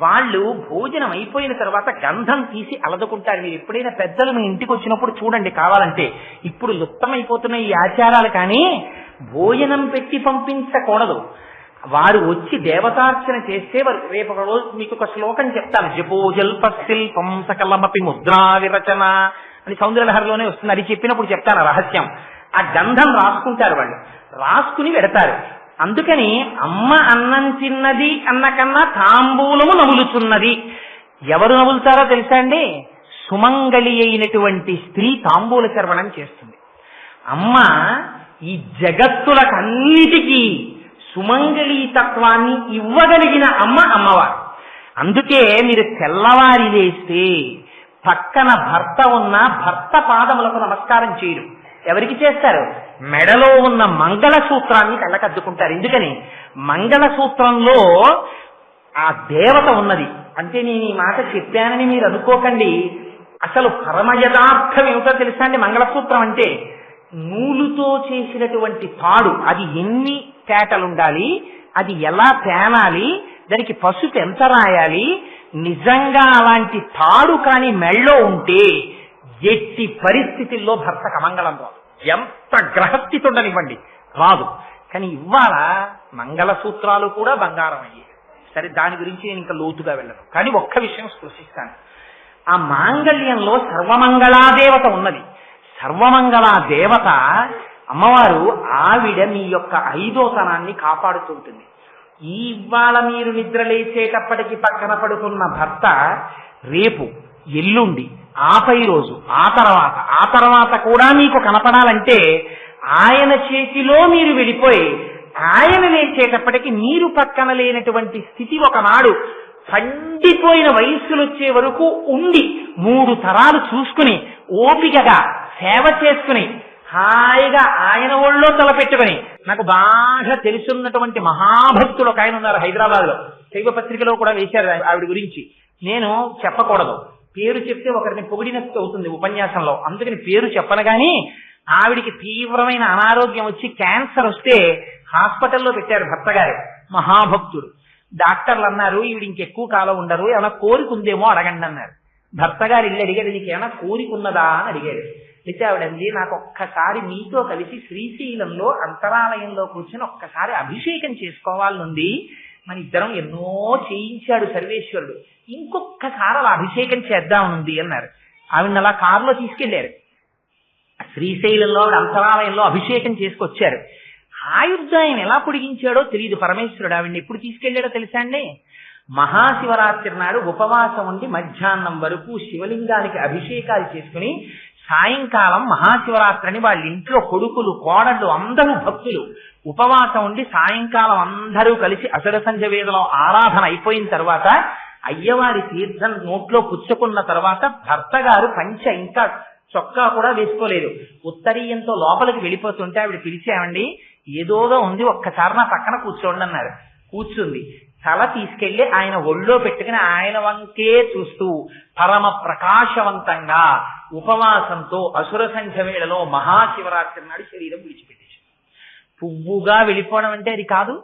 వాళ్ళు భోజనం అయిపోయిన తర్వాత గంధం తీసి అలదుకుంటారు. మీరు ఎప్పుడైనా పెద్దలు మీ ఇంటికి వచ్చినప్పుడు చూడండి కావాలంటే. ఇప్పుడు లుప్తమైపోతున్న ఈ ఆచారాలు కానీ భోజనం పెట్టి పంపించకూడదు. వారు వచ్చి దేవతార్చన చేస్తే వారు రేపు ఒక రోజు మీకు ఒక శ్లోకం చెప్తాను, జపోజల్ప శిల్పం సకలమపి ముద్రా విరచన అని సౌందర్యలహరిలోనే వస్తుంది. అది చెప్పినప్పుడు చెప్తాను రహస్యం. ఆ గంధం రాసుకుంటారు వాళ్ళు, రాసుకుని పెడతారు. అందుకని అమ్మ అన్నం తిన్నది అన్న కన్నా తాంబూలము నములుతున్నది. ఎవరు నములుతారో తెలుసా అండి, సుమంగళి అయినటువంటి స్త్రీ తాంబూల చర్వణం చేస్తుంది. అమ్మ ఈ జగత్తులకన్నిటికీ సుమంగళీ తత్వాన్ని ఇవ్వగలిగిన అమ్మ అమ్మవారు. అందుకే మీరు తెల్లవారి వేస్తే పక్కన భర్త ఉన్న భర్త పాదములకు నమస్కారం చేయరు. ఎవరికి చేస్తారు, మెడలో ఉన్న మంగళసూత్రాన్ని కళ్ళకద్దుకుంటారు. ఎందుకని, మంగళసూత్రంలో ఆ దేవత ఉన్నది. అంటే నేను ఈ మాట చెప్పానని మీరు అనుకోకండి, అసలు పరమ యథార్థం ఏమిటో తెలుసా అండి. మంగళసూత్రం అంటే నూలుతో చేసినటువంటి తాడు, అది ఎన్ని తేటలుండాలి, అది ఎలా తేనాలి, దానికి పసుపు ఎంత రాయాలి. నిజంగా అలాంటి తాడు కాని మెళ్ళో ఉంటే ఎట్టి పరిస్థితుల్లో భర్తకు అమంగళం రాదు. ఎంత గ్రహస్థితి ఉండనివ్వండి రాదు. కానీ ఇవాళ మంగళసూత్రాలు కూడా బంగారం అయ్యాయి. సరే, దాని గురించి నేను ఇంకా లోతుగా వెళ్ళను. కానీ ఒక్క విషయం స్పృశిస్తాను. ఆ మాంగళ్యంలో సర్వమంగళాదేవత ఉన్నది. సర్వమంగళా దేవత అమ్మవారు, ఆవిడ మీ యొక్క 5వ తనాన్ని కాపాడుతుంటుంది. ఇవాళ మీరు నిద్ర లేచేటప్పటికి పక్కన పడుకున్న భర్త రేపు, ఎల్లుండి, ఆపై రోజు, ఆ తర్వాత కూడా మీకు కనపడాలంటే ఆయన చేతిలో మీరు వెళ్ళిపోయి ఆయన లేచేటప్పటికి మీరు పక్కన లేనటువంటి స్థితి ఒకనాడు పండిపోయిన వయస్సులు వచ్చే వరకు ఉండి 3 తరాలు చూసుకుని ఓపికగా సేవ చేసుకుని హాయిగా ఆయన ఒళ్ళో తలపెట్టుకుని, నాకు బాగా తెలుసున్నటువంటి మహాభక్తులు ఒక ఆయన ఉన్నారు హైదరాబాద్ లో, శైవ పత్రికలో కూడా వేశారు ఆవిడ గురించి. నేను చెప్పకూడదు, పేరు చెప్తే ఒకరిని పొగిడినట్టు అవుతుంది ఉపన్యాసంలో, అందుకని పేరు చెప్పను. కానీ ఆవిడికి తీవ్రమైన అనారోగ్యం వచ్చి క్యాన్సర్ వస్తే హాస్పిటల్లో పెట్టారు భర్త గారు, మహాభక్తుడు. డాక్టర్లు అన్నారు ఈవిడ ఇంకెక్కువ కాలం ఉండరు, ఏమైనా కోరిక ఉందేమో అడగండి అన్నారు. భర్త గారు ఇల్లు అడిగాడు, నీకు ఏమైనా కోరిక ఉన్నదా అని అడిగాడు. అయితే ఆవిడంది, నాకు ఒక్కసారి మీతో కలిసి శ్రీశైలంలో అంతరాలయంలో కూర్చొని ఒక్కసారి అభిషేకం చేసుకోవాలనుంది, మన ఇద్దరం ఎన్నో చేయించాడు సర్వేశ్వరుడు, ఇంకొక్కసారి అలా అభిషేకం చేద్దామనుంది అన్నారు. ఆవిడ అలా కారులో తీసుకెళ్లారు, శ్రీశైలంలో అంతరాలయంలో అభిషేకం చేసుకొచ్చారు. ఆయుర్దాయం ఎలా పొడిగించాడో తెలియదు పరమేశ్వరుడు. ఆవిడ్ని ఎప్పుడు తీసుకెళ్లాడో తెలుసా అండి? మహాశివరాత్రి నాడు ఉపవాసం ఉండి మధ్యాహ్నం వరకు శివలింగానికి అభిషేకాలు చేసుకుని సాయంకాలం మహాశివరాత్రిని వాళ్ళ ఇంట్లో కొడుకులు కోడళ్ళు అందరూ భక్తులు ఉపవాసం ఉండి సాయంకాలం అందరూ కలిసి అసుర సంధ్య వేదలో ఆరాధన అయిపోయిన తర్వాత అయ్యవారి తీర్థం నోట్లో పుచ్చుకున్న తర్వాత భర్త గారు పంచ ఇంకా చొక్కా కూడా వేసుకోలేదు, ఉత్తరీయంతో లోపలికి వెళ్ళిపోతుంటే ఆవిడ పిలిచామండి, ఏదోదో ఉంది ఒక్కసారి నా పక్కన కూర్చోండి అన్నారు. కూర్చుంది, తల తీసుకెళ్లి ఆయన ఒళ్ళో పెట్టుకుని ఆయన వంకే చూస్తూ పరమ ప్రకాశవంతంగా ఉపవాసంతో అసుర సంఖ్య వేళలో మహాశివరాత్రి నాడు శరీరం విడిచిపెట్టేసి పువ్వుగా వెళ్ళిపోవడం అంటే అది కాదు,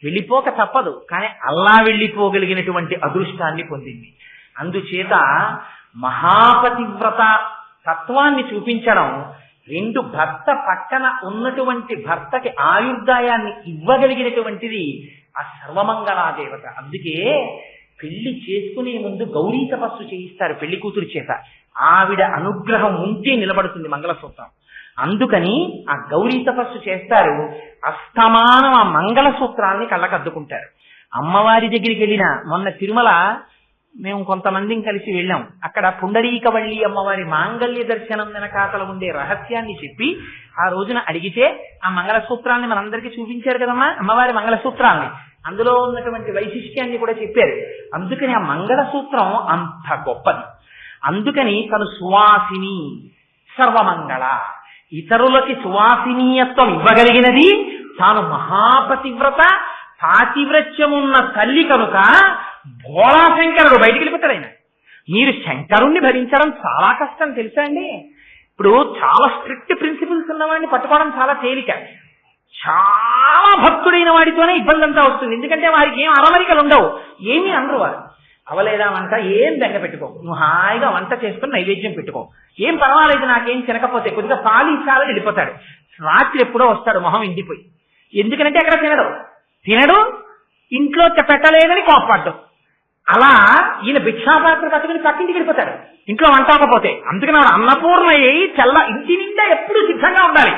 వెళ్ళిపోక తప్పదు, కానీ అలా వెళ్ళిపోగలిగినటువంటి అదృష్టాన్ని పొందింది. అందుచేత మహాపతివ్రత తత్వాన్ని చూపించడం, 2 భర్త పక్కన ఉన్నటువంటి భర్తకి ఆయుర్దాయాన్ని ఇవ్వగలిగినటువంటిది ఆ సర్వమంగళాదేవత. అందుకే పెళ్లి చేసుకునే ముందు గౌరీ తపస్సు చేయిస్తారు పెళ్లి కూతురు చేత, ఆవిడ అనుగ్రహం ఉంటే నిలబడుతుంది మంగళసూత్రం. అందుకని ఆ గౌరీ తపస్సు చేస్తారు, అస్తమానం ఆ మంగళసూత్రాన్ని కళ్ళకద్దుకుంటారు. అమ్మవారి దగ్గరికి వెళ్ళిన మొన్న తిరుమల మేము కొంతమందిని కలిసి వెళ్ళాం, అక్కడ పుండరీకవల్లి అమ్మవారి మాంగళ్య దర్శనం వెనకాతల ఉండే రహస్యాన్ని చెప్పి ఆ రోజున అడిగితే ఆ మంగళసూత్రాన్ని మనందరికీ చూపించారు కదమ్మా, అమ్మవారి మంగళసూత్రాన్ని, అందులో ఉన్నటువంటి వైశిష్ట్యాన్ని కూడా చెప్పారు. అందుకని ఆ మంగళసూత్రం అంత గొప్పది. అందుకని తను సువాసిని సర్వమంగళ, ఇతరులకి సువాసినీయత్వం ఇవ్వగలిగినది, తాను మహాపతివ్రత పాతివ్రత్యమున్న తల్లి కనుక భోళాశంకరుడు బయటికి వెళ్ళిపోతాడు. ఆయన మీరు శంకరుణ్ణి భరించడం చాలా కష్టం తెలుసా అండి. ఇప్పుడు చాలా స్ట్రిక్ట్ ప్రిన్సిపల్స్ ఉన్నవాడిని పట్టుకోవడం చాలా తేలిక, చాలా భక్తుడైన వాడితోనే ఇబ్బంది అంతా వస్తుంది. ఎందుకంటే వారికి ఏం అరమరికలు ఉండవు, ఏమీ అనరు వారు. అవలేదా వంట, ఏం బెంగ పెట్టుకో, నువ్వు హాయిగా వంట చేసుకుని నైవేద్యం పెట్టుకో, ఏం పర్వాలేదు, నాకేం తినకపోతే కొద్దిగా పాలు ఇచ్చాలని వెళ్ళిపోతాడు. రాత్రి ఎప్పుడో వస్తాడు మొహం ఎండిపోయి, ఎందుకంటే అక్కడ తినడు ఇంట్లో పెట్టలేదని కోపపడ్డం. అలా ఈయన భిక్షాపాత్ర పట్టుకుని పక్కింటికి వెళ్ళిపోతాడు ఇంట్లో వంట అవ్వకపోతే. అందుకని ఆవిడ అన్నపూర్ణయ్యి ఇంటి నిండా ఎప్పుడు సిద్ధంగా ఉండాలి,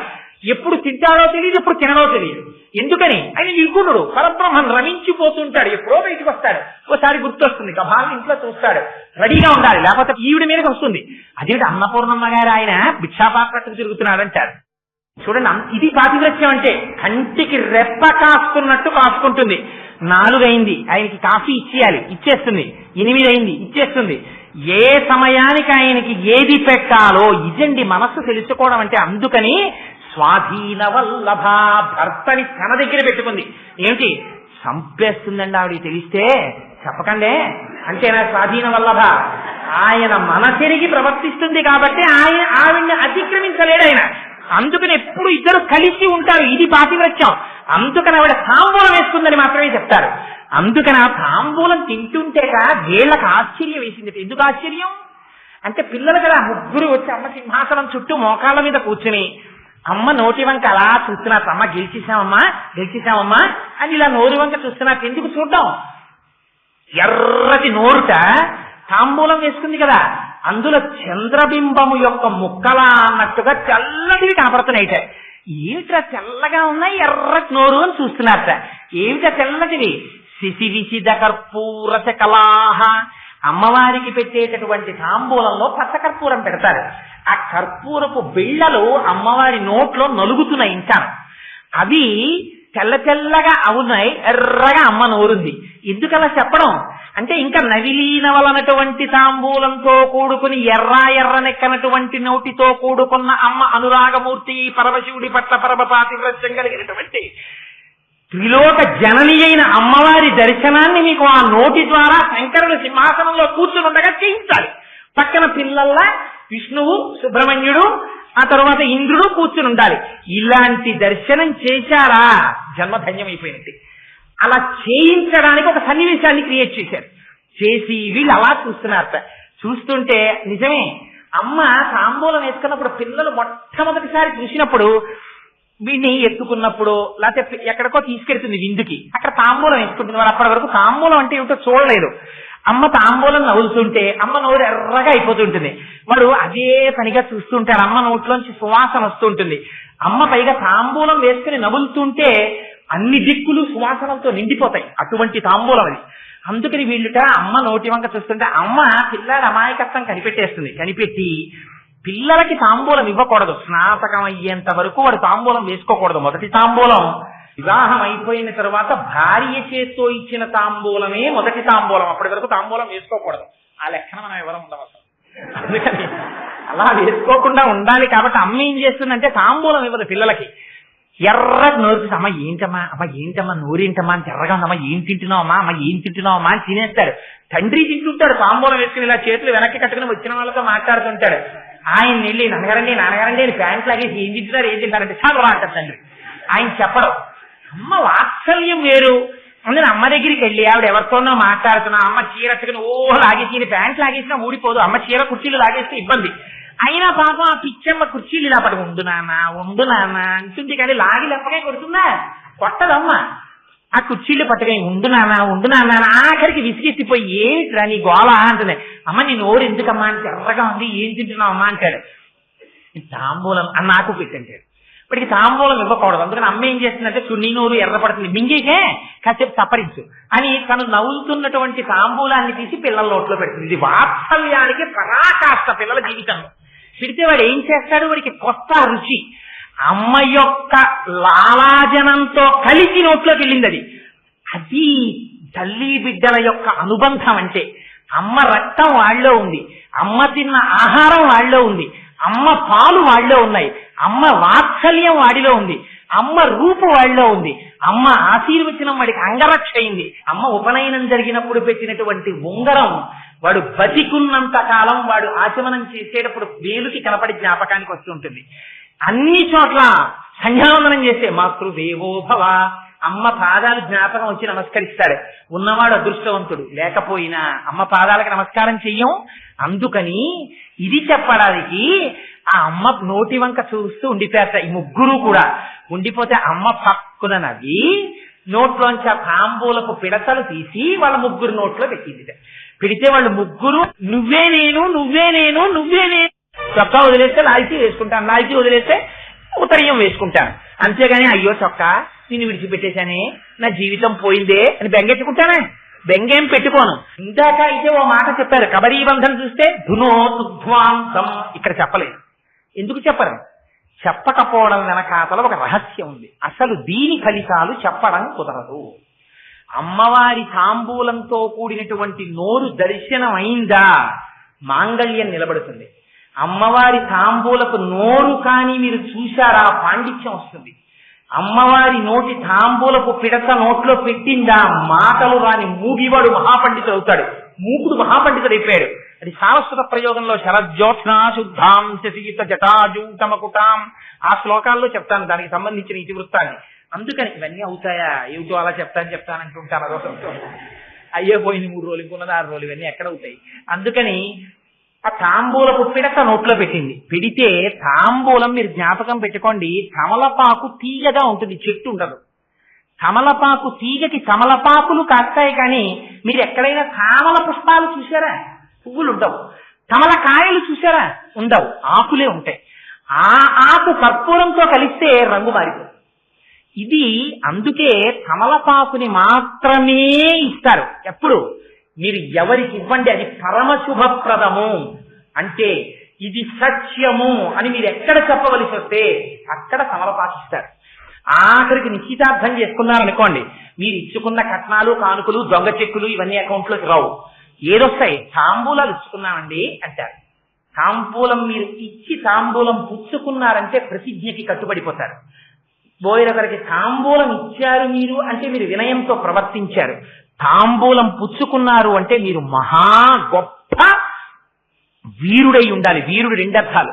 ఎప్పుడు తింటాడో తెలియదు, ఎప్పుడు తినడో తెలియదు. ఎందుకని ఆయన నిర్గుణుడు, పరబ్రహ్మం రమించిపోతుంటాడు, ఎప్పుడో బయటకు వస్తాడు, ఓసారి గుర్తొస్తుంది, కభాలను ఇంట్లో చూస్తాడు, రెడీగా ఉండాలి, లేకపోతే ఈవిడ మీదకి వస్తుంది. అదేంటి అన్నపూర్ణమ్మ గారు ఆయన భిక్షాపాత్రకు తిరుగుతున్నాడు అంటారు. చూడండి, ఇది పాతివ్రత్యం అంటే, కంటికి రెప్ప కాసుకున్నట్టు కాసుకుంటుంది. 4 అయింది, ఆయనకి కాఫీ ఇచ్చేయాలి, ఇచ్చేస్తుంది. 8 అయింది, ఇచ్చేస్తుంది. ఏ సమయానికి ఆయనకి ఏది పెట్టాలో ఇదండి మనస్సు తెలుసుకోవడం అంటే. అందుకని స్వాధీన వల్లభ, భర్తని తన దగ్గర పెట్టుకుంది. ఏమిటి చంపేస్తుందండి ఆవిడ తెలిస్తే, చెప్పకండే అంతేనా స్వాధీన వల్లభ. ఆయన మనసెరిగి ప్రవర్తిస్తుంది కాబట్టి ఆవిడ్ని అతిక్రమించలేడు ఆయన. అందుకని ఎప్పుడు ఇద్దరు కలిసి ఉంటారు, ఇది పాతివ్రత్యం. అందుకని ఆవిడ తాంబూలం వేసుకుందని మాత్రమే చెప్తారు. అందుకని ఆ తాంబూలం తింటుంటేగా వీళ్ళకి ఆశ్చర్యం వేసింది. ఎందుకు ఆశ్చర్యం అంటే, పిల్లలు కదా ముగ్గురు వచ్చి అమ్మ సింహాసనం చుట్టూ మోకాళ్ళ మీద కూర్చుని అమ్మ నోటి వంక అలా చూస్తున్నారు. అమ్మ గెలిచేశామమ్మా అని ఇలా నోరు వంక చూస్తున్నారు. ఎందుకు చూద్దాం, ఎర్రటి నోరుట తాంబూలం వేసుకుంది కదా, అందులో చంద్రబింబము యొక్క ముక్కలా అన్నట్టుగా తెల్లటివి కనపడుతున్నాయిట. ఏమిట్రా తెల్లగా ఉన్నాయి ఎర్రటి నోరు అని చూస్తున్నారట. ఏమిటా తెల్లటివి? శిశివిశిద కర్పూర చకలాహ, అమ్మవారికి పెట్టేటటువంటి తాంబూలంలో పచ్చకర్పూరం పెడతారు. ఆ కర్పూరపు బిళ్ళలు అమ్మవారి నోట్లో నలుగుతున్నాయి. ఇంకా అవి తెల్ల తెల్లగా అవునాయి, ఎర్రగా అమ్మ నోరుంది. ఎందుకలా చెప్పడం అంటే ఇంకా నవిలీనవలనటువంటి తాంబూలంతో కూడుకుని ఎర్రనెక్కనటువంటి నోటితో కూడుకున్న అమ్మ అనురాగమూర్తి పరమశివుడి పట్ల పరమపాతివ్రత్యం కలిగినటువంటి త్రిలోక జనని అయిన అమ్మవారి దర్శనాన్ని మీకు ఆ నోటి ద్వారా శంకరుడు సింహాసనంలో కూర్చుని ఉండగా చేయించాలి. పక్కన పిల్లల్లా విష్ణువు, సుబ్రహ్మణ్యుడు, ఆ తర్వాత ఇంద్రుడు కూర్చుని ఉండాలి. ఇలాంటి దర్శనం చేశారా జన్మధన్యమైపోయినట్టు. అలా చేయించడానికి ఒక సన్నివేశాన్ని క్రియేట్ చేశారు. చేసి వీళ్ళు అలా చూస్తున్నారట. చూస్తుంటే నిజమే, అమ్మ తాంబూలం వేసుకున్నప్పుడు పిల్లలు మొట్టమొదటిసారి చూసినప్పుడు వీడిని ఎత్తుకున్నప్పుడు లేకపోతే ఎక్కడికో తీసుకెళ్తుంది విందుకి, అక్కడ తాంబూలం వేసుకుంటుంది. వాడు అప్పటి వరకు తాంబూలం అంటే ఏమిటో చూడలేదు. అమ్మ తాంబూలం నవ్వుతుంటే అమ్మ నోరు ఎర్రగా అయిపోతుంటుంది. వాడు అదే పనిగా చూస్తుంటాడు. అమ్మ నోట్లోంచి సువాసన వస్తుంటుంది. అమ్మ పైగా తాంబూలం వేసుకుని నవ్వులుతుంటే అన్ని దిక్కులు సువాసనలతో నిండిపోతాయి. అటువంటి తాంబూలం అది. అందుకని వీళ్ళుట అమ్మ నోటి వంక చూస్తుంటే అమ్మ పిల్లాడి అమాయకత్వం కనిపెట్టేస్తుంది. కనిపెట్టి పిల్లలకి తాంబూలం ఇవ్వకూడదు. స్నాతకం అయ్యేంత వరకు వాడు తాంబూలం వేసుకోకూడదు. మొదటి తాంబూలం వివాహం అయిపోయిన తర్వాత భార్య చేత్తో ఇచ్చిన తాంబూలమే మొదటి తాంబూలం. అప్పటి వరకు తాంబూలం వేసుకోకూడదు. ఆ లెక్కన మనం ఎవరం ఉండవసరం. అందుకని అలా వేసుకోకుండా ఉండాలి. కాబట్టి అమ్మ ఏం చేస్తుందంటే తాంబూలం ఇవ్వదు పిల్లలకి. ఎర్రగా నోరు, అమ్మ ఏంటమ్మా నోరేంటమ్మా అని ఎర్రగా ఉందమ్మా, ఏం తింటున్నావమ్మా, ఏం తింటున్నావమ్మా అని తినేస్తాడు. తండ్రి తింటుంటాడు తాంబూలం వేసుకుని ఇలా చేతులు వెనక్కి కట్టుకుని వచ్చిన వాళ్ళతో మాట్లాడుతుంటాడు. ఆయన వెళ్ళి నాన్నగారండి ప్యాంట్ లాగేసి ఏం తింటారంటే చాలా రా అంటారు తండ్రి. ఆయన చెప్పడం. అమ్మ వాత్సల్యం వేరు. అందుకని అమ్మ దగ్గరికి వెళ్ళి ఆవిడ ఎవరితోనో మాట్లాడుతున్నా, అమ్మ చీరట్టుకుని లాగేసి ప్యాంట్ లాగేసినా ఊడిపోదు. అమ్మ చీర కుర్చీలు లాగేస్తే ఇబ్బంది. అయినా పాపం ఆ పిచ్చమ్మ కుర్చీలు ఇలా పడి ఉండు నాన్న అంటుంది. కానీ లాగి లెప్పగా కొడుతుందా? కొట్టదమ్మ. ఆ కుర్చీలు పట్టుకొని ఉండు నాన్న ఆఖరికి విసిగెత్తిపోయి ఏమిట్రా నీ గోళ అంటుంది. అమ్మ నీ నోరు ఎందుకమ్మా అంటే ఎర్రగా ఉంది, ఏం తింటున్నావు అమ్మా అంటాడు. తాంబూలం అని నాకు పెట్టంటాడు. ఇప్పటికి తాంబూలం ఇవ్వకూడదు. అందుకని అమ్మ ఏం చేస్తుందంటే చున్నీ నోరు ఎర్రపడుతుంది, మింగికే కాసేపు సపరించు అని తను నవ్వుతున్నటువంటి తాంబూలాన్ని తీసి పిల్లల నోట్లో పెడుతుంది. ఇది వాత్సల్యానికి పరాకాష్ట పిల్లల జీవితంలో. పెడితే వాడు ఏం చేస్తాడు, వాడికి కొత్త రుచి. అమ్మ యొక్క లాలాజనంతో కలిసి నోట్లోకి వెళ్ళింది. అది తల్లి బిడ్డల యొక్క అనుబంధం. అంటే అమ్మ రక్తం వాళ్ళలో ఉంది, అమ్మ తిన్న ఆహారం వాళ్ళలో ఉంది, అమ్మ పాలు వాళ్ళలో ఉన్నాయి, అమ్మ వాత్సల్యం వాడిలో ఉంది, అమ్మ రూపు వాళ్ళలో ఉంది, అమ్మ ఆశీర్వచనం వాడికి అంగరక్ష అయింది. అమ్మ ఉపనయనం జరిగినప్పుడు పెట్టినటువంటి ఉంగరం వాడు బతికున్నంత కాలం వాడు ఆచమనం చేసేటప్పుడు వేలుకి కనపడి జ్ఞాపకానికి వస్తుంటుంది. అన్ని చోట్ల సంధ్యావందనం చేస్తే మాతృదేవో భవ, అమ్మ పాదాలు జ్ఞాపకం వచ్చి నమస్కరిస్తాడు. ఉన్నవాడు అదృష్టవంతుడు, లేకపోయినా అమ్మ పాదాలకు నమస్కారం చెయ్యం. అందుకని ఇది చెప్పడానికి ఆ అమ్మ నోటి వంక చూస్తూ ఉండిపోయారట ఈ ముగ్గురు కూడా. ఉండిపోతే అమ్మ పక్కున నవ్వి నోట్లోంచి ఆ తాంబూలపు పిడతలు తీసి వాళ్ళ ముగ్గురు నోట్లో పెట్టింది. పెడితే వాళ్ళు ముగ్గురు నువ్వే నేను చొక్కా వదిలేస్తే లాల్చీ వేసుకుంటాను, లాల్చీ వదిలేస్తే ఉత్తరీయం వేసుకుంటాను. అంతేగాని అయ్యో చొక్కా నిన్ను విడిచిపెట్టేశానే, నా జీవితం పోయిందే అని బెంగెట్టుకుంటానే. బెంగేం పెట్టుకోను. ఇందాక అయితే ఓ మాట చెప్పారు, కబరీ బంధం చూస్తే ధునోధ్వాంతం. ఇక్కడ చెప్పలేదు. ఎందుకు చెప్పరు? చెప్పకపోవడం వెనకాతల ఒక రహస్యం ఉంది. అసలు దీని ఫలితాలు చెప్పడం కుదరదు. అమ్మవారి తాంబూలంతో కూడినటువంటి నోరు దర్శనం అయిందా మాంగళ్యం నిలబడుతుంది. అమ్మవారి తాంబూలపు నోరు కానీ మీరు చూశారా పాండిత్యం వస్తుంది. అమ్మవారి నోటి తాంబూలపు పిడత నోట్లో పెట్టిందా మాటలు రాని మూగివాడు మహాపండితుడు అవుతాడు, మూకుడు మహాపండితుడు అయిపోయాడు. అది సారస్వత ప్రయోగంలో శరజ్యోత్స్నా శుద్ధాం శశీత జటాజూటమకుటాం ఆ శ్లోకాల్లో చెప్తాను దానికి సంబంధించిన ఇతివృత్తాన్ని. అందుకని ఇవన్నీ అవుతాయా ఏమిటో అలా చెప్తానంటుంటాను. అదొక అయ్యే పోయింది 3 రోజులు, ఇంకున్నది 6 రోజులు, ఇవన్నీ ఎక్కడ అవుతాయి? అందుకని ఆ తాంబూలపు పిడత నోట్లో పెట్టింది. పెడితే తాంబూలం మీరు జ్ఞాపకం పెట్టుకోండి, తమలపాకు తీగగా ఉంటుంది, చెట్టు ఉండదు. తమలపాకు తీగకి తమలపాకులు కాస్తాయి, కానీ మీరు ఎక్కడైనా తామల పుష్పాలు చూసారా? పువ్వులు ఉండవు. తమలకాయలు చూసారా? ఉండవు, ఆకులే ఉంటాయి. ఆ ఆకు కర్పూరంతో కలిస్తే రంగు మారిపోతుంది. ఇది అందుకే తమలపాకుని మాత్రమే ఇస్తారు. ఎప్పుడు మీరు ఎవరికి ఇవ్వండి అది పరమశుభప్రదము, అంటే ఇది సత్యము అని మీరు ఎక్కడ చెప్పవలసి వస్తే అక్కడ తమలపాకు ఇస్తారు. ఆఖరికి నిశ్చితార్థం చేసుకున్నారనుకోండి, మీరు ఇచ్చుకున్న కట్నాలు కానుకలు దొంగ చెక్కులు ఇవన్నీ అకౌంట్లోకి రావు. ఏదొస్తాయి? తాంబూలాలు ఇచ్చుకున్నామండి అంటారు. తాంబూలం మీరు ఇచ్చి తాంబూలం పుచ్చుకున్నారంటే ప్రతిజ్ఞకి కట్టుబడిపోతారు. బోయరొకరికి తాంబూలం ఇచ్చారు మీరు అంటే మీరు వినయంతో ప్రవర్తించారు. తాంబూలం పుచ్చుకున్నారు అంటే మీరు మహా గొప్ప వీరుడై ఉండాలి. వీరుడు రెండర్థాలు.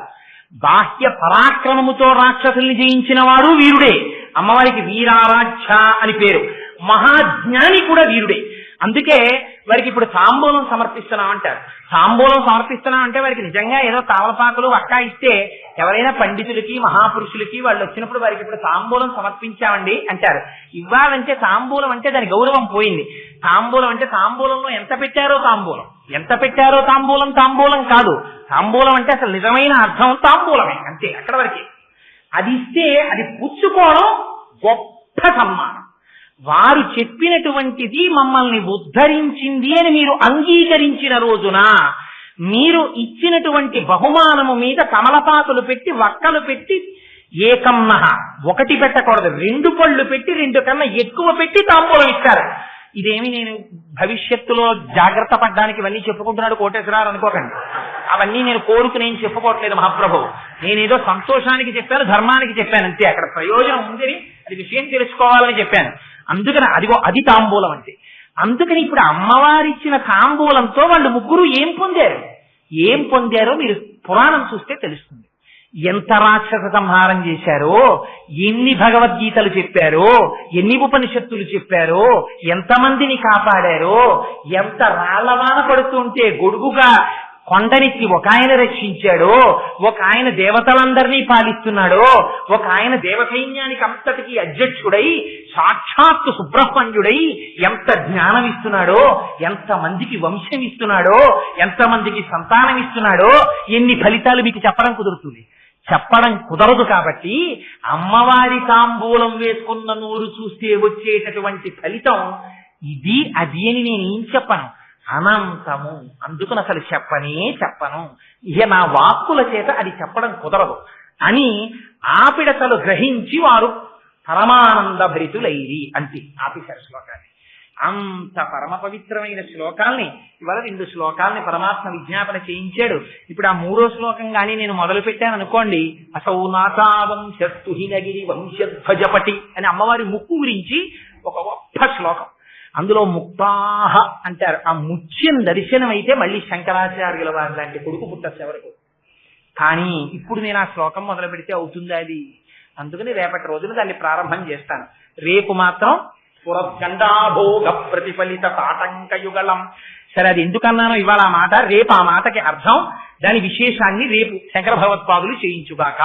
బాహ్య పరాక్రమముతో రాక్షసుల్ని జయించిన వాడు వీరుడే. అమ్మవారికి వీరారాధ్య అని పేరు. మహాజ్ఞాని కూడా వీరుడే. అందుకే వారికి ఇప్పుడు తాంబూలం సమర్పిస్తున్నాం అంటారు. తాంబూలం సమర్పిస్తున్నాం అంటే వారికి నిజంగా ఏదో తామలపాకులు వక్కా ఇస్తే ఎవరైనా పండితులకి మహాపురుషులకి వాళ్ళు వచ్చినప్పుడు వారికి ఇప్పుడు తాంబూలం సమర్పించామండి అంటారు. ఇవ్వాలంటే తాంబూలం అంటే దాని గౌరవం పోయింది. తాంబూలం అంటే తాంబూలంలో ఎంత పెట్టారో తాంబూలం, ఎంత పెట్టారో తాంబూలం తాంబూలం కాదు. తాంబూలం అంటే అసలు నిజమైన అర్థం తాంబూలమే, అంతే, అక్కడ వరకే. అది ఇస్తే అది పుచ్చుకోవడం గొప్ప సన్మానం. వారు చెప్పినటువంటిది మమ్మల్ని ఉద్ధరించింది అని మీరు అంగీకరించిన రోజున మీరు ఇచ్చినటువంటి బహుమానము మీద కమలపాకులు పెట్టి వక్కలు పెట్టి ఏకన్నహ ఒకటి పెట్టకూడదు, 2 పళ్ళు పెట్టి 2 కన్నా ఎక్కువ పెట్టి తాంబూలం ఇస్తారు. ఇదేమి నేను భవిష్యత్తులో జాగ్రత్త పడ్డానికి ఇవన్నీ చెప్పుకుంటున్నాడు కోటేశ్వరారు అనుకోకండి. అవన్నీ నేను కోరుకుని ఏం చెప్పుకోవట్లేదు మహాప్రభు. నేనేదో సంతోషానికి చెప్పాను, ధర్మానికి చెప్పాను అంతే. అక్కడ ప్రయోజనం ఉందని అది విషయం తెలుసుకోవాలని చెప్పాను. అందుకని అది తాంబూలం అంటే. అందుకని ఇప్పుడు అమ్మవారిచ్చిన తాంబూలంతో వాళ్ళు ముగ్గురు ఏం పొందారో మీరు పురాణం చూస్తే తెలుస్తుంది. ఎంత రాక్షస సంహారం చేశారో, ఎన్ని భగవద్గీతలు చెప్పారో, ఎన్ని ఉపనిషత్తులు చెప్పారో, ఎంతమందిని కాపాడారో, ఎంత రాళ్లవాన పడుతుంటే గొడుగుగా కొండనిచ్చి ఒక ఆయన రక్షించాడో, ఒక ఆయన దేవతలందరినీ పాలిస్తున్నాడో, ఒక ఆయన దేవసైన్యానికి అంతటికీ అధ్యక్షుడై సాక్షాత్తు సుబ్రహ్మణ్యుడై ఎంత జ్ఞానం ఇస్తున్నాడో, ఎంతమందికి వంశం ఇస్తున్నాడో, ఎంతమందికి సంతానం ఇస్తున్నాడో, ఎన్ని ఫలితాలు మీకు చెప్పడం కుదురుతుంది? చెప్పడం కుదరదు. కాబట్టి అమ్మవారి తాంబూలం వేసుకున్న నోరు చూస్తే వచ్చేటటువంటి ఫలితం ఇది అది అని నేనేం చెప్పను, అనంతము. అందుకని అసలు చెప్పను, ఇక నా వాక్కుల చేత అది చెప్పడం కుదరదు అని ఆపిడతలు గ్రహించి వారు పరమానంద భరితులైరి అంటే ఆపేశారు శ్లోకాన్ని. అంత పరమ పవిత్రమైన శ్లోకాల్ని ఇవాళ 2 శ్లోకాల్ని పరమాత్మ విజ్ఞాపన చేయించాడు. ఇప్పుడు ఆ 3వ శ్లోకం కానీ నేను మొదలు పెట్టాను అనుకోండి, అసౌ నాసావంశస్తు హినగిరి వంశధ్వజపటి అని అమ్మవారి ముక్కు గురించి ఒక గొప్ప శ్లోకం. అందులో ముక్తాహ అంటారు. ఆ ముత్యం దర్శనం అయితే మళ్ళీ శంకరాచార్యుల వారి లాంటి కొడుకు పుట్టచ్చు ఎవరికి. కానీ ఇప్పుడు నేను ఆ శ్లోకం మొదలు పెడితే అవుతుందా అది? అందుకని రేపటి రోజున దాన్ని ప్రారంభం చేస్తాను. రేపు మాత్రం పురస్కండాభోగ ప్రతిఫలిత తాటంక యుగళం. సరే, అది ఎందుకన్నానో ఇవాళ ఆ మాట, రేపు ఆ మాటకి అర్థం, దాని విశేషాన్ని రేపు శంకర భగవత్పాదులు చేయించుగాక.